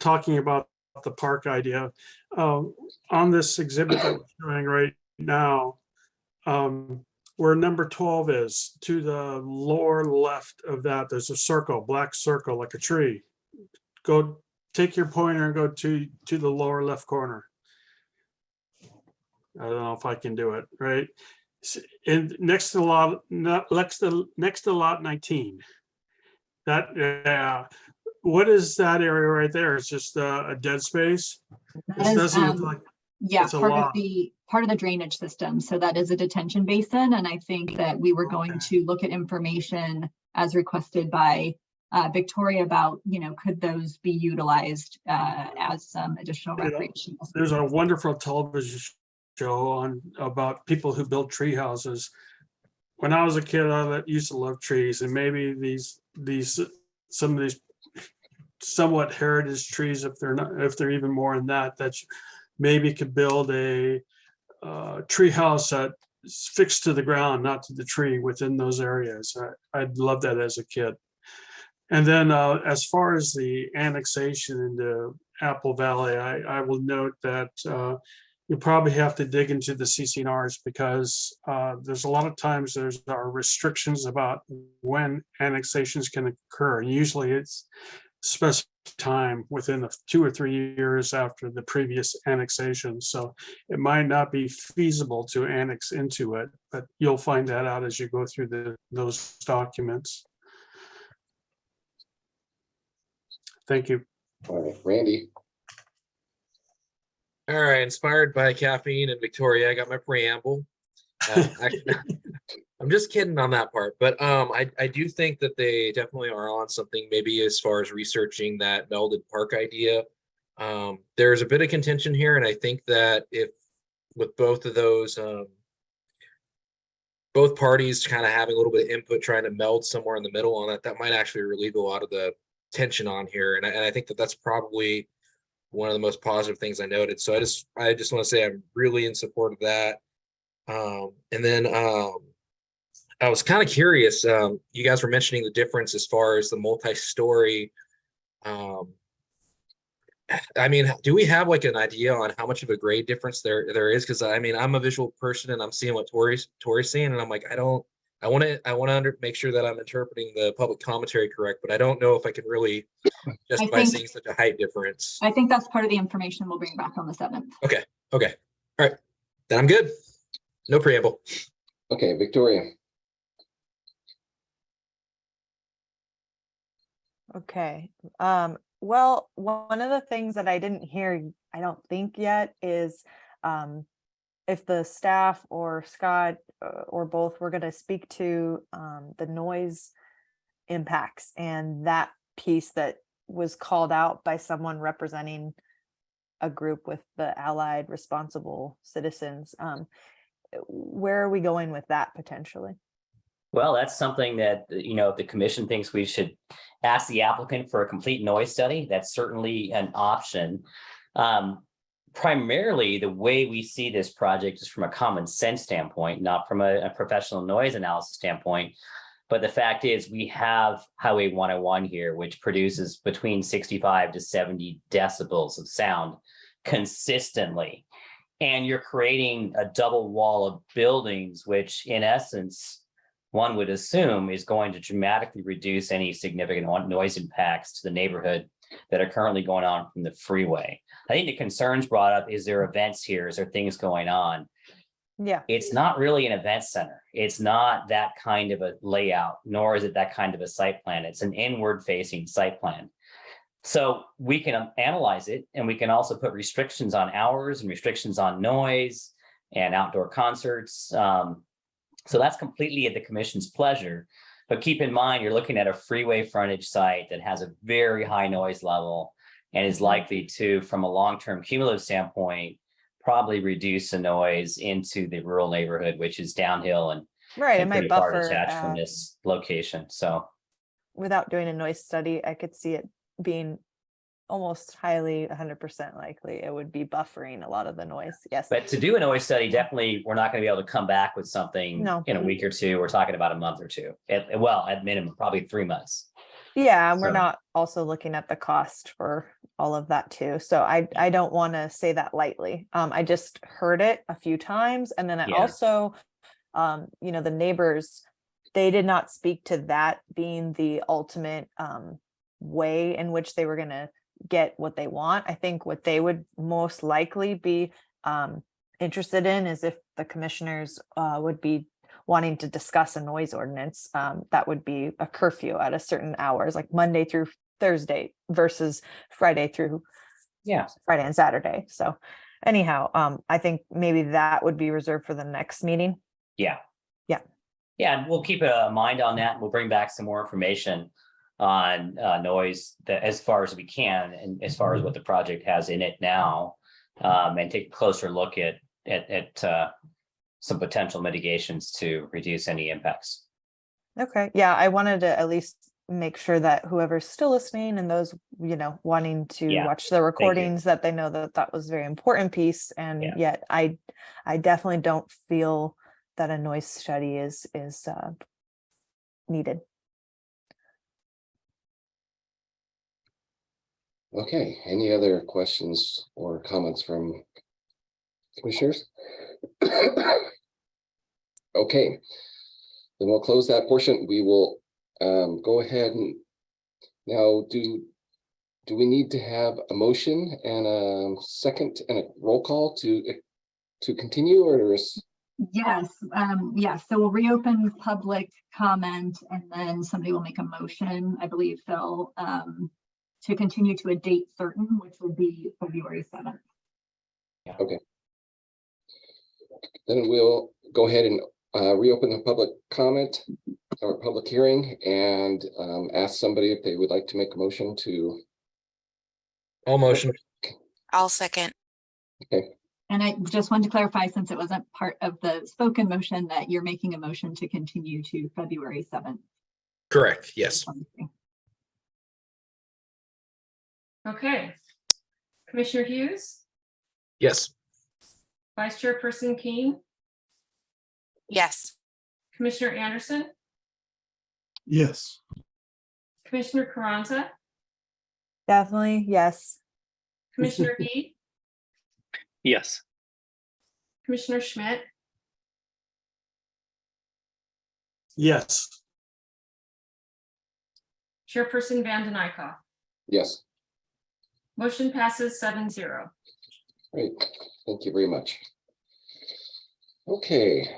talking about the park idea, on this exhibit that we're showing right now, where number 12 is, to the lower left of that, there's a circle, black circle, like a tree. Go take your pointer and go to the lower left corner. I don't know if I can do it, right? And next to lot 19, that what is that area right there? It's just a dead space. This doesn't look like Yeah, It's a part of lot. the drainage system. So that is a detention basin. And I think that we were going to look at information as requested by Victoria about, could those be utilized as some additional recreational space? There's a wonderful television show on about people who build tree houses. When I was a kid, I used to love trees, and maybe some of these somewhat heritage trees, if they're even more than that maybe could build a tree house that's fixed to the ground, not to the tree, within those areas. I'd love that as a kid. And then as far as the annexation into Apple Valley, I will note that you probably have to dig into the CCNRs, because there's a lot of times there are restrictions about when annexations can occur. And usually it's specified time within 2 or 3 years after the previous annexation. So it might not be feasible to annex into it, but you'll find that out as you go through those documents. Thank you. All right, Randy. All right, inspired by caffeine and Victoria, I got my preamble. Actually, I'm just kidding on that part, but I do think that they definitely are on something, maybe as far as researching that melded park idea. There's a bit of contention here, and I think that if with both of those, both parties kind of having a little bit of input, trying to meld somewhere in the middle on it, that might actually relieve a lot of the tension on here. And I think that that's probably one of the most positive things I noted. So I just want to say I'm really in support of that. And then I was kind of curious, you guys were mentioning the difference as far as the multi-story. I mean, do we have like an idea on how much of a grade difference there is? Because I mean, I'm a visual person and I'm seeing what Tori's seeing, and I'm like, I want to make sure that I'm interpreting the public commentary correct, but I don't know if I can really justify seeing such a height difference. I think that's part of the information we'll bring back on the 7th. Okay. All right. Then I'm good. No preamble. Okay, Victoria. Okay. Well, one of the things that I didn't hear, I don't think yet, is if the staff or Scott or both were going to speak to the noise impacts and that piece that was called out by someone representing a group with the Allied Responsible Citizens. Where are we going with that potentially? Well, that's something that, if the commission thinks we should ask the applicant for a complete noise study, that's certainly an option. Primarily, the way we see this project is from a common sense standpoint, not from a professional noise analysis standpoint. But the fact is, we have Highway 101 here, which produces between 65 to 70 decibels of sound consistently. And you're creating a double wall of buildings, which in essence, one would assume is going to dramatically reduce any significant noise impacts to the neighborhood that are currently going on from the freeway. I think the concerns brought up, is there events here? Is there things going on? Yeah. It's not really an event center. It's not that kind of a layout, nor is it that kind of a site plan. It's an inward facing site plan. So we can analyze it, and we can also put restrictions on hours and restrictions on noise and outdoor concerts. So that's completely at the commission's pleasure. But keep in mind, you're looking at a freeway frontage site that has a very high noise level and is likely to, from a long-term cumulative standpoint, probably reduce the noise into the rural neighborhood, which is downhill and Right, it might pretty far buffer. detached from this location. So Without doing a noise study, I could see it being almost highly 100% likely it would be buffering a lot of the noise. Yes. but to do a noise study, definitely, we're not going to be able to come back with something No. in a week or two. We're talking about a month or two. At minimum, probably 3 months. Yeah, and we're So- not also looking at the cost for all of that too. So I don't want to say that lightly. I just heard it a few times, and then I Yeah. also, the neighbors, they did not speak to that being the ultimate way in which they were going to get what they want. I think what they would most likely be interested in is if the commissioners would be wanting to discuss a noise ordinance that would be a curfew at a certain hours, like Monday through Thursday versus Friday through Friday and Saturday. So anyhow, I think maybe that would be reserved for the next meeting. Yeah. Yeah. Yeah, and we'll keep a mind on that. We'll bring back some more information on noise that as far as we can, and as far as what the project has in it now, and take a closer look at some potential mitigations to reduce any impacts. Okay, yeah, I wanted to at least make sure that whoever's still listening and those, wanting to Yeah, watch the you. recordings, that they know that that was a very important piece. And Yeah. yet I definitely don't feel that a noise study is needed. Okay, any other questions or comments from commissioners? Okay, then we'll close that portion. We will go ahead and now do we need to have a motion and a second and a roll call to continue, or is? Yes, yes. So we'll reopen public comment and then somebody will make a motion, I believe, Phil, to continue to a date certain, which will be February 7th. Okay. Then we'll go ahead and reopen the public comment or public hearing and ask somebody if they would like to make a motion to. All motion. I'll second. Okay. And I just wanted to clarify, since it wasn't part of the spoken motion, that you're making a motion to continue to February 7th. Correct, yes. Okay. Commissioner Hughes, Yes. Vice Chairperson Keen, Yes. Commissioner Anderson, Yes. Commissioner Carranza, Definitely, yes. Commissioner Heed, Yes. Commissioner Schmidt, Yes. Chairperson Van den Eyck. Yes. Motion passes 7-0. Great, thank you very much. Okay,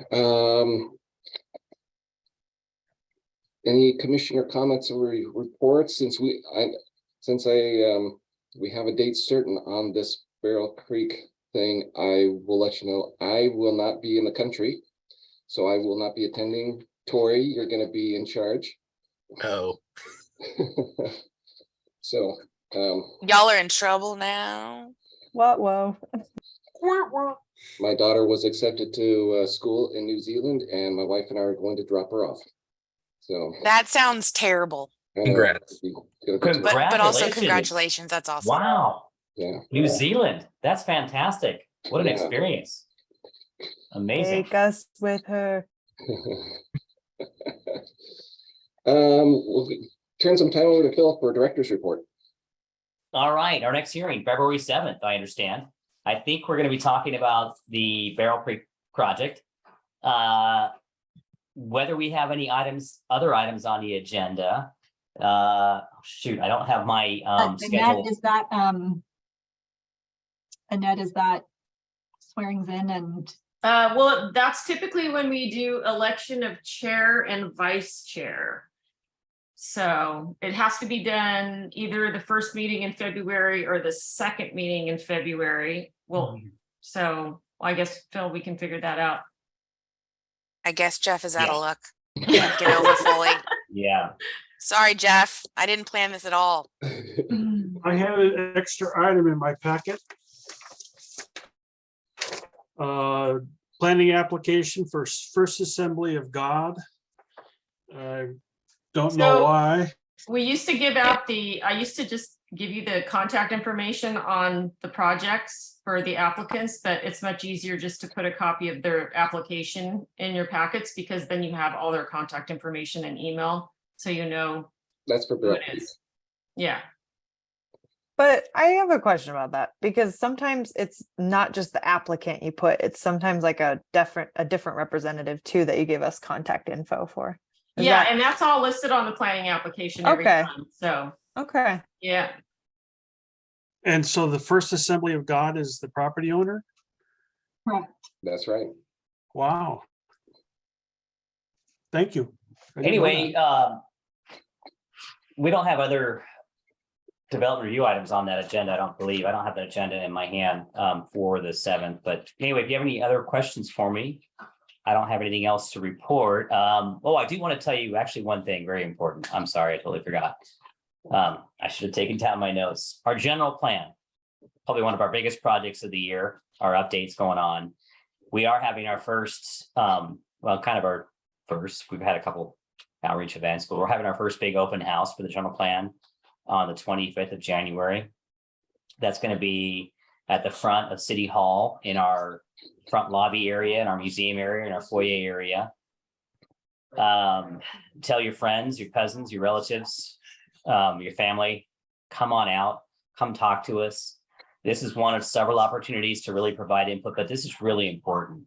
any commissioner comments or reports? Since we have a date certain on this Barrel Creek thing, I will let you know I will not be in the country, so I will not be attending. Tori, you're going to be in charge. Oh. So Y'all are in trouble now. Whoa. my daughter was accepted to school in New Zealand, and my wife and I are going to drop her off. So That sounds terrible. Congrats. But also congratulations. That's awesome. Wow. Yeah. New Zealand. That's fantastic. What an Yeah. experience. Amazing. Take us with her. We'll turn some time over to Phil for a director's report. All right, our next hearing, February 7th, I understand. I think we're going to be talking about the Barrel Creek project. Whether we have any other items on the agenda. Shoot, I don't have my schedule. Annette, is that swearings in and? Well, that's typically when we do election of chair and vice chair. So it has to be done either the first meeting in February or the second meeting in February. Well, so I guess, Phil, we can figure that out. I guess Jeff is out of luck. Can't get over fully. Yeah. Sorry, Jeff. I didn't plan this at all. I had an extra item in my packet. Planning application for First Assembly of God. I don't know So- why. We used to give out I used to just give you the contact information on the projects for the applicants, but it's much easier just to put a copy of their application in your packets, because then you have all their contact information and email, so you know That's for who Barrel it Creek. is. Yeah. But I have a question about that, because sometimes it's not just the applicant you put, it's sometimes like a different representative too that you give us contact info for. Is Yeah, that- and that's all listed on the planning application every Okay. time, so, Okay. yeah. And so the First Assembly of God is the property owner? Correct. That's right. Wow. Thank you. I didn't know Anyway, we don't have other development review items on that agenda. I don't believe, I don't have that agenda in my hand for the 7th, but anyway, if you have any other questions for me, I don't have anything else to report. Oh, I do want to tell you actually one thing very important. I'm sorry, I totally forgot. I should have taken down my notes. Our general plan, probably one of our biggest projects of the year, our updates going on. We are having our first, well, kind of our first, we've had a couple outreach events, but we're having our first big open house for the general plan on the 25th of January. That's going to be at the front of City Hall in our front lobby area, in our museum area, in our foyer area. Tell your friends, your cousins, your relatives, your family, come on out, come talk to us. This is one of several opportunities to really provide input, but this is really important.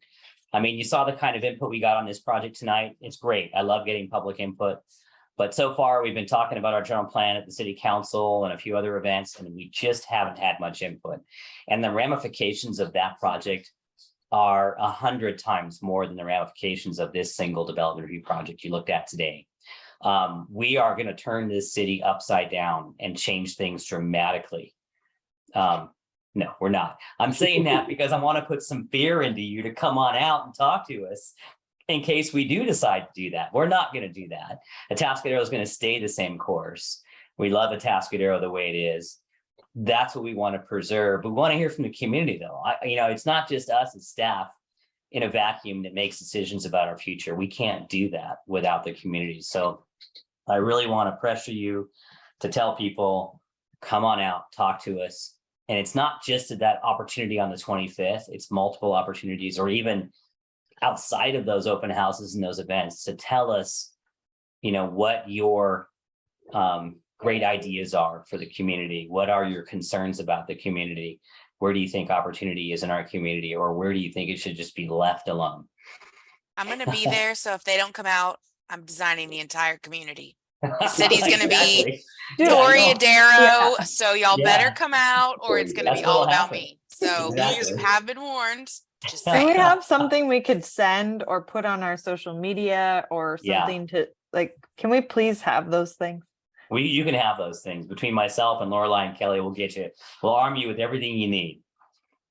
I mean, you saw the kind of input we got on this project tonight. It's great. I love getting public input. But so far, we've been talking about our general plan at the city council and a few other events, and we just haven't had much input. And the ramifications of that project are 100 times more than the ramifications of this single development review project you looked at today. We are going to turn this city upside down and change things dramatically. No, we're not. I'm saying that because I want to put some fear into you to come on out and talk to us in case we do decide to do that. We're not going to do that. Atascadero is going to stay the same course. We love Atascadero the way it is. That's what we want to preserve. We want to hear from the community, though. It's not just us as staff in a vacuum that makes decisions about our future. We can't do that without the community. So I really want to pressure you to tell people, come on out, talk to us. And it's not just that opportunity on the 25th, it's multiple opportunities, or even outside of those open houses and those events, to tell us, what your great ideas are for the community. What are your concerns about the community? Where do you think opportunity is in our community, or where do you think it should just be left alone? I'm going to be there. So if they don't come out, I'm designing the entire community. The city's going to be Toreadero. Yeah. So y'all better come out, or it's going to be That's all what'll about happen. me. So Exactly. you have been warned. Just Do we saying. have something we could send or put on our social media or Yeah. something to can we please have those things? You can have those things. Between myself and Lorelai and Kelly, we'll get you. We'll arm you with everything you need.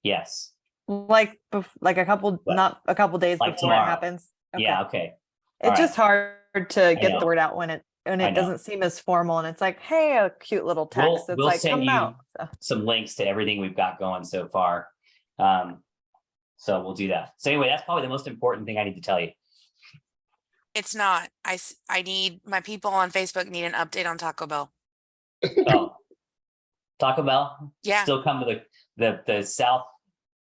Yes. Like a couple, not a couple days Like before tomorrow. it happens. Yeah. Okay. It's just hard to get know. the word out when it know. doesn't seem as formal, and it's like, hey, a cute little text. It's We'll like, send come you out. So, some links to everything we've got going so far. So we'll do that. So anyway, that's probably the most important thing I need to tell you. It's not. I need my people on Facebook need an update on Taco Bell. Oh, Taco Bell? Yeah. Still come to the South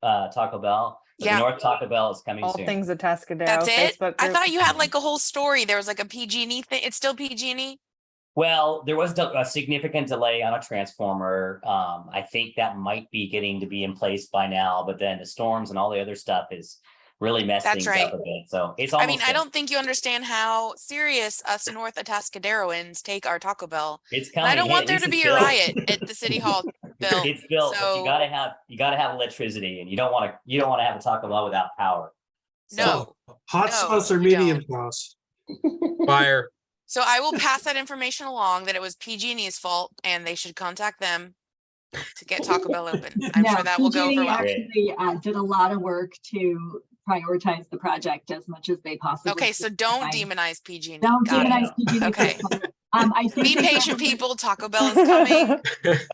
Taco Bell. The Yeah. North Taco Bell is coming all soon. things Atascadero. That's it. Facebook I group. thought you had like a whole story. There was like a PG&E thing. It's still PG&E. Well, there was a significant delay on a transformer. I think that might be getting to be in place by now, but then the storms and all the other stuff is really messed That's things right. up a bit. So it's I almost mean, I there. don't think you understand how serious us North Atascaderoans take our Taco Bell. It's And coming. I don't Hey, want at there least to it's be a built. riot at the city hall, Bill. It's built, but So you gotta have electricity, and you don't want to have a Taco Bell without power. no. Hot No, sauce or you medium sauce? Fire. So I will pass that information along that it was PG&E's fault and they should contact them to get Taco Bell open. I'm No, sure that will go over PG&E well. actually did a lot of work to prioritize the project as much as they possibly Okay, could. so don't demonize PG&E. Don't Got it. demonize PG&E. Okay. I think Be that patient, there- people. Taco Bell is coming.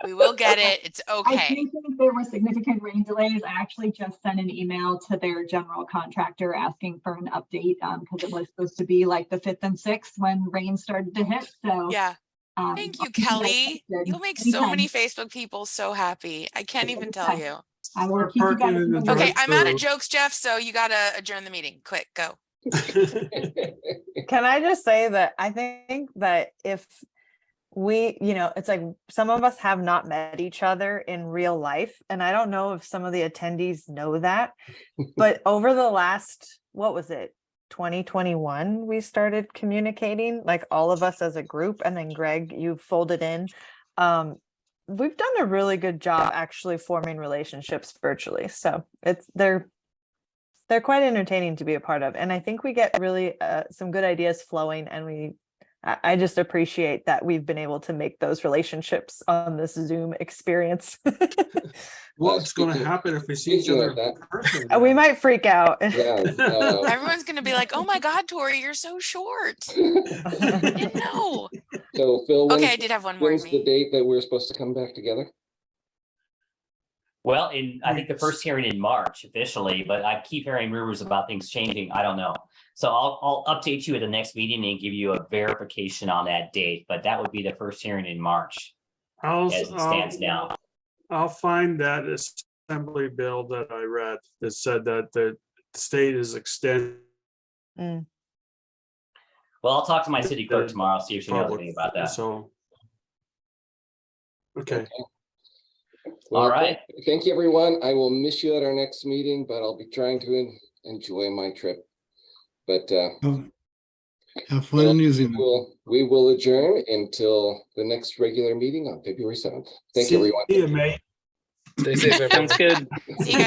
We will get it. It's I okay. think that there were significant rain delays. I actually just sent an email to their general contractor asking for an update because it was supposed to be like the 5th and 6th when rain started to hit. So Yeah. Thank you, I'll keep you guys Kelly. posted. You'll make so many Anytime. Facebook people so happy. I can't even tell Anytime. you. I will Start keep you parking guys in the in the loop. Okay, I'm out of drive-thru. jokes, Jeff. So you got to adjourn the meeting. Quick, go. Can I just say that I think that if we, it's like some of us have not met each other in real life, and I don't know if some of the attendees know that, but over the last, what was it, 2021, we started communicating, like all of us as a group, and then Greg, you folded in. We've done a really good job actually forming relationships virtually. So they're quite entertaining to be a part of. And I think we get really some good ideas flowing, and we I just appreciate that we've been able to make those relationships on this Zoom experience. What's going to speaking- happen if we see each speaking other of in that- person? We might freak out. Yeah. Everyone's gonna be like, oh my God, Tori, you're so short. Didn't know. So Phil, Okay, I when's, did have one more in when's the me. date that we're supposed to come back together? Well, I think the first hearing in March officially, but I keep hearing rumors about things changing. I don't know. So I'll update you at the next meeting and give you a verification on that date, but that would be the first hearing in March I'll, as it stands now. I'll find that assembly bill that I read that said that the state is extending. Mm. Well, I'll talk to my city clerk the tomorrow, see if she knows public, anything about that. So. Okay. Well, All right. Thank you, everyone. I will miss you at our next meeting, but I'll be trying to enjoy my trip. But Have fun in New Zealand. we will adjourn until the next regular meeting on February 7th. Thank you, everyone. See you, mate. Stay safe, everyone. See you guys.